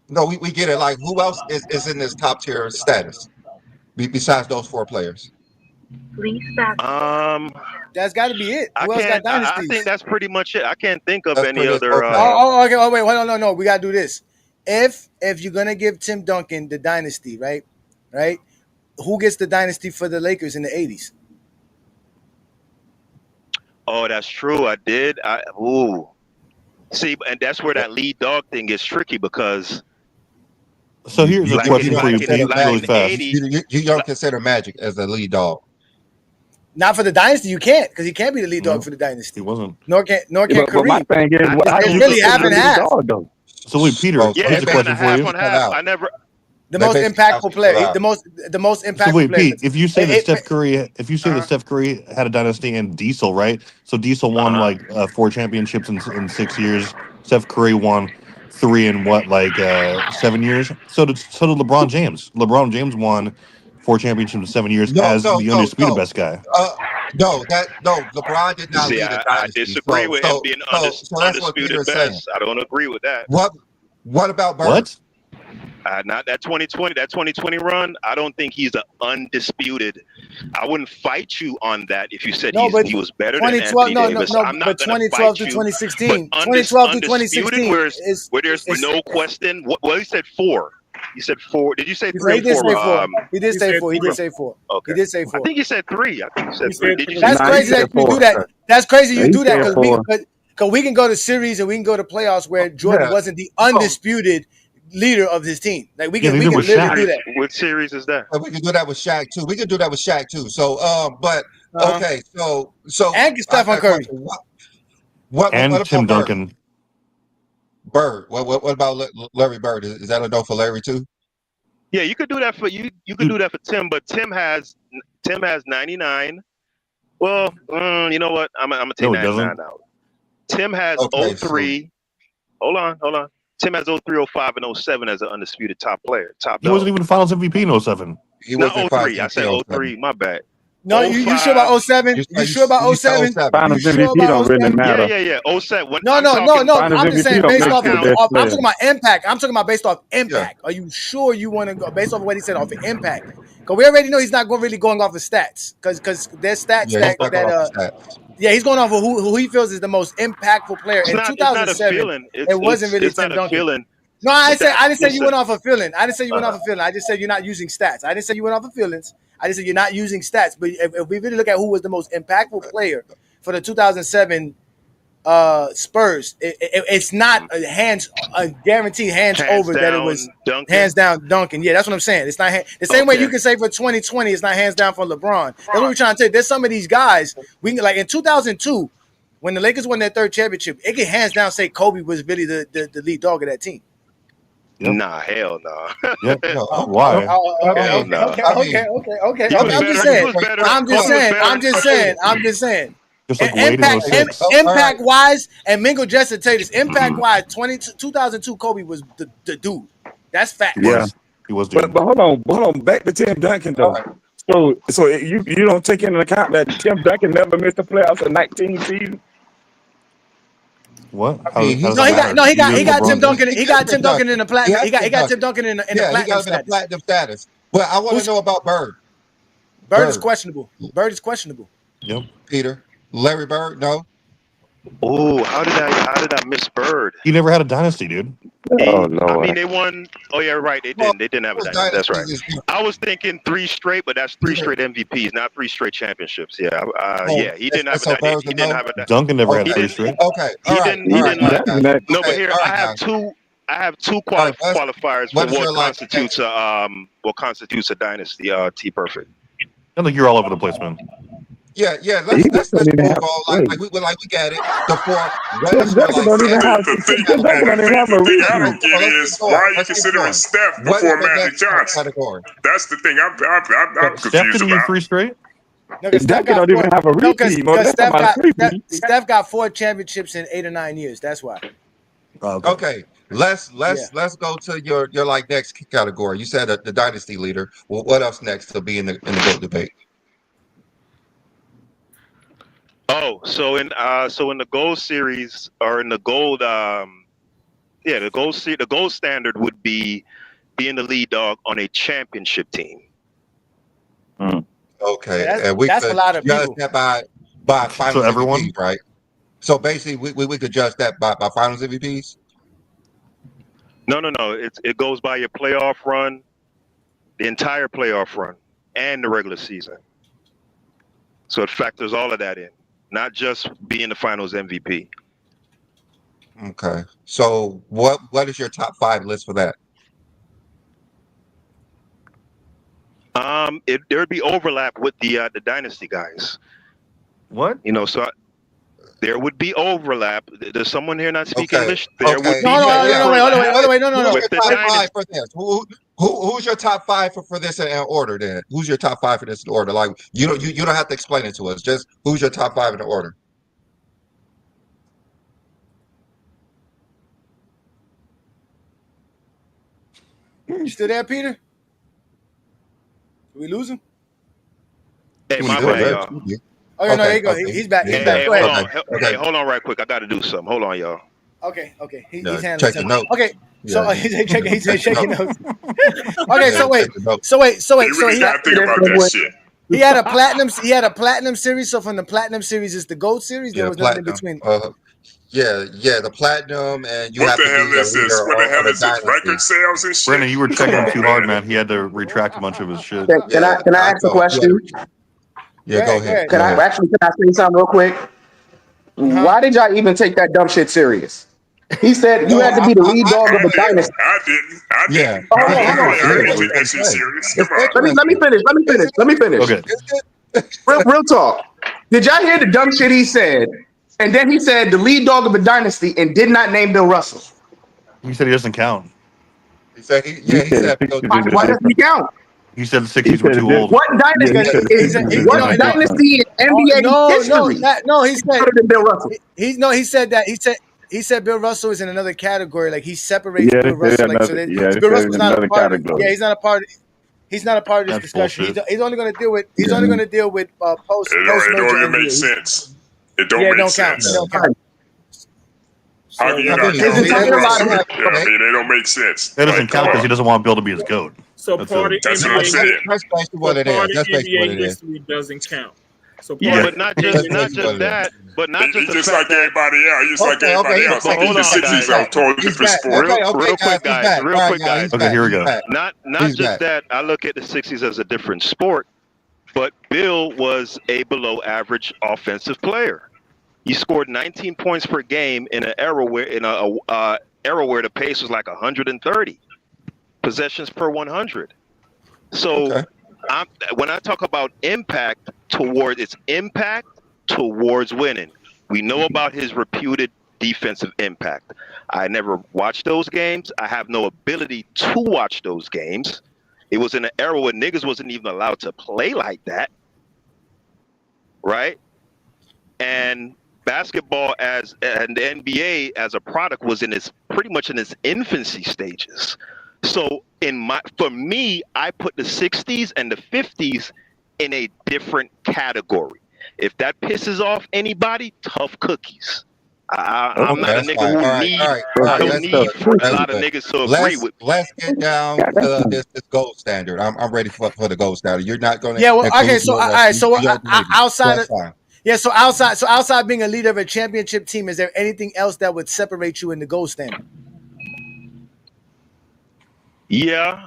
No, we get it. Like, who else is in this top tier status besides those 4 players? That's got to be it. Who else got dynasties? I think that's pretty much it. I can't think of any other. Okay. Oh, wait. Hold on. No. We gotta do this. If you're gonna give Tim Duncan the dynasty, right? Who gets the dynasty for the Lakers in the 80s? Oh, that's true. I did. See, and that's where that lead dog thing gets tricky because. So here's a question for you, really fast. You don't consider Magic as the lead dog? Not for the dynasty, you can't, because he can't be the lead dog for the dynasty. He wasn't. Nor can But Kareem. my thing is, it's really half and half. So wait, Peter, Oh, so Yeah, here's it's a they kind question of for half you. on basically cut half. out. I never. The They most basically cut impactful player. out. The most So impactful wait, player. Pete, if you say that It- Steph Curry, if you say that Steph Curry had a dynasty and Diesel, right? So Diesel won Uh-huh. like 4 championships in 6 years. Steph Curry won 3 in what, like 7 years. So did LeBron James. LeBron James won 4 championships in 7 years No, as no, the no, undisputed no. best guy. Uh, no. LeBron did not See, lead a I dynasty. disagree with him being So that's what Peter undisputed is saying. best. I don't agree with that. What about Bird? What? Not that 2020 run. I don't think he's an undisputed. I wouldn't fight you on that if you said No, but he was better than 2012, Anthony no, Davis. I'm but not going to 2012 fight to you. 2016, But 2012 to undisputed, 2016 where there's is no question. Well, he said 4. You said 4. Did you say he 3 or did 4? say 4. He did He say said 4. He did 3. say 4. He Okay. did say I 4. think you said 3. I think you said He 3. said Did you 3. say That's Nah, he crazy said that you 4. do that. That's crazy Yeah, you he do that said 4. because we can go to series and we can go to playoffs where Jordan Yeah. wasn't the undisputed leader of his team. Like Yeah, we neither can was literally Shaq. do that. What series is that? We can do that with Shaq too. We can do that with Shaq too. So, but Uh-huh. okay. So And I Stephen got a Curry. question. What And Tim about Bird? Duncan. Bird. What about Larry Bird? Is that a no for Larry too? Yeah, you could do that for you. You could do that for Tim, but Tim has 99. Well, you know what? I'm gonna take No, he 99 doesn't. out. Tim has Okay. So 03. Hold on. Tim has 03, 05, and 07 as an undisputed top player, top He wasn't dog. even Finals MVP in 07. he Not wasn't 03. I 5 said 03. My bad. No, you sure about 05. 07? You sure about You said 07? 07. You Finals sure MVP about don't really 07? matter. Yeah. 07. When No, I'm no, no, talking, no. Finals I'm just MVP saying don't based matter off to the count. best I'm player. talking about impact. I'm talking about based off impact. Are you sure you want to go based off what he said off of impact? Because we already know he's not really going off of stats. Because there's stats Yeah, he's not going off the stats. yeah, he's going off of who he feels is the most impactful player. In It's not a 2007, feeling. it wasn't really It's Tim not a Duncan. feeling. No, I didn't say you Listen. went off a feeling. I didn't say you went off a feeling. I just said you're not using stats. I didn't say you went off of feelings. I just said you're not using stats. But if we really look at who was the most impactful player for the 2007 Spurs, it's not a guaranteed hands over that it was Duncan. hands down Duncan. Yeah, that's what I'm saying. It's not the same way you can say for 2020 it's not hands down for LeBron. That's what we're trying to say. There's some of these guys we can, like in 2002 when the Lakers won their 3rd championship, it can hands down say Kobe was really the lead dog of that team. Yep. Nah, hell no. Yep. No, Why? Hell no. Okay. He was I'm just saying. I'm just saying. Just like Wade in 06. Impact wise, and Mingo just to tell you this, impact wise, 2002 Kobe was the dude. That's fact. Yeah. He was dude. But hold on. Back to Tim Duncan though. So you don't take into account that Tim Duncan never missed the playoffs in 19 season. What? He got Tim Duncan. He got Tim Duncan in the platinum. He got Tim Duncan in the Yeah, platinum he got him in status. the platinum status. But I want to know about Bird. Bird is questionable. Yep. Peter. Larry Bird, no. Oh, how did I miss Bird? He never had a dynasty, dude. Oh Lord. I mean, they won. Oh yeah, right. They didn't have a dynasty. That's right. I was thinking 3 straight, but that's 3 straight MVPs, not 3 straight championships. Yeah, yeah. He didn't have a dynasty. He didn't have a dynasty. Duncan never had 3 straight. Okay. He didn't. No, but here I have two qualifiers for what constitutes a dynasty. T Perfect. I think you're all over the place, man. Yeah. Let's move on. Like we get it. The 4. What is your The thing I don't get is why are you considering Steph before Magic Johnson? That's the thing I'm Steph confused didn't get about. 3 straight. No, Steph don't even have a repeat. Steph got 4 championships in 8 or 9 years. That's why. Okay. Let's go to your like next category. You said the dynasty leader. Well, what else next to be in the GOAT debate? Oh, so in the gold series or in the gold the gold standard would be being the lead dog on a championship team. Okay, Yeah, and we that's could a lot of judge people. that by finals everyone? MVPs, right? So basically, we could judge that by finals MVPs. No. It goes by your playoff run, the entire playoff run, and the regular season. So it factors all of that in, not just being the finals MVP. Okay. So what is your top 5 list for that? There would be overlap with the dynasty guys. What? So there would be overlap. Does someone here not speak Okay. English? There would be No, wait, no. Who's with your the top dynasty. five for this? Who's your top five for this in order? Then who's your top five for this in order? Like you don't have to explain it to us. Just who's your top five in the order? You still there, Peter? Did we lose him? Hey, my bad, y'all. Okay, no, there you go. He's back. He's back. Go ahead. Hey, hold on right quick. I got to do something. Hold on, y'all. Okay. He's Yeah, handling check the something. note. Okay, so Yeah. he's shaking notes. Okay, Yeah, so wait. check the note. So You really gotta think about that shit. He had a platinum series. So from the platinum series is the gold series. There Yeah, was nothing in platinum. between. Yeah, the platinum, and you What have the to hell be a is this? leader What the hell on a is this? dynasty. Record sales and shit? Brandon, you were checking Come him on, too man. hard, man. He had to retract a bunch of his shit. Can I ask a question? Yeah, go ahead. Can I say something real quick? Why did y'all even take that dumb shit serious? He said you had to be the lead dog of a dynasty. I didn't. Yeah. Hold on. I didn't take that shit serious. Come on. Let me finish. Okay. Real talk. Did y'all hear the dumb shit he said? And then he said the lead dog of a dynasty and did not name Bill Russell. He said he doesn't count. He said Why doesn't he count? He said the 60s were too old. What dynasty in NBA history? No, he said better than Bill Russell. he said that he said Bill Russell is in another category. Like he separates Bill Russell. Like so, Bill Russell's not a part of. Yeah, he's not a part. He's not a part of this discussion. He's only going to deal with. He's only going to deal with post. It don't even make sense. It don't make sense. It don't count. How can you not count Bill Russell? I mean, it don't make sense. That doesn't count because he doesn't want Bill to be his GOAT. So That's part of That's what I'm saying. That's basically what it is. That's basically what it is. history doesn't count. So Yeah, but not just that. But not just the Just fact like everybody else. Just like Okay, everybody okay, else. okay, I think the hold on, 60s are totally different sport. Real quick, guys. Okay, here we go. Not He's just back. that. I look at the 60s as a different sport, but Bill was a below average offensive player. He scored 19 points per game in an era where the pace was like 130 possessions per 100. So when I talk about impact towards winning, we know about his reputed defensive impact. I never watched those games. I have no ability to watch those games. It was in an era where niggas wasn't even allowed to play like that, right? And basketball and the NBA as a product was pretty much in its infancy stages. So for me, I put the 60s and the 50s in a different category. If that pisses off anybody, tough cookies. I'm not a nigga who need a lot of niggas to agree with me. Let's get down to this gold standard. I'm ready for the gold standard. You're not going to. Yeah. Well. Okay. So all right. So outside of. fine. Yeah, so outside being a leader of a championship team, is there anything else that would separate you in the gold standard? Yeah,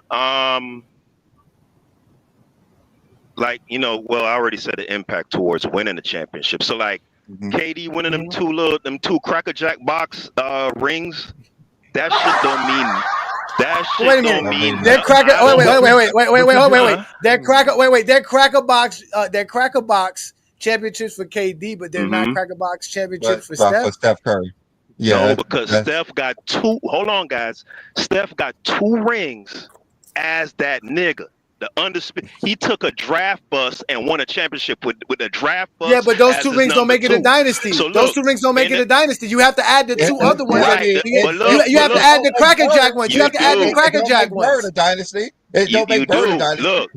like well, I already said the impact towards winning the championship. So like KD winning them two crackerjack box rings, that shit don't mean. That shit Wait a don't minute. mean. They're cracker. Wait. They're cracker box. They're cracker box championships for KD, but they're not cracker box championships for Steph. For Steph Curry. Yeah, no, because Steph got two. Hold on, guys. Steph got 2 rings as that nigga. The undisputed. He took a draft bus and won a championship with a draft bus. Yeah, but those 2 rings don't make it a dynasty. So those 2 rings don't make it a dynasty. You have to add the 2 other ones. Right. You have to add the crackerjack ones. You have to add the crackerjack ones. A dynasty. It don't make Bird a dynasty. Look.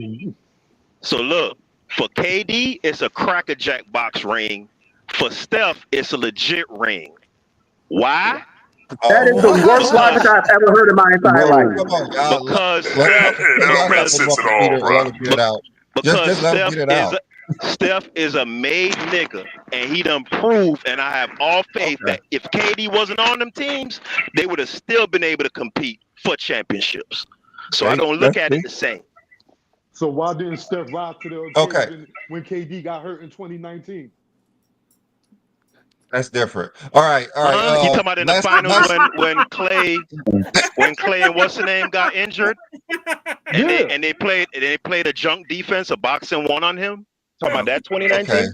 So look, for KD, it's a crackerjack box ring. For Steph, it's a legit ring. Why? That is the worst logic I've ever heard in my entire life. Come on, y'all. Because Steph is a made nigga, and he done proved, and I have all faith that if KD wasn't on them teams, they would have still been able to compete for championships. So I don't look at it the same. So why didn't Steph ride to the occasion when KD got hurt in 2019? That's different. All right. You talking about in the finals when Clay and what's the name got injured, and they played a junk defense, a boxing one on him. Talking about that 2019.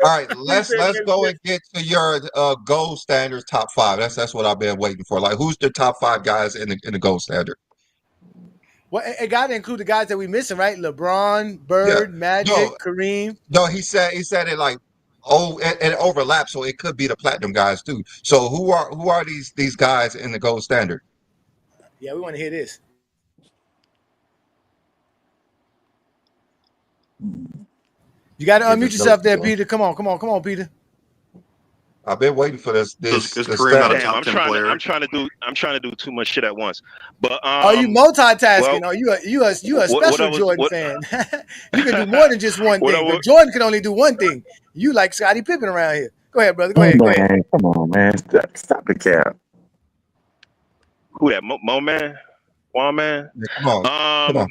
All right, let's go and get to your gold standards top 5. That's what I've been waiting for. Like, who's the top 5 guys in the gold standard? Well, it got to include the guys that we missing, right? LeBron, Yeah, Bird, Magic, no, Kareem. no. He said it like it overlaps, so it could be the platinum guys too. So who are these guys in the gold standard? Yeah, we want to hear this. You got to unmute yourself there, Peter. Come on, Peter. I've been waiting for this. Is Kareem not a Damn, top 10 player? I'm trying to do too much shit at once. But Are you multitasking? well, you a special Jordan fan? You can do more than just one What I thing. wa- But Jordan can only do one thing. You like Scottie Pippen around here. Go ahead, brother. Go Oh, ahead. man, come on, man. Stop the cap. Who that? Mo man? Juan man? Yeah, come on.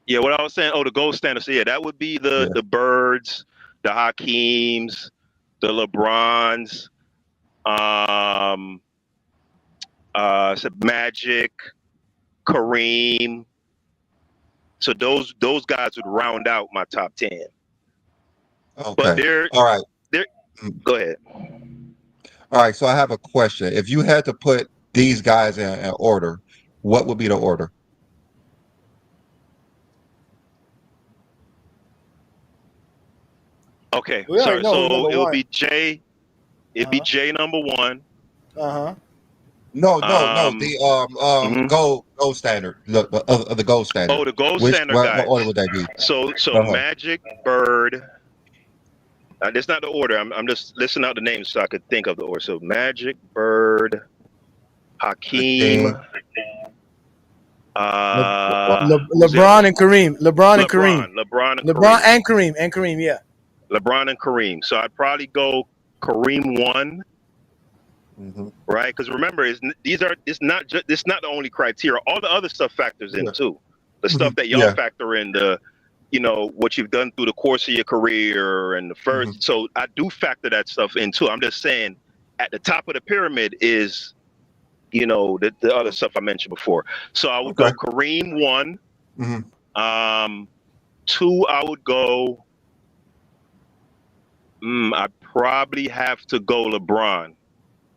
Yeah, what I was saying. Oh, the gold standard. So yeah, that would be the Birds, the Hakeems, the LeBrons, Magic, Kareem. So those guys would round out my top 10. Okay. But all right. Go ahead. All right. So I have a question. If you had to put these guys in order, what would be the order? Okay. We already know who's So number it would one. be Jay. It'd be Jay number 1. Uh-huh. No. The gold standard. The gold standard. Oh, the gold standard What guys. order would that be? So Uh-huh. Magic, Bird. That's not the order. I'm just listing out the names so I could think of the order. So Magic, Bird, Hakeem, LeBron and Kareem. LeBron and Kareem. Yeah. LeBron and Kareem. So I'd probably go Kareem 1. Right, because remember, it's not the only criteria. All the other stuff factors in too. The stuff that y'all factor in, what you've done through the course of your career and the first. So I do factor that stuff in too. I'm just saying, at the top of the pyramid is, the other stuff I mentioned before. So I would go Kareem 1. 2, I would go. I'd probably have to go LeBron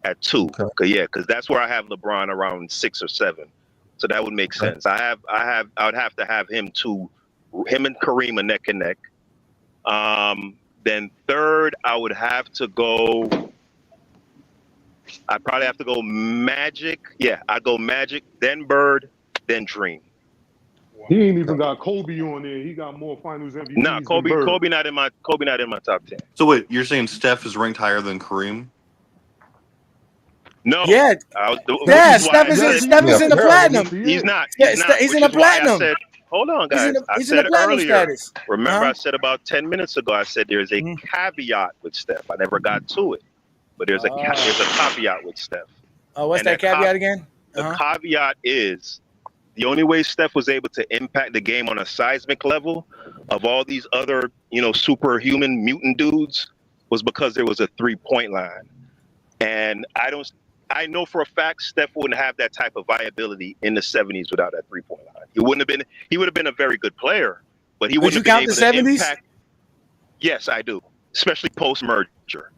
at 2. Because that's where I have LeBron around 6 or 7. So that would make sense. I would have to have him 2. Him and Kareem are neck and neck. Then 3rd, I would have to go. I'd probably have to go Magic. Yeah, I'd go Magic, then Bird, then Dream. He ain't even got Kobe on there. He got more Finals MVPs. Nah, than Bird. Kobe not in my top 10. So wait, you're saying Steph is ranked higher than Kareem? No. Yeah. Steph is in the platinum. He's not. He's in the platinum. Hold on, guys. He's in the platinum status. Remember, I said about 10 minutes ago, I said there's a caveat with Steph. I never got to it, but there's a caveat with Steph. Oh, what's that caveat again? The caveat is the only way Steph was able to impact the game on a seismic level of all these other, superhuman mutant dudes was because there was a 3-point line. And I know for a fact Steph wouldn't have that type of viability in the 70s without that 3-point line. He would have been a very good player, but he wouldn't have been able to impact. Yes, I do. Especially post-merger.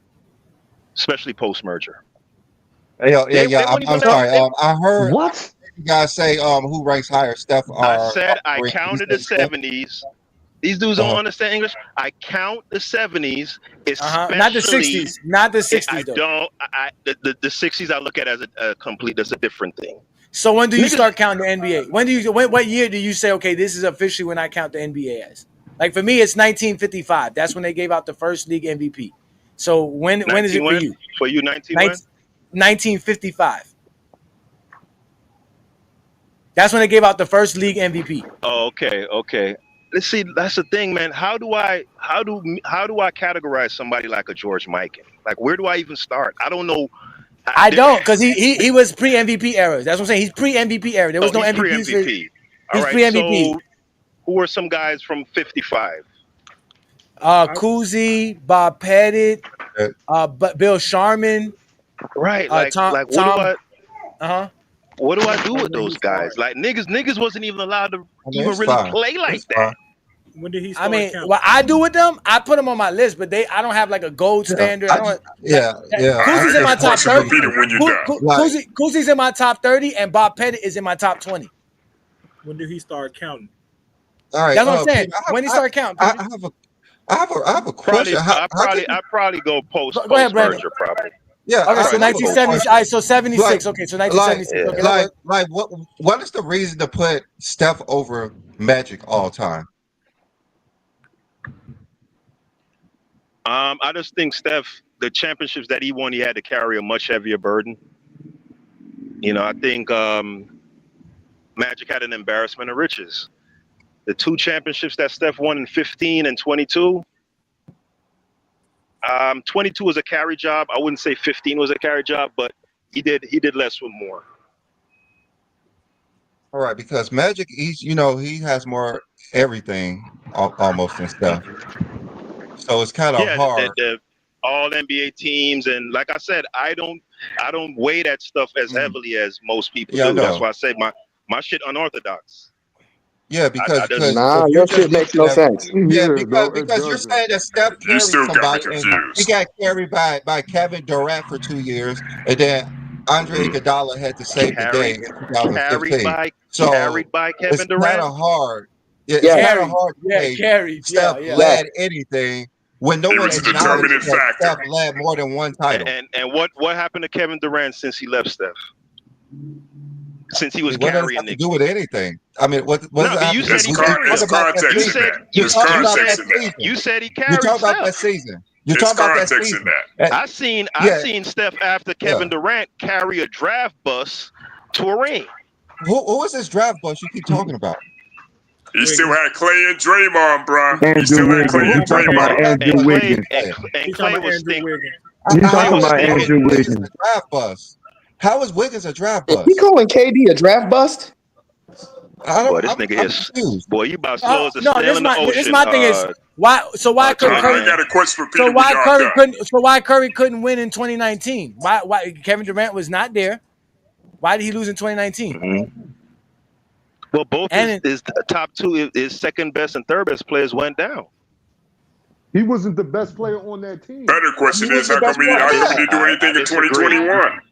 Yeah. I'm sorry. I heard what you guys say. Who ranks higher? Steph. I said I counted the 70s. These dudes don't understand English. I count the 70s, especially not the 60s. Not the 60s. The 60s I look at as a complete. That's a different thing. So when do you start counting the NBA? What year do you say, okay, this is officially when I count the NBA as? Like for me, it's 1955. That's when they gave out the first league MVP. So when is it for you? For you, 1955. That's when they gave out the first league MVP. Oh, okay. Let's see. That's the thing, man. How do I categorize somebody like a George Mikan? Like, where do I even start? I don't know. I don't, because he was pre-MVP era. That's what I'm saying. He's pre-MVP era. There was no MVP. Pre-MVP. He's pre-MVP. So who are some guys from 55? Cousy, Bob Pettit, Bill Sharman. Right. What do I do with those guys? Like niggas wasn't even allowed to even really play like that. When did he I start mean, counting? what I do with them, I put them on my list, but I don't have like a gold standard. I don't. Kuzi's in my top 30. Kuzi's in my top 30, and Bob Pettit is in my top 20. When did he start counting? All right, That's what I'm saying. Peter, When he started counting, I have a question. I probably go post Brandon. merger probably. Yeah. Okay, so 1970. All right, so 76. Okay, so 1976. Okay, that works. Like what is the reason to put Steph over Magic all time? I just think Steph, the championships that he won, he had to carry a much heavier burden. I think Magic had an embarrassment of riches. The 2 championships that Steph won in 15 and 22. 22 was a carry job. I wouldn't say 15 was a carry job, but he did less with more. All right, because Magic, he has more everything almost and stuff. So it's kind of hard. The all NBA teams, and like I said, I don't weigh that stuff as heavily as most people do. That's why I say my shit unorthodox. Yeah, because your shit makes no sense. Yeah, because you're saying that Steph carried somebody, and he got carried by Kevin Durant for 2 years, and then Andre Iguodala had to save the day in 2015. Carried by Kevin Durant. It's kind of hard. Yeah, it's kind of hard to say Steph led anything when no one acknowledged that Steph led more than one title. And what happened to Kevin Durant since he left Steph? Since he was carrying it. To do with anything. I mean, what you said he carried. You said he carried. You talk about that season. You talk about that season. I seen Steph after Kevin Durant carry a draft bus to a ring. Who was this draft bus you keep talking about? He still had Clay and Draymond, bro. Andrew Wiggins. You talking about Andrew Wiggins? And Clay was stinking. You talking about Andrew Wiggins? Draft bus. How is Wiggins a draft bust? He calling KD a draft bust? Boy, this nigga is. Boy, you about slow as a snail in the ocean. This my thing is why couldn't Curry? I got a question for Peter. Why Curry couldn't win in 2019? Why Kevin Durant was not there? Why did he lose in 2019? Mm-hmm. Well, both his top 2, his second best and third best players went down. He wasn't the best player on that team. Better question is how come he didn't do anything in 2021?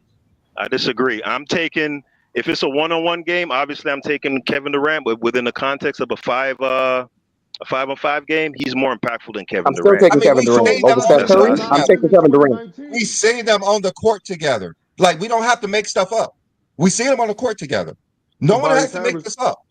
I disagree. I'm taking, if it's a one-on-one game, obviously I'm taking Kevin Durant, but within the context of a 5-on-5 game, he's more impactful than Kevin Durant. I'm still taking Kevin Durant over Steph Curry. I'm taking Kevin Durant. We see them on the court together. Like, we don't have to make stuff up. We see them on the court together. No one has to make this up.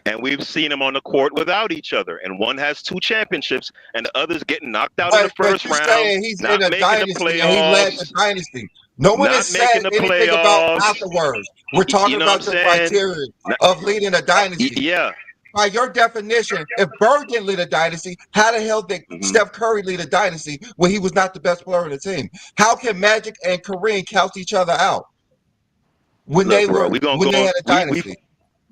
And we've seen them on the court without each other. And one has 2 championships, and the other's getting knocked out in the first round. He's not in a making dynasty, the playoffs. And he led the dynasty. No one has said anything about afterwards. We're talking about the criteria of leading a dynasty. Yeah. By your definition, if Bird didn't lead a dynasty, how the hell did Steph Curry lead a dynasty when he was not the best player on the team? How can Magic and Kareem count each other out when they had a dynasty?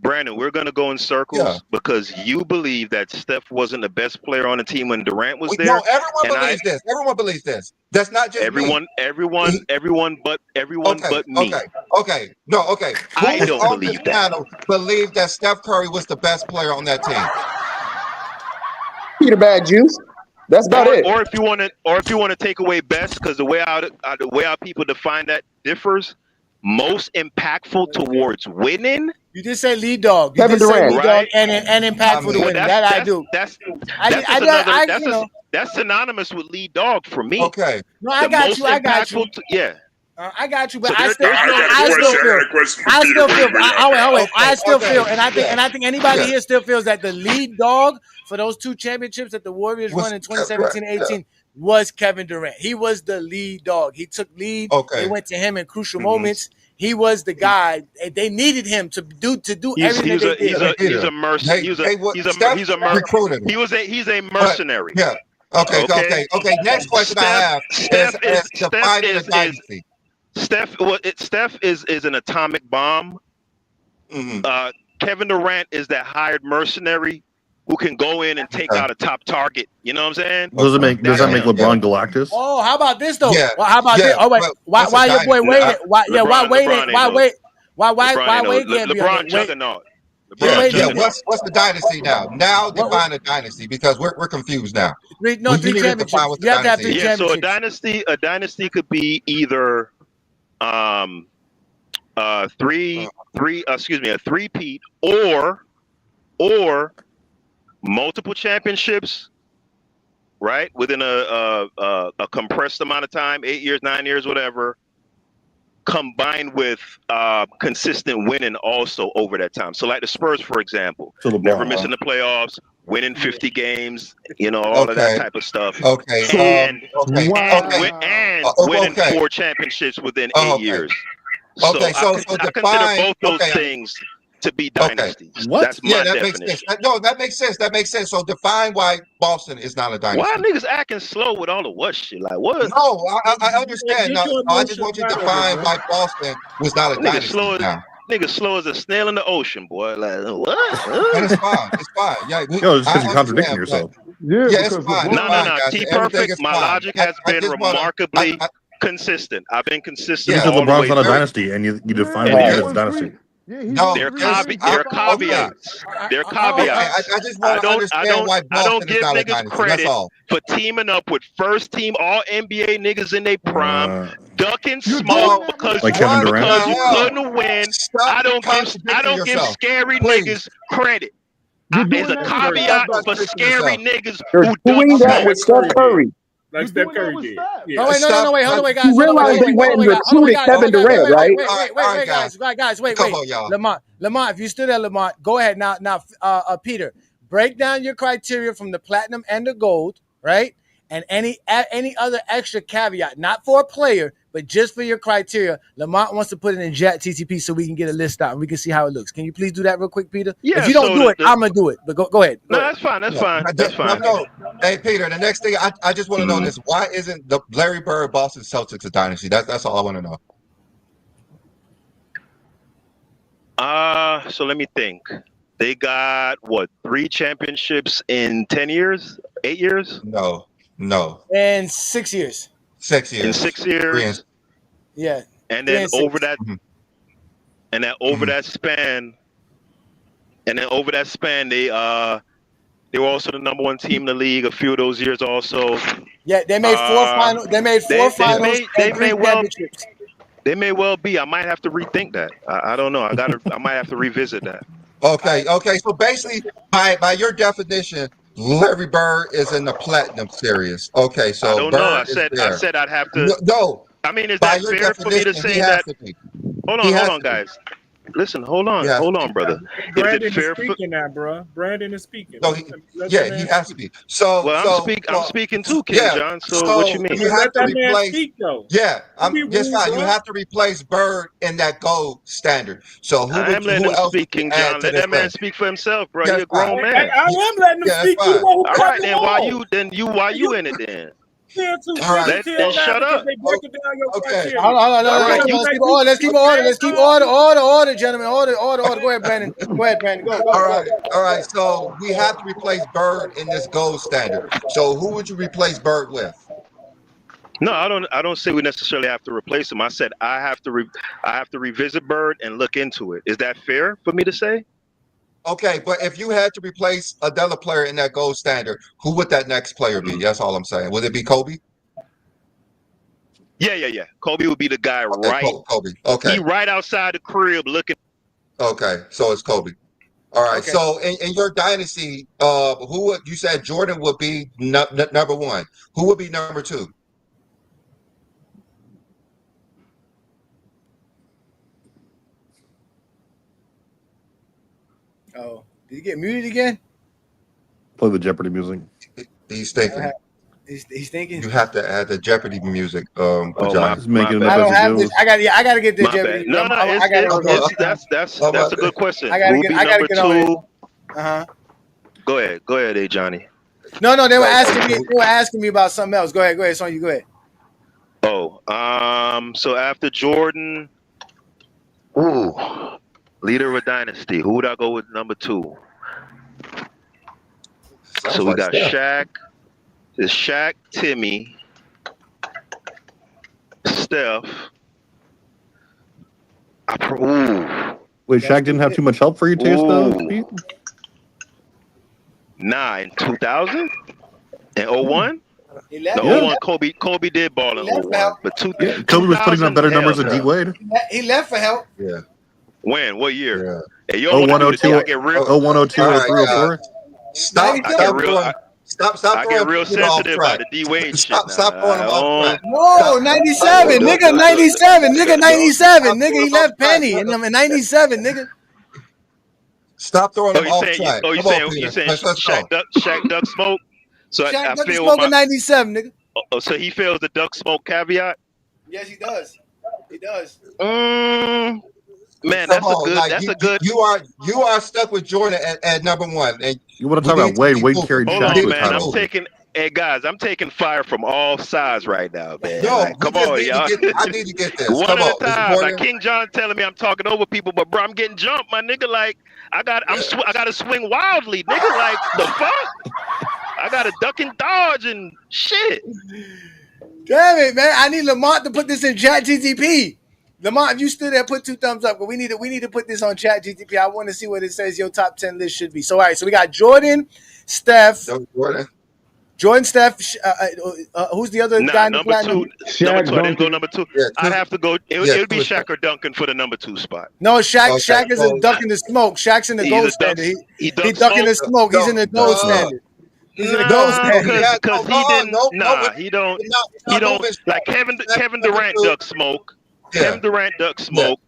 Brandon, we're going to go in circles because you believe that Steph wasn't the best player on the team when Durant was there. No, everyone believes this. Everyone believes this. That's not just everyone but me. Okay. No, okay. I don't believe that. Believe that Steph Curry was the best player on that team. Peter Bad Juice. That's about it. Or if you want to take away best, because the way our people define that differs. Most impactful towards winning. You just say lead dog. Kevin Durant, right? And impactful to winning. That I do. That's synonymous with lead dog for me. Okay. No, I got you. I got you. I got you, but I still feel, and I think anybody here still feels that the lead dog for those 2 championships that the Warriors won in 2017-18 was Kevin Durant. He was the lead dog. He took lead. Okay. They went to him in crucial moments. He was the guy. They needed him to do everything they did. He's a mercenary. He's a mercenary. Okay. Next question I have is defining a dynasty. Steph is an atomic bomb. Kevin Durant is that hired mercenary who can go in and take out a top target. You know what I'm saying? Does that make LeBron Galactus? Oh, how about this though? Yeah. Well, how about this? Oh wait, why your boy waited? Why wait? Why wait? Why wait? LeBron Juggernaut. Yeah, yeah. What's the dynasty now? Now define a dynasty because we're confused now. Three You need to define what the dynasty is. Yeah, so a dynasty could be either a three-peat or multiple championships, right? Within a compressed amount of time, 8 years, 9 years, whatever, combined with consistent winning also over that time. So like the Spurs, for example, never missing the playoffs, winning 50 games, all of that type of stuff. Okay. And winning 4 championships within 8 years. So Okay, so I consider both those things to be dynasties. That's my definition. Makes sense. No, that makes sense. That makes sense. So define why Boston is not a dynasty. Why niggas acting slow with all the what shit? Like what? No, I understand. No, I just want you to define why Boston was not a dynasty now. Nigga slow as a snail in the ocean, boy. Like what? And it's fine. It's fine. Yeah, it's because you're contradicting yourself. Yeah, it's fine. No. T-Perfect. My logic has been remarkably consistent. I've been consistent. Because all the LeBron's way not a through. dynasty, and you define it as a dynasty. No, they're caveats. They're caveats. I just want to understand why Boston is not a dynasty. Credit That's all. for teaming up with first team All NBA niggas in their prime, ducking smoke because you couldn't win. I don't give scary niggas credit. There's a caveat for scary niggas who doing duck that with Steph Curry. Like Steph Curry did. Yeah. Oh, wait, no, wait, hold on, wait, guys. You realize they went and recruited Kevin Durant, right? Wait, guys, wait. Come on, y'all. Lamont, if you stood there, Lamont, go ahead now. Peter, break down your criteria from the platinum and the gold, right? And any other extra caveat, not for a player, but just for your criteria. Lamont wants to put it in Jet TTP so we can get a list out and we can see how it looks. Can you please do that real quick, Peter? Yeah. If you don't do it, I'm gonna do it. But go ahead. No, that's fine. That's fine. No. Hey, Peter. The next thing I just want to know this: why isn't the Larry Bird Boston Celtics a dynasty? That's all I want to know. So let me think. They got 3 championships in 10 years? 8 years? No. In 6 years. 6 years. In 6 years. Yeah. And then over that, that span, they were also the number 1 team in the league a few of those years also. Yeah, they made 4 finals. They made 4 finals and 3 championships. They may well be. I might have to rethink that. I don't know. I might have to revisit that. Okay. So basically, by your definition, Larry Bird is in the platinum series. Okay, so I don't know. I said I'd have to. No. I mean, is that fair for me to say that? Hold on, guys. Listen, hold on, brother. Brandon is speaking now, bro. Brandon is speaking. So he has to be. So, I'm speaking too, King John. So what you mean? You have to let that man replace. speak, though. Yeah, I'm just fine. You have to replace Bird in that gold standard. So I am letting him speak, King John. Let that man speak for himself, bro. He's a grown man. I am letting him speak. All right, then why you in it then? All right. Then shut up. Okay. Hold on. Let's keep order, gentlemen. Order. Go ahead, Brandon. Go. All right. So we have to replace Bird in this gold standard. So who would you replace Bird with? No, I don't say we necessarily have to replace him. I said I have to revisit Bird and look into it. Is that fair for me to say? Okay, but if you had to replace another player in that gold standard, who would that next player be? That's all I'm saying. Would it be Kobe? Yeah. Kobe would be the guy, right? Kobe. Okay. He right outside the crib looking. Okay, so it's Kobe. All right. Okay. So in your dynasty, who would you said Jordan would be number 1? Who would be number 2? Oh, did he get muted again? Play the Jeopardy music. He's thinking. He's thinking. You have to add the Jeopardy music. He's making I don't have this. I got to get the Jeopardy. No, that's a good question. I gotta get on it. Go ahead, hey Johnny. No, they were asking me about something else. Go ahead, Sonya, go ahead. Oh, so after Jordan, leader of a dynasty, who would I go with number 2? So we got Shaq. It's Shaq, Timmy, Steph. Wait, Shaq didn't have too much help for your taste, though, Pete? Nah, in 2000 and 01? He left. No, He 01, left. Kobe did ball He in left for 01. help. But Yeah, Kobe was putting up 2000, better numbers hell than D no. Wade. He left for help. Yeah. When? What year? Yeah. Hey, you don't want to do this thing. I get real. 0102, All right, 03, 04. Stop throwing. Stop I get throwing real people off sensitive track. about the D Wade shit. Stop throwing them off track. No, 97, nigga, 97, nigga, 97, nigga. He left Penny in 97, nigga. Stop throwing Oh, them you off saying? track. Oh, you Come on, saying? Peter. You saying Let's go. Shaq Duck Smoke? So Shaq I Duck feel smoke my. in 97, nigga. Oh, so he feels the Duck Smoke caveat. Yes, he does. He does. Man, Come that's a on, good. like That's a good. you are stuck with Jordan at number one, and You want to we talk about need to Wade? keep Wade moving. carried Hold Shaq to on, a man. title. I'm taking. Hey guys, I'm taking fire from all sides right now, man. No, Like, we come just on, need y'all. to get. I need to get this. One Come at a on, it's time. Like Jordan. King John telling me I'm talking over people, but bro, I'm getting jumped, my nigga. Like I got to swing wildly, nigga. Like the fuck. I got to duck and dodge and shit. Damn it, man. I need Lamont to put this in Chat GTP. Lamont, if you stood there, put 2 thumbs up. But we need to put this on Chat GTP. I want to see what it says your top 10 list should be. So, all right. So we got Jordan, Steph. Jordan, Steph. Who's the other guy in the Number platinum? two. Number two. I didn't go number 2. Yeah, I'd have to go. It would be Shaq or Duncan for the number 2 spot. No, Shaq. Okay, Shaq isn't ducking the smoke. Shaq's in the He's gold a duck. standard. He He ducks ducking the smoke. smoke. He's in the gold standard. He's in the gold standard. Because he didn't. Nah, he don't. He don't. Like Kevin Durant duck smoke. Kevin Durant duck smoke.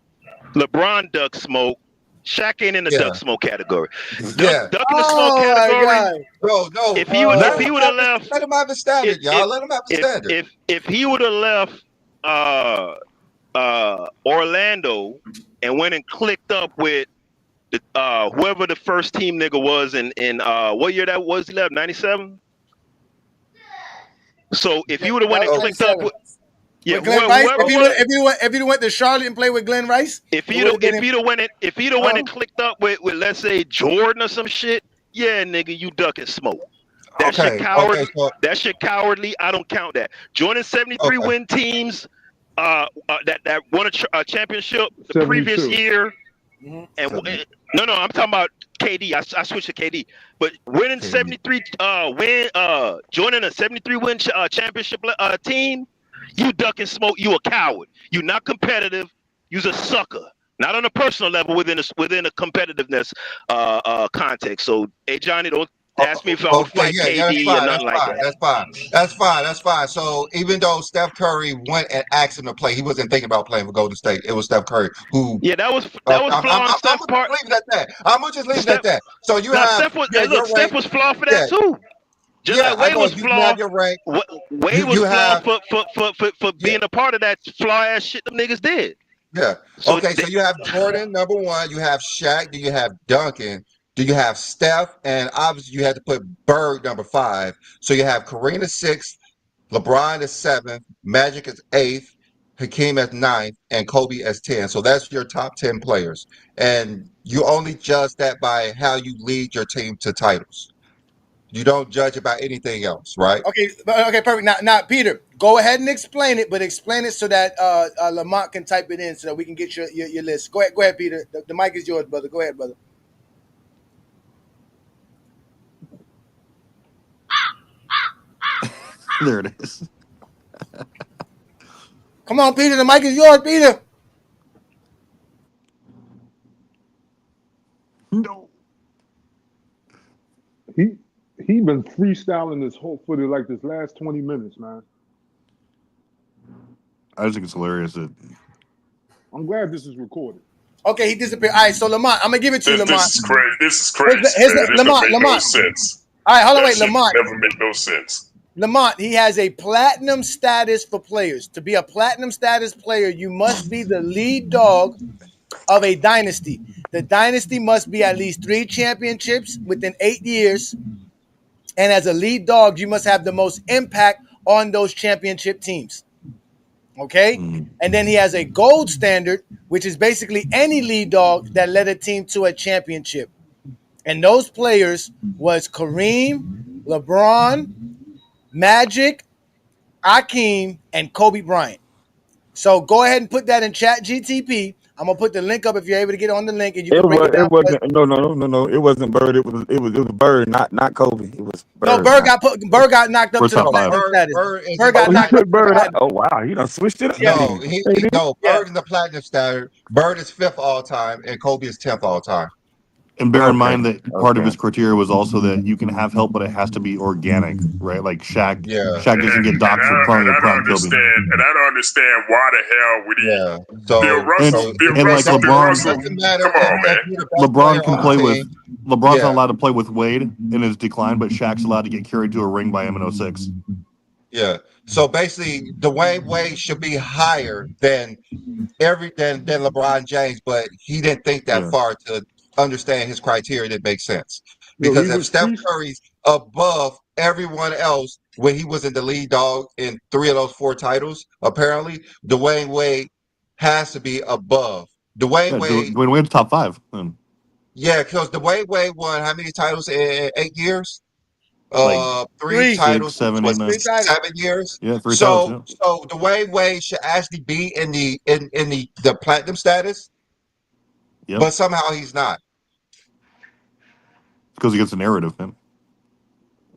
LeBron duck smoke. Shaq ain't in the duck smoke category. Duck in the smoke category. Bro, no. If he would have left, let him have a standard, y'all. Let him have a standard. If he would have left Orlando and went and clicked up with whoever the first team nigga was in what year that was, he left 97. So if he would have went and clicked up with Glenn Rice, if he went to Charlotte and played with Glenn Rice, if he'd have went and clicked up with let's say Jordan or some shit, yeah, nigga, you duck and smoke. That shit cowardly. That shit cowardly. I don't count that. Jordan 73 win teams that won a championship the previous year. And no, I'm talking about KD. I switched to KD. But winning 73 joining a 73 win championship team, you duck and smoke, you a coward. You not competitive, you's a sucker. Not on a personal level within a competitiveness context. So hey Johnny, don't ask me if I would fight KD or nothing like that. That's fine. So even though Steph Curry went and asked him to play, he wasn't thinking about playing for Golden State. It was Steph Curry who. Yeah, that was flawed. Steph part. I'm gonna just leave it at that. So you have Steph was flawed for that too. Just like Wade was flawed. Wade was flawed for being a part of that flaw ass shit them niggas did. Yeah. So you have Jordan number 1. You have Shaq. Do you have Duncan? Do you have Steph? And obviously you had to put Bird number 5. So you have Kareem at 6th, LeBron at 7th, Magic at 8th, Hakeem at 9th, and Kobe as 10. So that's your top 10 players. And you only judge that by how you lead your team to titles. You don't judge about anything else, right? Okay, perfect. Now, Peter, go ahead and explain it, but explain it so that Lamont can type it in so that we can get your list. Go ahead, Peter. The mic is yours, brother. Go ahead, brother. There it is. Come on, Peter. The mic is yours, Peter. No. He been freestyling this whole footage like this last 20 minutes, man. I just think it's hilarious that I'm glad this is recorded. Okay, he disappeared. All right, so Lamont, I'm gonna give it to you, Lamont. This is crazy. This is crazy. Lamont. Make no sense. All right, hold on, That wait, shit Lamont. Never make no sense. Lamont, he has a platinum status for players. To be a platinum status player, you must be the lead dog of a dynasty. The dynasty must be at least 3 championships within 8 years. And as a lead dog, you must have the most impact on those championship teams. Okay? And then he has a gold standard, which is basically any lead dog that led a team to a championship. And those players was Kareem, LeBron, Magic, Hakeem, and Kobe Bryant. So go ahead and put that in Chat GTP. I'm gonna put the link up if you're able to get on the link and you It can break was. it down. It wasn't. No. It wasn't Bird. It was Bird, not Kobe. It was No, Bird. Bird got knocked up We're to the top five. platinum status. Bird is Bird in the got Oh, he knocked up put to the Bird out. platinum. Oh wow, he done switched it up. Yeah. No, Yeah. Bird in the platinum standard. Bird is 5th all time, and Kobe is 10th all time. And bear in Okay. mind that part of his criteria was also that you can have help, but it has to be organic, right? Like Shaq. Yeah. Shaq doesn't get docked for calling a prime Kobe. And I don't understand why the hell would he? Yeah. So Bill Russell, and like LeBron, doesn't matter come on, if man. you're the best player LeBron can on play the with. team. LeBron's Yeah. not allowed to play with Wade in his decline, but Shaq's allowed to get carried to a ring by him in 06. Yeah. So basically, Dwayne Wade should be higher than LeBron James, but he didn't think that far to understand his criteria that makes sense. Yo, Because he if was Steph Curry's above everyone else when he was in the lead dog in 3 of those 4 titles, apparently Dwayne Wade has to be above. Dwayne Wade. Dwayne Wade's top 5. Yeah, because Dwayne Wade won how many titles in 8 years? Like 3 titles, 6, 7, 8, 9. 7 years. Yeah, 3 titles. Yeah. So Dwayne Wade should actually be in the platinum status, Yep. but somehow he's not. Because he gets a narrative, man.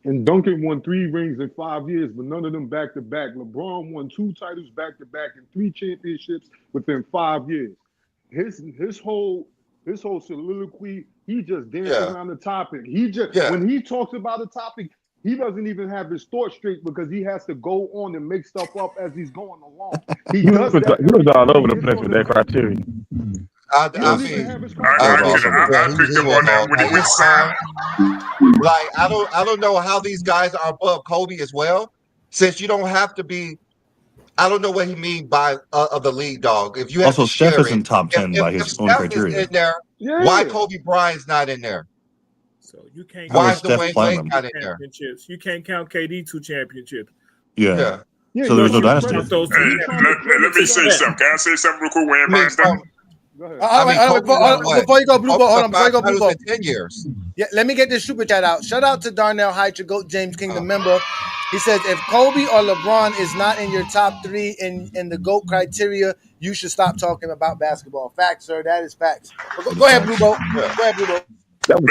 And Duncan won 3 rings in 5 years, but none of them back to back. LeBron won 2 titles back to back and 3 championships within 5 years. His whole soliloquy, he just dances around the topic. When he talks about a topic, he doesn't even have his thoughts straight because he has to go on and make stuff up as he's going along. He does that. He was all over the place with that criteria. I picked up on that when he was signed. Like I don't know how these guys are above Kobe as well, since you don't have to be. I don't know what he means by of the lead dog. If you have Also, to Steph share is it, in top 10 by his own Steph criteria. is in there, why Kobe Bryant's not in there? So you can't. Why is Dwayne Wade not in there? You can't count KD 2 championships. Yeah. So there's no dynasty. Hey, let me say something. Can I say something real quick when everybody's done? Before you go, Blue Bolt, hold on. Before you go, Blue Bolt. 10 years. Yeah, let me get this super chat out. Shout out to Darnell Hyde, GOAT James Kingdom member. He says, if Kobe or LeBron is not in your top 3 in the GOAT criteria, you should stop talking about basketball. Facts, sir. That is facts. Go ahead, Blue Bolt. Go ahead, Blue Bolt. Man, the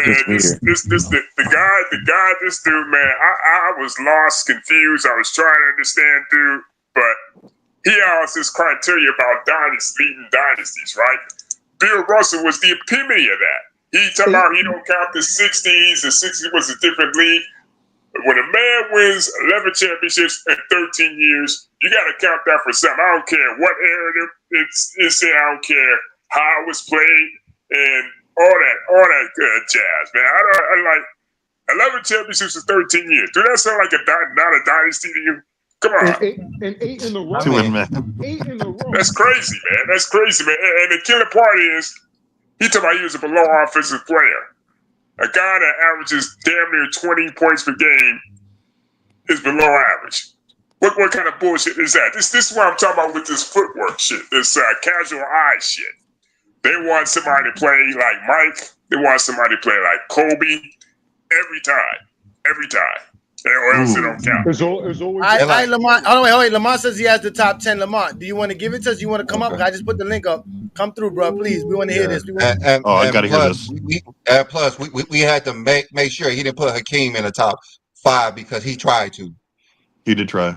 guy, this dude, man, I was lost, confused. I was trying to understand, dude, but he has this criteria about leading dynasties, right? Bill Russell was the epitome of that. He talking about he don't count the 60s. The 60s was a different league. When a man wins 11 championships in 13 years, you got to count that for something. I don't care what era it's in. I don't care how it was played and all that good jazz, man. I like 11 championships in 13 years. Do that sound like not a dynasty to you? Come on. And 8 in a row. 2 in, man. 8 in a row. That's crazy, man. That's crazy, man. And the killer part is, he talking about he was a below offensive player. A guy that averages damn near 20 points per game is below average. What kind of bullshit is that? This is what I'm talking about with this footwork shit, this casual eye shit. They want somebody to play like Mike. They want somebody to play like Kobe every time. Or else it don't count. It's always Lamont. Wait. Lamont says he has the top 10. Lamont, do you want to give it to us? Do you want to come up? I just put the link up. Come through, bro. Please. We want to hear this. I got to hear this. Plus, we had to make sure he didn't put Hakeem in the top 5 because he tried to. He did try.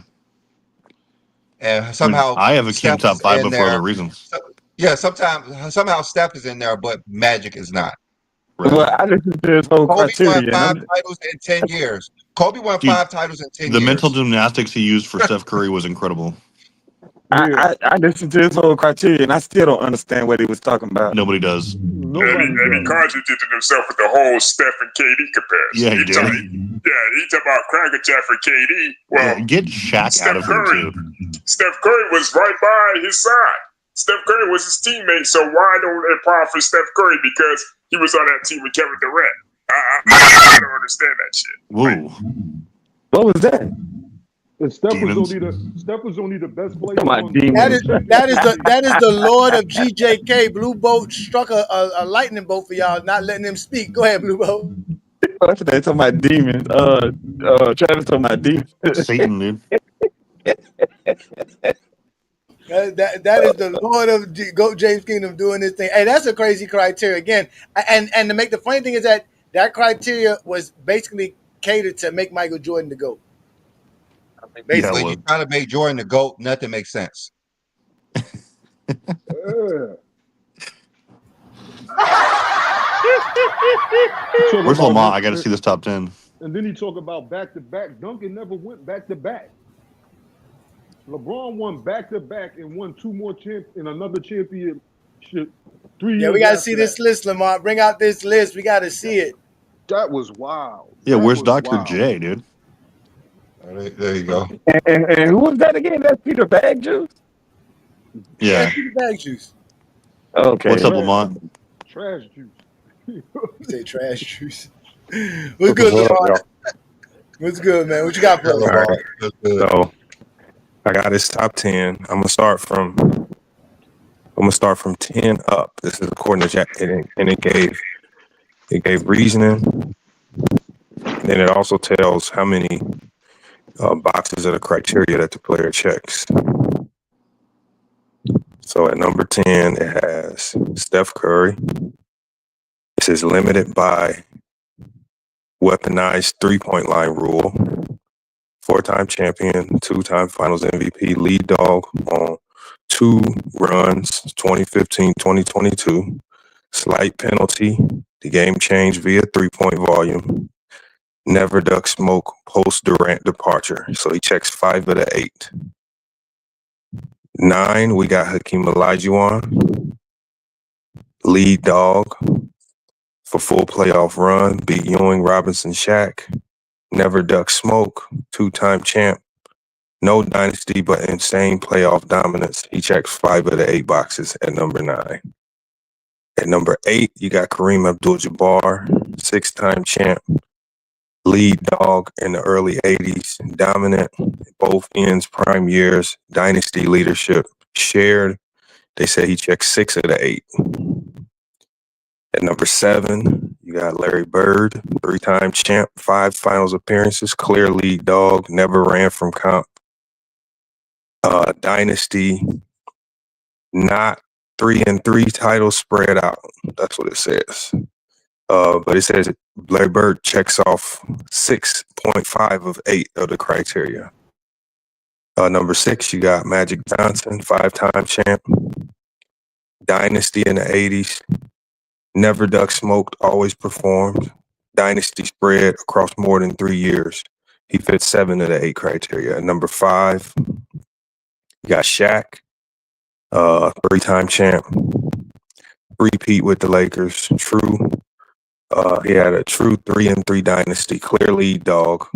And somehow I have Hakeem top 5 but for other reasons. Yeah, somehow Steph is in there, but Magic is not. Right. Well, I listen to his whole criteria. Kobe won 5 titles in 10 years. Kobe won 5 titles in 10 years. The mental gymnastics he used for Steph Curry was incredible. I listened to his whole criteria, and I still don't understand what he was talking about. Nobody does. And he contradicted himself with the whole Steph and KD comparison. Yeah, he did. He talking about crackerjack for KD. Well, get Shaq out of Curry, him, too. Steph Curry was right by his side. Steph Curry was his teammate, so why don't they par for Steph Curry? Because he was on that team with Kevin Durant. I don't understand that shit. Whoa. What was that? And Steph was only the best player. That is the Lord of GJK. Blue Boat struck a lightning bolt for y'all, not letting him speak. Go ahead, Blue Boat. That's what they talking about demons. Travis talking about demons. Satan, dude. That is the Lord of Goat James Kingdom doing this thing. Hey, that's a crazy criteria again. And to make the funny thing is that criteria was basically catered to make Michael Jordan the GOAT. Basically. When you try to make Jordan the GOAT, nothing makes sense. Where's Lamont? I got to see this top 10. And then he talk about back-to-back. Duncan never went back-to-back. LeBron won back-to-back and won two more in another championship 3 years. Yeah, we got to see this list, Lamont. Bring out this list. We got to see it. That was wild. Yeah, where's Dr. J, dude? There you go. And who was that again? That's Peter Bag Juice? Yeah. Peter Bag Juice. Okay. What's up, Lamont? Trash juice. Say trash juice. What's good, Lamont? What's good, man? What you got for us? All right. So I got this top 10. I'm gonna start from 10 up. This is according to Jack, and it gave reasoning. Then it also tells how many boxes of the criteria that the player checks. So at number 10, it has Steph Curry. This is limited by weaponized three-point line rule. 4-time champion, 2-time finals MVP, lead dog on 2 runs, 2015-2022. Slight penalty. The game changed via 3-point volume. Never duck smoke post Durant departure. So he checks 5 of the 8. 9, we got Hakeem Olajuwon. Lead dog for full playoff run. Beat Ewing, Robinson, Shaq. Never duck smoke. 2-time champ. No dynasty, but insane playoff dominance. He checks 5 of the 8 boxes at number 9. At number 8, you got Kareem Abdul-Jabbar, 6-time champ. Lead dog in the early 80s, dominant, both ends, prime years, dynasty leadership, shared. They say he checked 6 of the 8. At number 7, you got Larry Bird, 3-time champ, 5 finals appearances, clear lead dog, never ran from comp. Dynasty, not 3-3 titles spread out. That's what it says. But it says Larry Bird checks off 6.5 of 8 of the criteria. Number 6, you got Magic Johnson, 5-time champ. Dynasty in the 80s. Never duck smoked, always performed. Dynasty spread across more than 3 years. He fits 7 of the 8 criteria. Number 5, you got Shaq, 3-time champ. Repeat with the Lakers. True. He had a true 3-3 dynasty, clear lead dog.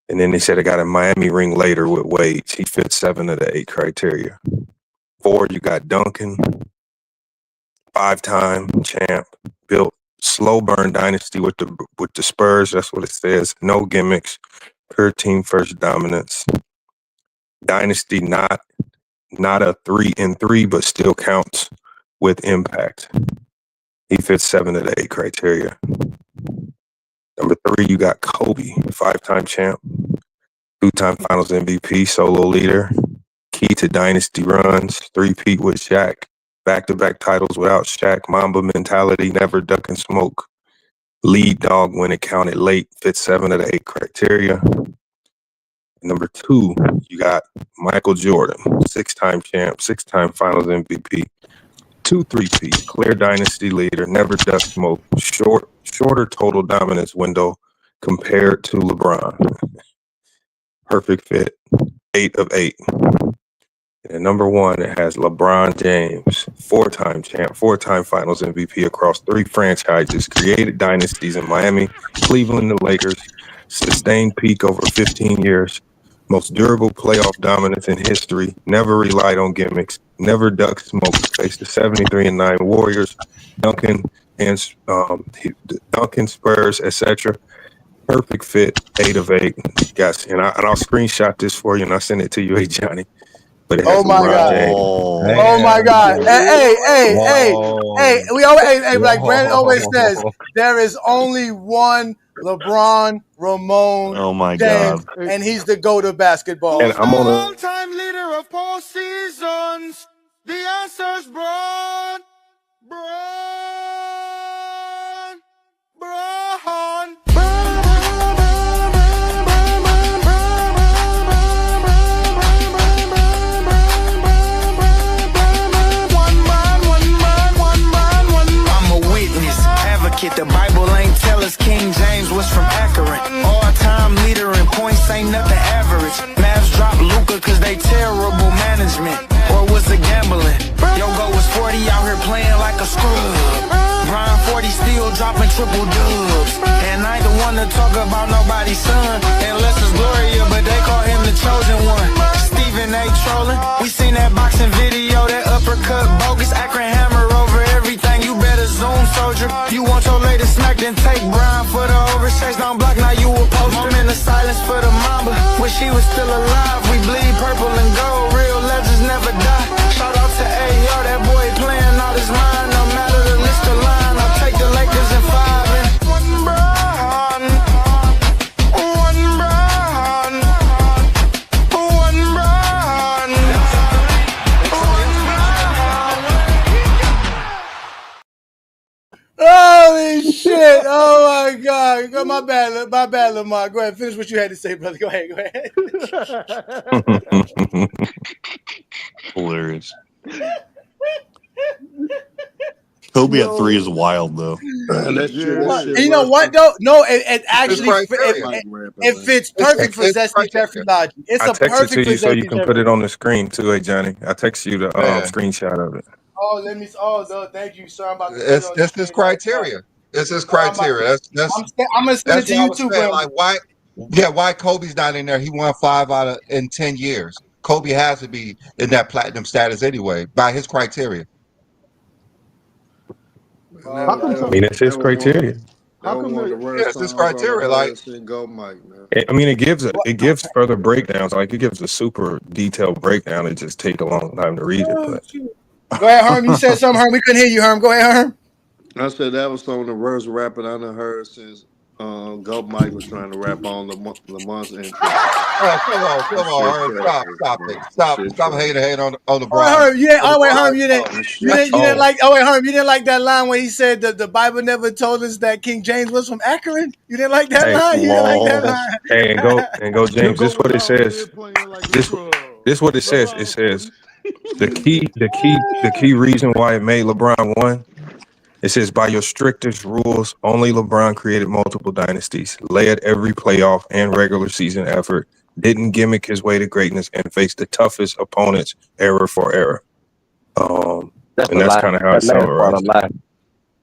And then they said it got a Miami ring later with Wade. He fits 7 of the 8 criteria. 4, you got Duncan, 5-time champ, built slow burn dynasty with the Spurs. That's what it says. No gimmicks, pure team first dominance. Dynasty not a 3-3, but still counts with impact. He fits 7 of the 8 criteria. Number 3, you got Kobe, 5-time champ, 2-time finals MVP, solo leader, key to dynasty runs, 3-peat with Shaq, back-to-back titles without Shaq, Mamba mentality, never duck and smoke, lead dog when it counted late, fits 7 of the 8 criteria. Number 2, you got Michael Jordan, 6-time champ, 6-time finals MVP, 2 3-peat, clear dynasty leader, never duck smoke, shorter total dominance window compared to LeBron. Perfect fit, 8 of 8. And number 1, it has LeBron James, 4-time champ, 4-time finals MVP across 3 franchises, created dynasties in Miami, Cleveland, the Lakers, sustained peak over 15 years, most durable playoff dominance in history, never relied on gimmicks, never duck smoke, faced the 73-9 Warriors, Duncan Spurs, etc. Perfect fit, 8 of 8. Guys, and I'll screenshot this for you and I'll send it to you, hey Johnny. But it has Oh my God! Hey! We always, like Brandon always says, there is only one LeBron James, God. and he's the GOAT of basketball. And I'm on All-time leader of postseason. management, or was it gambling? Yo, go was 40 out here playing like a scrub. Brian 40 still dropping triple dubs. And I ain't the one to talk about nobody's son, unless it's Gloria, but they call him the chosen one. Stephen A. trolling, we seen that boxing video, that uppercut bogus, Akron hammer over everything. You better zoom, soldier. You want your latest smack, then take Brian for the overchase. Don't block, now you a post. I'm in the silence for the mamba. Wish she was still alive. We bleed purple and gold. Real legends never die. Shout out to A.O. That boy playing out his mind. No matter the list of line, I'll take the Lakers in 5 and one Brian. One Brian. One Brian. Holy shit! Oh my God! My bad, Lamar. Go ahead, finish what you had to say, brother. Go ahead. Hilarious. Kobe at 3 is wild, though. That's true. That shit You know works. what though? No, it actually criteria. it fits perfect for It's Zesty Jeffrey logic. It's I a text it perfect to for you so you Zesty can Jeffrey. put it on the screen too, hey Johnny. I text you the Yeah. screenshot of it. Oh, let me. Oh, no, thank you, sir. I'm about to put it on the It's his screen right now. criteria. It's his criteria. I'm gonna send it That's to what I you was too, saying. bro. Like why Kobe's not in there? He won 5 out of in 10 years. Kobe has to be in that platinum status anyway by his criteria. How come I mean, it's his criteria. How come the Yeah, it's his criteria. Like go Mike, man? I mean, it gives further breakdowns. Like it gives a super detailed breakdown. It just take a long time to read it. But Go ahead, Herm. You said something, Herm. We couldn't hear you, Herm. Go ahead, Herm. I said that was some of the worst rapping I done heard since Go Mike was trying to rap on Lamont's intro. oh, come on, stop it. Stop hating on Oh, LeBron. Herm, you didn't. Oh wait, Herm, you That's didn't like. Oh wait, Herm, you didn't like that line when he said that the Bible never told us that King James was from Akron. You didn't like that line. You didn't like that line. Hey, and go, James. This what it says. This what it says. It says the key reason why it made LeBron won. It says, by your strictest rules, only LeBron created multiple dynasties, led every playoff and regular season effort, didn't gimmick his way to greatness, and faced the toughest opponents era for era. And that's kind of how it summarized.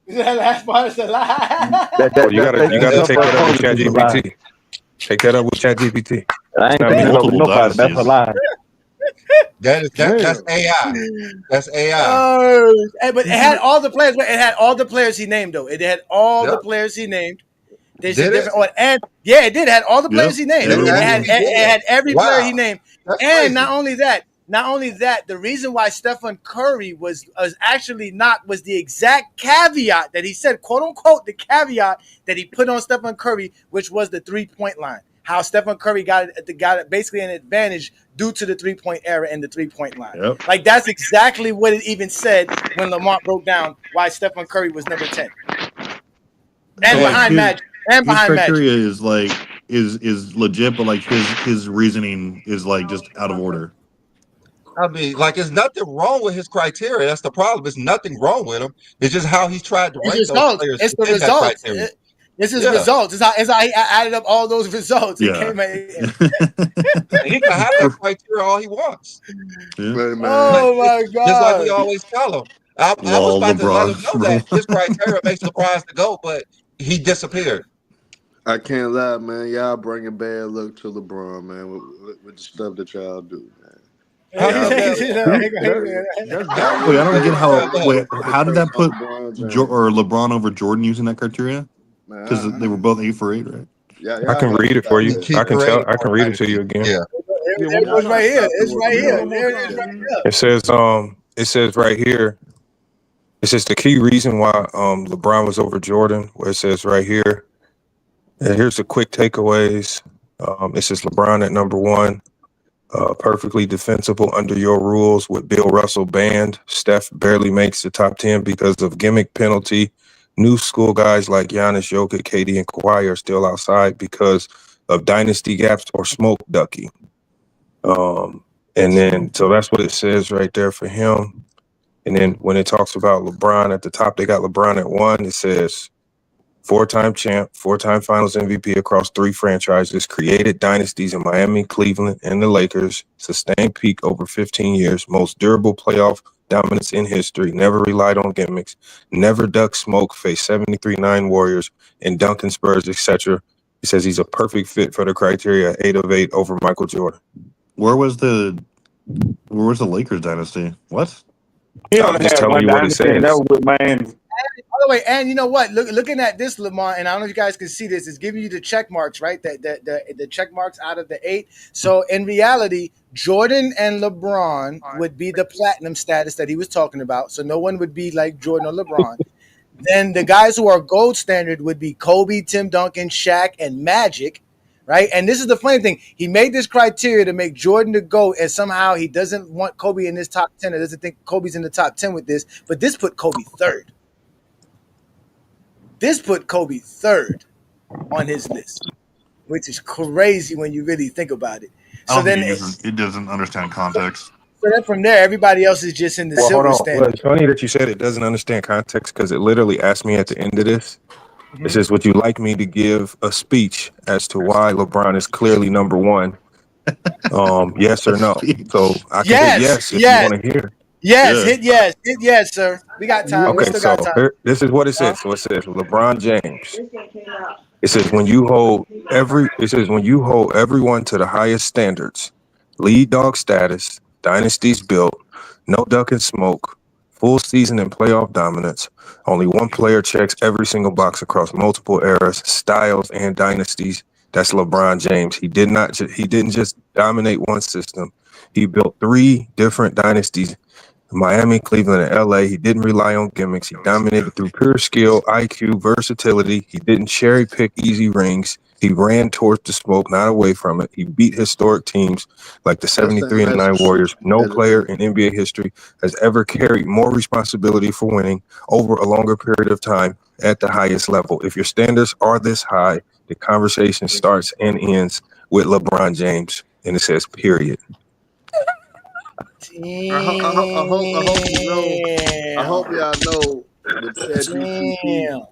That last part is a lie. You gotta take that up with ChatGPT. Take that up with ChatGPT. I ain't taking over nobody. That's a lie. That's AI. That's AI. But it had all the players. It had all the players he named, though. It had all the players he named. There's a different order. And yeah, it did. It had all the players he named. It had every player he named. That's and crazy. not only that, the reason why Stephen Curry was actually not was the exact caveat that he said, quote unquote, the caveat that he put on Stephen Curry, which was the 3-point line. How Stephen Curry got basically an advantage due to the 3-point era and the 3-point line. Yep. Like that's exactly what it even said when Lamont broke down why Stephen Curry was number 10. And behind Magic. And behind Magic. His criteria Magic. is legit, but like his reasoning is like just out of order. I mean, like, there's nothing wrong with his criteria. That's the problem. There's nothing wrong with him. It's just how he tried to rank those players. It's the results. This is results. It's how he added up all those results. Yeah. He can have that criteria all he wants. Yeah. Oh my God! Just like we always tell him. I was about to let him know that his criteria makes LeBron's to go, but he disappeared. I can't lie, man. Y'all bringing bad luck to LeBron, man, with the stuff that y'all do, man. Wait, I don't get how did that put LeBron over Jordan using that criteria? Because they were both 8 for 8, right? Yeah, I can read it for you. I can read it to you again. Yeah. It's right here. It's right here. There it is right here. It says right here. It says the key reason why LeBron was over Jordan, where it says right here. And here's the quick takeaways. It says LeBron at number 1. Perfectly defensible under your rules with Bill Russell banned. Steph barely makes the top 10 because of gimmick penalty. New school guys like Giannis, Jokic, KD, and Kawhi are still outside because of dynasty gaps or smoke ducking. And then, so that's what it says right there for him. And then when it talks about LeBron at the top, they got LeBron at 1. It says four-time champ, four-time Finals MVP across 3 franchises, created dynasties in Miami, Cleveland, and the Lakers, sustained peak over 15 years, most durable playoff dominance in history, never relied on gimmicks, never ducked smoke, faced 73-9 Warriors and Duncan Spurs, etc. He says he's a perfect fit for the criteria 8 of 8 over Michael Jordan. Where was the Lakers dynasty? What? He I'm only just had telling one you what it dynasty, and that says. was with Miami. By the way, and you know what? Looking at this, Lamar, and I don't know if you guys can see this, it's giving you the check marks, right? The check marks out of the 8. So in reality, Jordan and LeBron would be the platinum status that he was talking about. So no one would be like Jordan or LeBron. Then the guys who are gold standard would be Kobe, Tim Duncan, Shaq, and Magic, right? And this is the funny thing. He made this criteria to make Jordan the GOAT, and somehow he doesn't want Kobe in his top 10 or doesn't think Kobe's in the top 10 with this, but this put Kobe third. This put Kobe third on his list, which is crazy when you really think about it. So then it doesn't understand context. So then from there, everybody else is just in the Well, hold silver on. standard. Well, it's funny that you said it doesn't understand context because it literally asked me at the end of this. It says, would you like me to give a speech as to why LeBron is clearly number 1? Yes or no? So I can hit yes if you want to hear. Yes, hit yes, sir. We got time. We Okay, still so got time. this is what it says. So it says LeBron James. It says when you hold everyone to the highest standards, lead dog status, dynasties built, no duck and smoke, full season and playoff dominance. Only one player checks every single box across multiple eras, styles, and dynasties. That's LeBron James. He didn't just dominate one system. He built 3 different dynasties. Miami, Cleveland, and LA. He didn't rely on gimmicks. He dominated through pure skill, IQ, versatility. He didn't cherry pick easy rings. He ran towards the smoke, not away from it. He beat historic teams like the 73-9 Warriors. No player in NBA history has ever carried more responsibility for winning over a longer period of time at the highest level. If your standards are this high, the conversation starts and ends with LeBron James, and it says period. I hope y'all know with ChatGPT,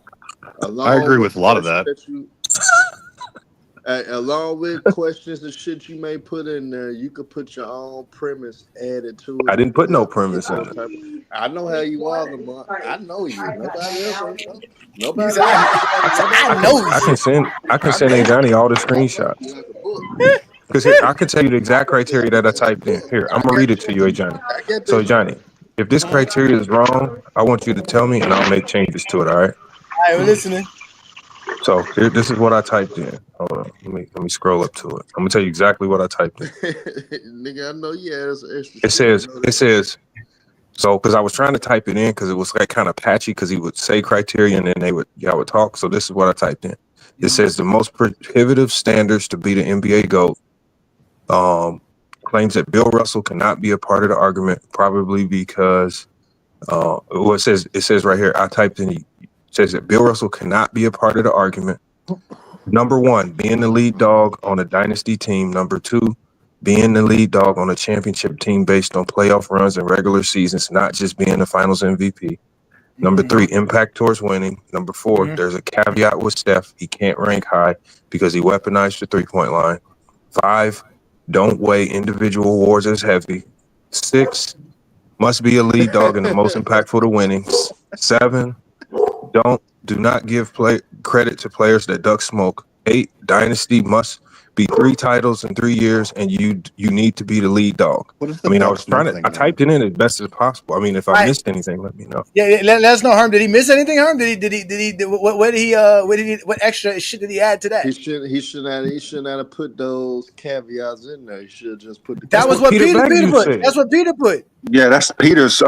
I agree with a lot of that. Along with questions and shit you may put in there, you could put your own premise added to it. I didn't put no premise in it. I know how you are, Lamar. I know you. Nobody else ain't know. Nobody I can send Johnny all the screenshots. Because I can tell you the exact criteria that I typed in. Here, I'm gonna read it to you, Johnny. So Johnny, if this criteria is wrong, I want you to tell me and I'll make changes to it, all right? All right, we're listening. So here, this is what I typed in. Hold on, let me scroll up to it. I'm gonna tell you exactly what I typed in. Nigga, I know you had some extra. It says, so because I was trying to type it in because it was like kind of patchy because he would say criteria and then y'all would talk. So this is what I typed in. It says the most prohibitive standards to be the NBA GOAT. Claims that Bill Russell cannot be a part of the argument, probably because it says right here, I typed in, it says that Bill Russell cannot be a part of the argument. Number 1, being the lead dog on a dynasty team. Number 2, being the lead dog on a championship team based on playoff runs and regular seasons, not just being the finals MVP. Number 3, impact towards winning. Number 4, there's a caveat with Steph. He can't rank high because he weaponized the 3-point line. 5, don't weigh individual awards as heavy. 6, must be a lead dog and the most impactful to winning. 7, do not give credit to players that duck smoke. 8, dynasty must be 3 titles in 3 years, and you need to be the lead dog. I mean, I typed it in as best as possible. I mean, if I missed anything, let me know. Yeah, let us know, Herm. Did he miss anything, Herm? What extra shit did he add to that? He shouldn't have put those caveats in there. He should have just put the. That was what Peter put. That's what Peter put. Yeah, that's Peter's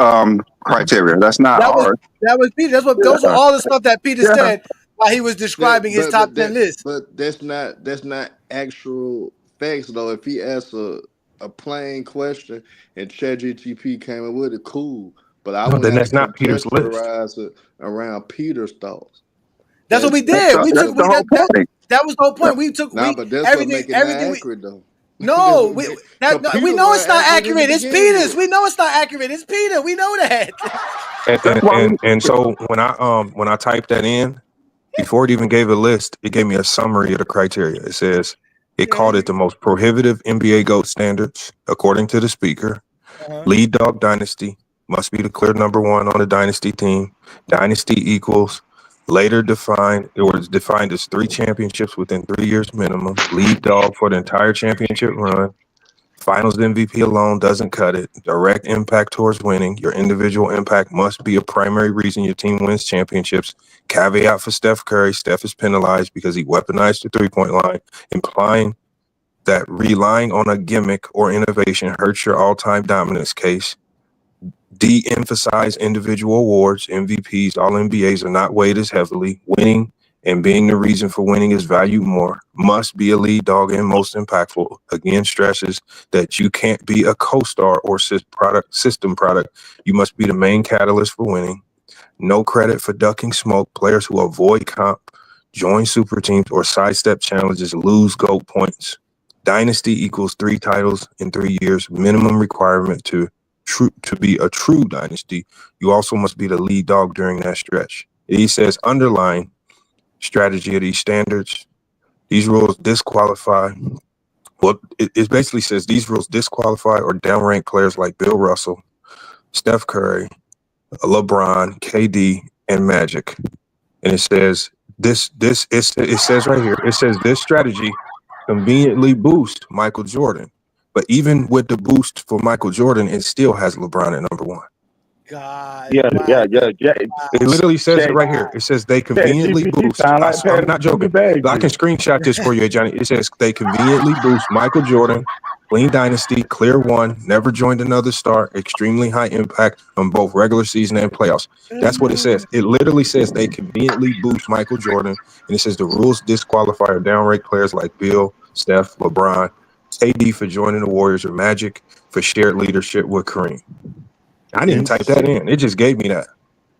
criteria. That's not ours. That was Peter. Those are all the stuff that Peter said while he was describing his top 10 list. But that's not actual facts though. If he asks a plain question and ChatGPT came up with it, cool. But I wouldn't that's not Peter's list. Around Peter's thoughts. That's what we did. That was the whole point. We took but that's everything. Accurate though. No, we know it's not accurate. It's Peter's. We know it's not accurate. It's Peter. We know that. And so when I typed that in, Before it even gave a list, it gave me a summary of the criteria. It says it called it the most prohibitive NBA GOAT standards, according to the speaker. Lead dog dynasty must be the clear number one on the dynasty team. Dynasty equals later defined. It was defined as 3 championships within 3 years minimum. Lead dog for the entire championship run. Finals MVP alone doesn't cut it. Direct impact towards winning. Your individual impact must be a primary reason your team wins championships. Caveat for Steph Curry. Steph is penalized because he weaponized the three-point line, implying that relying on a gimmick or innovation hurts your all-time dominance case. De-emphasize individual awards. MVPs, all NBAs are not weighed as heavily. Winning and being the reason for winning is valued more. Must be a lead dog and most impactful. Again, stresses that you can't be a co-star or system product. You must be the main catalyst for winning. No credit for ducking smoke. Players who avoid comp, join super teams, or sidestep challenges lose GOAT points. Dynasty equals 3 titles in 3 years. Minimum requirement to be a true dynasty. You also must be the lead dog during that stretch. He says underline strategy of these standards. These rules disqualify. Well, it basically says these rules disqualify or downrank players like Bill Russell, Steph Curry, LeBron, KD, and Magic. And it says it says right here, it says this strategy conveniently boosts Michael Jordan. But even with the boost for Michael Jordan, it still has LeBron at number 1. God. Yeah. It literally says it right here. It says they conveniently boost. I'm not joking. I can screenshot this for you, Johnny. It says they conveniently boost Michael Jordan, clean dynasty, clear one, never joined another star, extremely high impact on both regular season and playoffs. That's what it says. It literally says they conveniently boost Michael Jordan, and it says the rules disqualify or downrank players like Bill, Steph, LeBron, KD for joining the Warriors, or Magic for shared leadership with Kareem. I didn't type that in. It just gave me that.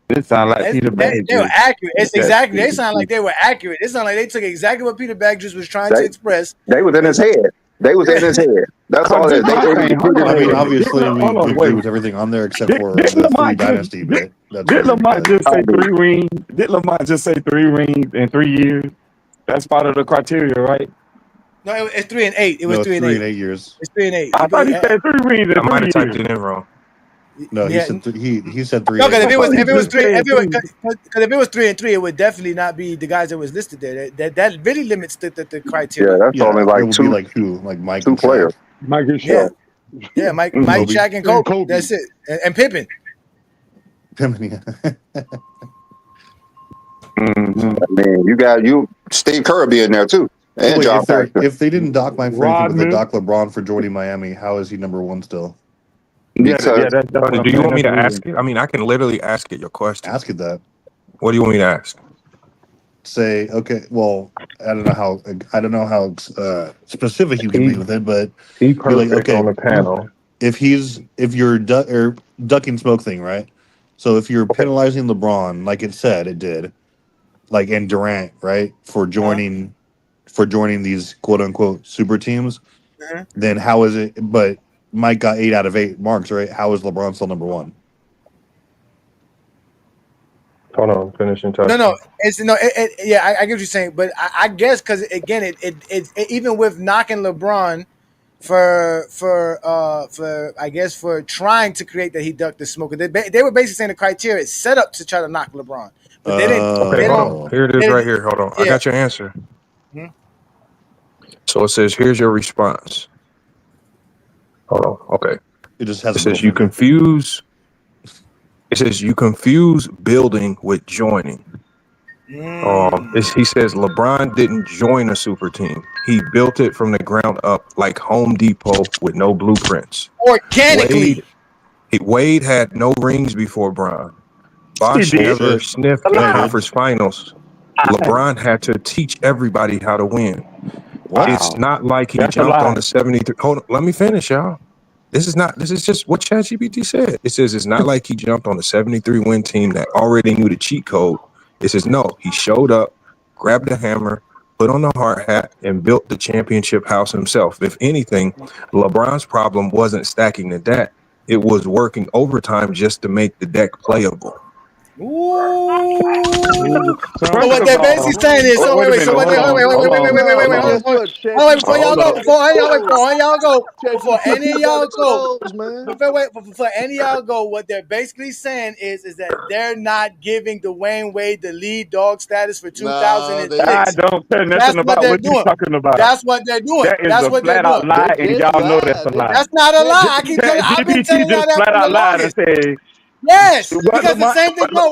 It sounds like Peter Bagge. They were accurate. It's exactly. They sound like they were accurate. It sounded like they took exactly what Peter Bagge was trying to express. They was in his head. They was in his head. That's all that. I mean, obviously, we agree with everything on there except for the 3 dynasty bit. Did Lamont just say 3 rings? Did Lamont just say 3 rings in 3 years? That's part of the criteria, right? No, it's 3 and 8. It was 3 and 8. 3 and 8 years. It's 3 and 8. I thought he said 3 rings in 3 years. I might have typed it in wrong. No, he said he said 3. No, because if it was 3 and 3, it would definitely not be the guys that was listed there. That really limits the criteria. Yeah, that's only like 2. Like who? Like Mike. 2 players. Mike and Shaq. Yeah, Mike, Shaq, and Kobe. That's it. And Pippen. I mean, Steve Kerr be in there too. And John Paxson. If they didn't dock Mike Franklin, but they dock LeBron for joining Miami, how is he number 1 still? Do you want me to ask it? I mean, I can literally ask it your question. Ask it that. What do you want me to ask? Say, okay, well, I don't know how specific you can be with it, but he perfect on the panel. If you're ducking smoke thing, right? So if you're penalizing LeBron, like it said it did, like and Durant, right, for joining these quote unquote super teams, then how is it? But Mike got 8 out of 8 marks, right? How is LeBron still number 1? Hold on, finishing touch. No, it's yeah, I get what you're saying, but I guess because again, it even with knocking LeBron for I guess for trying to create that he ducked the smoke, they were basically saying the criteria is set up to try to knock LeBron, but they didn't. Okay, hold on. Here it is right here. Hold on, I got your answer. So it says, here's your response. Hold on. Okay. It says you confuse. It says you confuse building with joining. He says LeBron didn't join a super team. He built it from the ground up, like Home Depot, with no blueprints. Organically. Wade had no rings before Bron. Bosh never sniffed the conference finals. LeBron had to teach everybody how to win. Wow. It's not like he jumped on the 73. Hold on, let me finish, y'all. This is just what ChatGPT said. It says it's not like he jumped on a 73 win team that already knew the cheat code. It says no, he showed up, grabbed the hammer, put on the hard hat, and built the championship house himself. If anything, LeBron's problem wasn't stacking the deck. It was working overtime just to make the deck playable. Ooh. So First what of they're all, basically saying is, so wait a wait, minute. Hold on. Hold on. No, Hold but on. guess what, Chat hold on, before y'all GPT go, got before exposed. y'all go, Chat before any of GPT got y'all go, exposed, man. before any of y'all go, what they're basically saying is that they're not giving Dwayne Wade the lead dog status for Nah, 2006. I don't care That's nothing what about they're what you're doing. talking about. That's what they're doing. That is That's a what they're flat out doing. lie, they and just y'all know that's lied. a lie. That's not a Chat lie. I keep telling. I've been GPT telling y'all just that flat from the out lied and longest. said, Yes, what because the Lamont? same thing. No.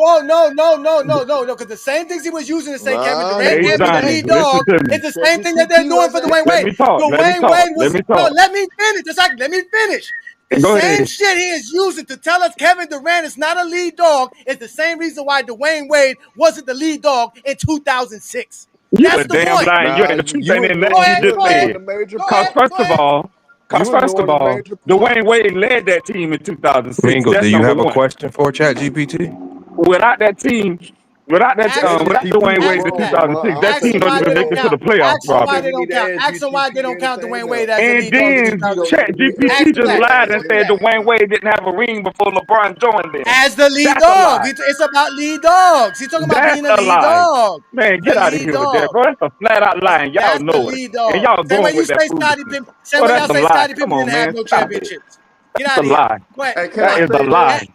Because the same things he was using to say Kevin Nah, Durant he Hey, can't be the wasn't. Johnny, lead listen dog. to me. It's the Chat same thing that they're GPT doing for wasn't. Dwayne Let Wade. me talk. Let me Dwayne talk. Wade Let was me no. talk. Let me finish. Just like let me finish. The Go same ahead. shit he is using to tell us Kevin Durant is not a lead dog is the same reason why Dwayne Wade wasn't the lead dog in 2006. You a That's the damn point. lie, and you Nah, ain't the truth you ain't in Go nothing you ahead. just Go ahead. ignoring said. the major Go Cause ahead. part. first Go of ahead. all, You ignoring the major part. Dwayne Wade led that team in 2006. Mingo, do That's you number have a one. question for ChatGPT? Without that team, without Ask him without that. Dwayne ChatGPT Wade Ask in him wrong, that. Lamont. 2006, I don't that Ask team think him you don't why need they even to make don't it ask. to count. the playoffs, Ask I him don't why Robert. think they you don't need to count. ask Ask him why they GPT don't count anything Dwayne Wade else. as a And lead dog in then 2006. You ChatGPT Ask him just that. lied and ass. said Dwayne Wade didn't have a ring before LeBron joined them. As the lead That's a dog. lie. It's about lead dogs. He's talking about That's being a a lead lie. dog. Man, The get out of lead here with that, dog. bro. That's a flat out lie, and y'all That's the know it. lead And dog. y'all Same way going you with that say Scottie foolishness. Pippen. Same Bro, way that's y'all a say lie. Scottie Come Pippen on, didn't have man. no Stop it. championships. Get That's out a of here. lie. Go ahead. Hey, can That I is say a this? lie.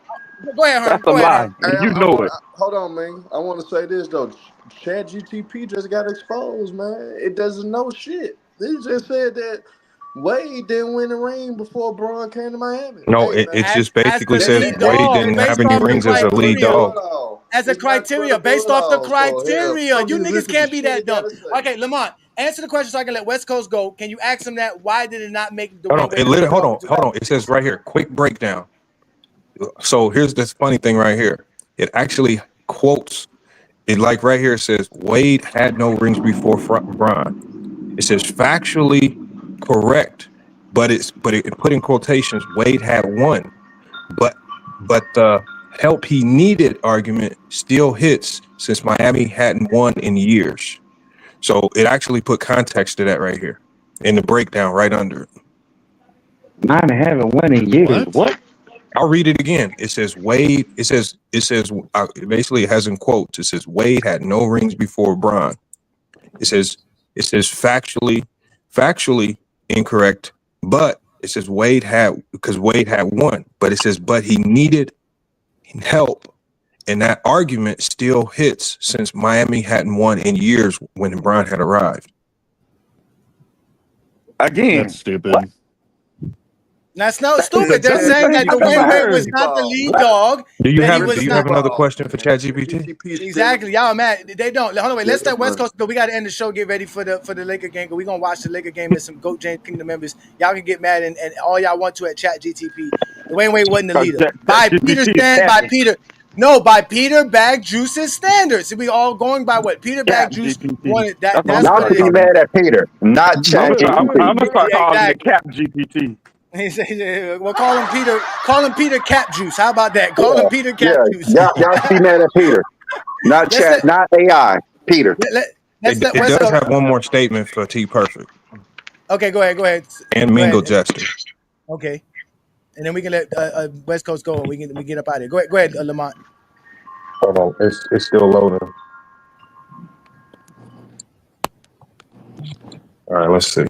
Go ahead, Herm. That's a Go ahead, lie. Herm. Hey, And you know it. hold on, man. I want to say this though. Chat GTP just got exposed, man. It doesn't know shit. They just said that Wade didn't win the ring before Braun came to Miami. No, Hey, it man. just As basically the They, says they, lead they, Wade dog, they, didn't have based any off the it's rings as a not lead criteria, dog. credible at all. as a It's not criteria, credible based at off the all. So hell, criteria, don't you even niggas listen to can't be shit that it dumb. gotta say. Okay, Lamont, answer the question so I can let West Coast go. Can you ask him that? Why did it not make Hold Dwayne on, Wade the lead dog in hold on. It says 2006? right here, quick breakdown. So here's this funny thing right here. It actually quotes it like right here. It says Wade had no rings before Bron. It says factually correct, but it put in quotations. Wade had one, but the help he needed argument still hits since Miami hadn't won in years. So it actually put context to that right here in the breakdown right under it. Miami haven't won in years. What? I'll read it again. It says Wade. Basically it has in quotes. It says Wade had no rings before Bron. It says factually incorrect, but it says Wade had one. But it says but he needed help, and that argument still hits since Miami hadn't won in years when Bron had arrived. Again. That's stupid. What? That's not That is stupid. the They're dumbest saying thing that I ever Dwayne Wade was heard. Griffey not the ball. lead What? dog. Do you That he have was do you not. have another Ball, question for man. ChatGPT? GTP still. Exactly. Y'all mad. They don't. Hold on, wait. Yeah, Let's let West man. Coast go. We got to end the show. Get ready for the Laker game. Cause we going to watch the Laker game and some GOAT James Kingdom members. Y'all can get mad and all y'all want to at Chat GTP. Dwayne Wade wasn't the Because leader. By Peter GPT is stand by capping. Peter. No, by Peter Bag Juice's standards. We all going by what Peter Bag Cap Juice GPT. wanted. That That's what I'm that's gonna Y'all what start it should be is. calling mad it. at Peter, not I'm Chat gonna GPT. start calling it Exactly. Cap GPT. We'll call him Peter. Call him Peter Cap Juice. How about that? Call him Yeah, Peter Cap yeah. Juice. Y'all should be mad at Peter, not let's Chat, let, not AI. Peter. let's let It West does Coast. have one more statement for T Perfect Okay, go ahead. Go ahead. and Go Mingo ahead. Jester. Okay, and then we can let West Coast go and we get up out of here. Go ahead, Lamont. Hold on, it's still loading. All right, let's see.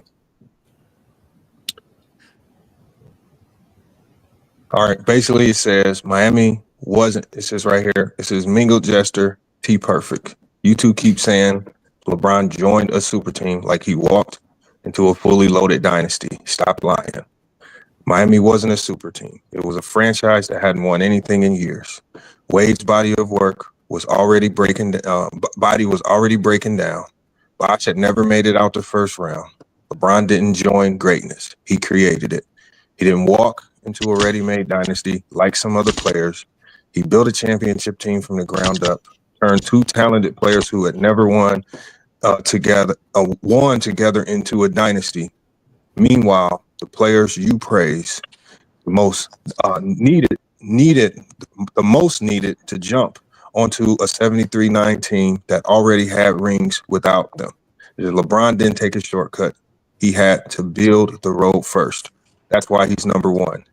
All right, basically it says Miami wasn't. It says right here. It says Mingo Jester, T Perfect. You two keep saying LeBron joined a super team like he walked into a fully loaded dynasty. Stop lying. Miami wasn't a super team. It was a franchise that hadn't won anything in years. Wade's body of work was already breaking. Body was already breaking down. Bosh had never made it out the first round. LeBron didn't join greatness. He created it. He didn't walk into a ready-made dynasty like some other players. He built a championship team from the ground up, turned two talented players who had never won together into a dynasty. Meanwhile, the players you praise the most needed to jump onto a 73-9 team that already had rings without them. LeBron didn't take a shortcut. He had to build the road first. That's why he's number one.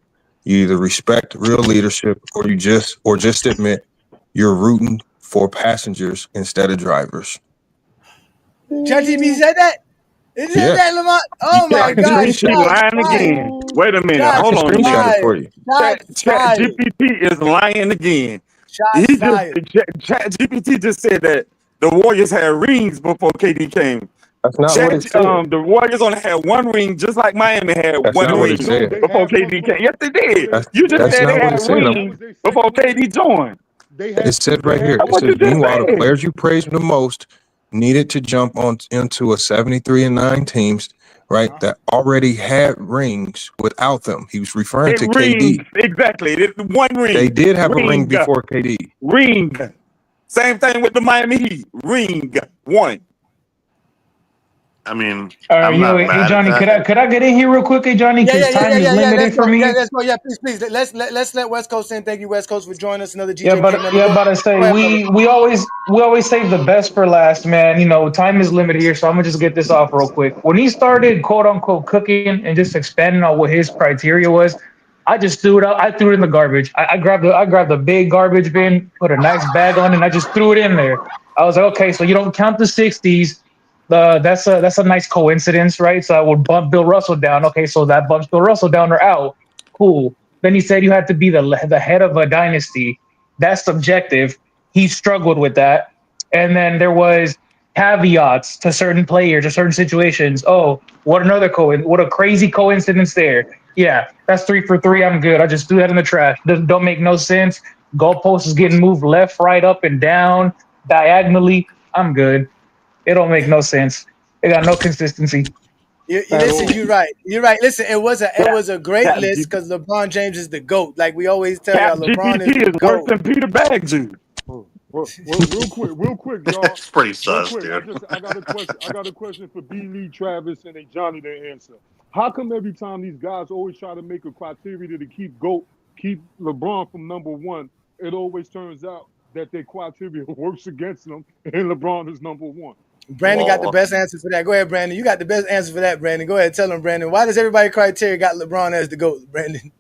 You either respect real leadership or just admit you're rooting for passengers instead of drivers. ChatGPT said that? It said Yeah. that, Lamont? Oh Yeah, my I can God. screenshot ChatGPT Shots lying fired. again. Wait a minute. I Shots can Hold on, screenshot it Lee. for fired. you. Shots fired. ChatGPT is lying again. Shots fired. ChatGPT just said that the Warriors had rings before KD came. That's not what it said. The Warriors only had one ring, just like Miami had That's one not what ring it said. before KD came. Yes, they did. That's You just said they not what had it said. rings before KD joined. It said right here. That's It what you says, just meanwhile, the said. players you praised the most needed to jump on into a 73-9 teams, right, that already had rings without them. He was referring to Rings, KD. exactly. It's one ring. They did have a ring Ring. before KD. Ring. Same thing with the Miami Heat. Ring. One. I mean, All right, I'm not mad hey at Johnny, that. could I get in here real quick, hey Johnny? Because time is limited Let's for go. me. Yeah, let's go. Yeah, please. Let's let West Coast in. Thank you, West Coast, for joining us. Another Yeah, GJK but member. about to say Go ahead, brother. we always save the best for last, man. You know, time is limited here, so I'm gonna just get this off real quick. When he started quote unquote cooking and just expanding on what his criteria was, I just threw it out. I threw it in the garbage. I grabbed the big garbage bin, put a nice bag on it, and I just threw it in there. I was like, okay, so you don't count the 60s. That's a nice coincidence, right? So I would bump Bill Russell down. Okay, so that bumps Bill Russell down or out. Cool. Then he said you had to be the head of a dynasty. That's subjective. He struggled with that. And then there was caveats to certain players or certain situations. Oh, what what a crazy coincidence there. Yeah, that's 3 for 3. I'm good. I just threw that in the trash. Don't make no sense. Goalpost is getting moved left, right, up, and down diagonally. I'm good. It don't make no sense. It got no consistency. You listen. You're right. You're right. Listen, it was a great list because LeBron James is the GOAT. Like we always tell y'all, LeBron is GPT the is worse GOAT. than Peter Bagju. Well, real quick, y'all. That's pretty Real sus, quick, dude. I got a question. I got a question for B. Lee, Travis, and Johnny to answer. How come every time these guys always try to make a criteria to keep LeBron from number one, it always turns out that their criteria works against them, and LeBron is number one? Brandon got the best answer for that. Go ahead, Brandon. You got the best answer for that, Brandon. Go ahead, tell him, Brandon. Why does everybody criteria got LeBron as the GOAT, Brandon?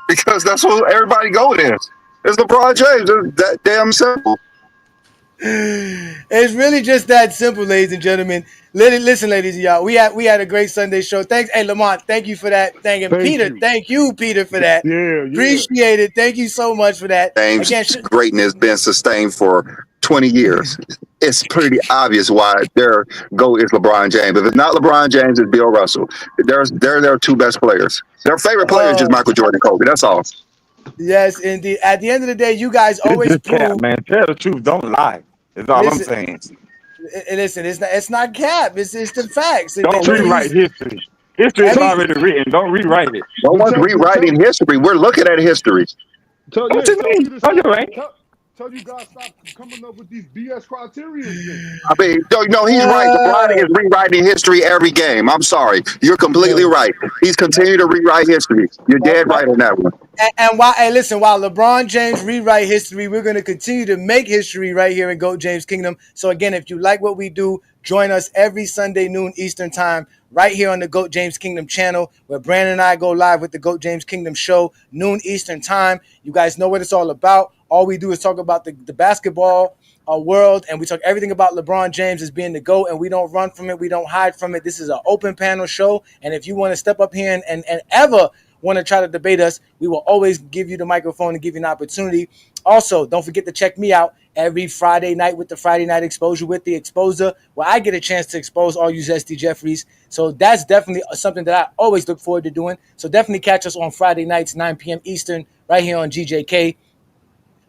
Because that's what everybody go there. It's LeBron James. It's that damn simple. It's really just that simple, ladies and gentlemen. Listen, ladies and y'all, we had a great Sunday show. Thanks, hey Lamont, thank you for that. Thank you, Peter, for that. Yeah. Appreciate it. Thank you so much for that. James' Again, greatness been sustained for 20 years. It's pretty obvious why their GOAT is LeBron James. If it's not LeBron James, it's Bill Russell. They're their two best players. Their favorite player is just Michael Jordan, Kobe. That's all. Yes, indeed. At the end of the day, you guys always It's just cap, man. Tell the truth. Don't lie. That's all I'm saying. Listen, it's not cap. It's the facts. Don't rewrite history. History is already written. Don't rewrite it. No one's rewriting history. We're looking at history. Tell you guys stop coming up with these BS criteria. I mean, no, he's right. LeBron is rewriting history every game. I'm sorry. You're completely right. He's continuing to rewrite history. You're dead right on that one. And while LeBron James rewrite history, we're going to continue to make history right here in GOAT James Kingdom. So again, if you like what we do, join us every Sunday noon Eastern time right here on the GOAT James Kingdom channel, where Brandon and I go live with the GOAT James Kingdom show, noon Eastern time. You guys know what it's all about. All we do is talk about the basketball world, and we talk everything about LeBron James as being the GOAT, and we don't run from it. We don't hide from it. This is an open panel show, and if you want to step up here and ever want to try to debate us, we will always give you the microphone and give you an opportunity. Also, don't forget to check me out every Friday night with the Friday Night Exposure with the Exposer, where I get a chance to expose all you zesty Jeffries. So that's definitely something that I always look forward to doing. So definitely catch us on Friday nights, 9 p.m. Eastern, right here on GJK.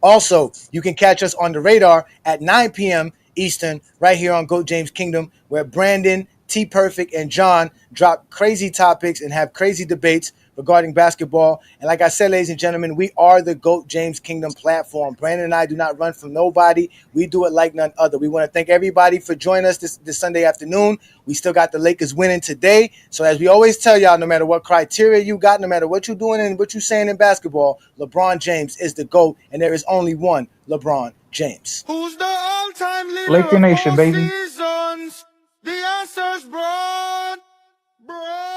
Also, you can catch us on the radar at 9 p.m. Eastern, right here on GOAT James Kingdom, where Brandon, T Perfect, and John drop crazy topics and have crazy debates regarding basketball. And like I said, ladies and gentlemen, we are the GOAT James Kingdom platform. Brandon and I do not run from nobody. We do it like none other. We want to thank everybody for joining us this Sunday afternoon. We still got the Lakers winning today. So as we always tell y'all, no matter what criteria you got, no matter what you're doing and what you're saying in basketball, LeBron James is the GOAT, and there is only one LeBron James. Who's the all-time leader Laker of Nation, all baby. seasons? The answer's Braun. Braun.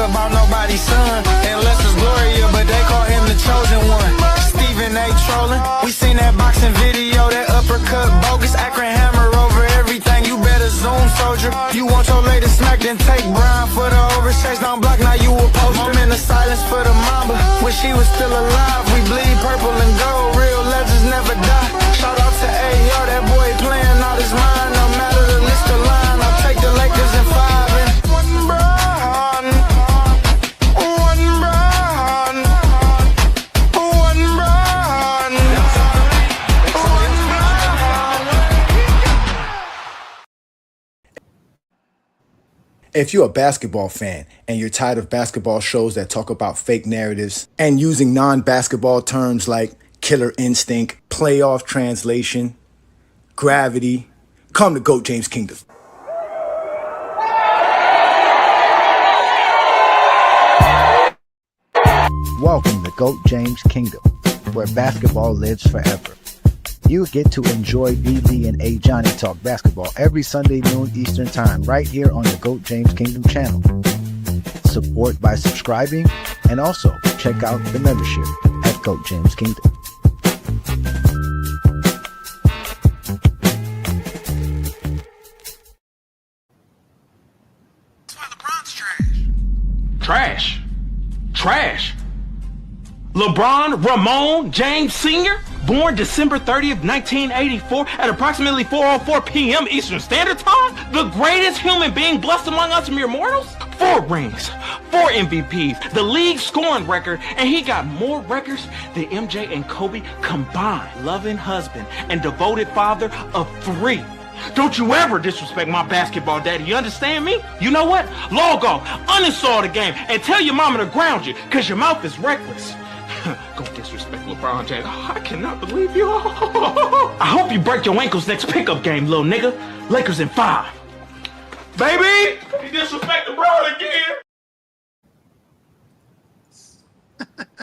about nobody's son. Unless it's Gloria, but they call him the chosen one. Stephen A. trolling. We seen that boxing video, that uppercut bogus. Akron hammer over everything. You better zoom, soldier. You want your lady smacked, then take Brian for the overchase. Don't block, now you a poster. Moment of silence for the mamba. When she was still alive, we bleed purple and gold. Real legends never die. Shout out to AR, that boy playing out his mind. No matter the list of line, I'll take the Lakers in 5 and one Brian, one Brian, one Brian, one Brian. If you're a basketball fan and you're tired of basketball shows that talk about fake narratives and using non-basketball terms like killer instinct, playoff translation, gravity, come to GOAT James Kingdom. Welcome to GOAT James Kingdom, where basketball lives forever. You get to enjoy BB and A Johnny talk basketball every Sunday noon Eastern time right here on the GOAT James Kingdom channel. Support by subscribing and also check out the membership at GOAT James Kingdom. Trash. Trash. LeBron Ramon James Sr., born December 30th, 1984 at approximately 4:04 p.m. Eastern Standard Time, the greatest human being blessed among us mere mortals? 4 rings, 4 MVPs, the league scoring record, and he got more records than MJ and Kobe combined. Loving husband and devoted father of 3. Don't you ever disrespect my basketball daddy, you understand me? You know what? Log off, uninstall the game, and tell your mama to ground you, cause your mouth is reckless. Go disrespect LeBron James. Oh, I cannot believe you. I hope you break your ankles next pickup game, little nigga. Lakers in 5. Baby! You disrespect LeBron again!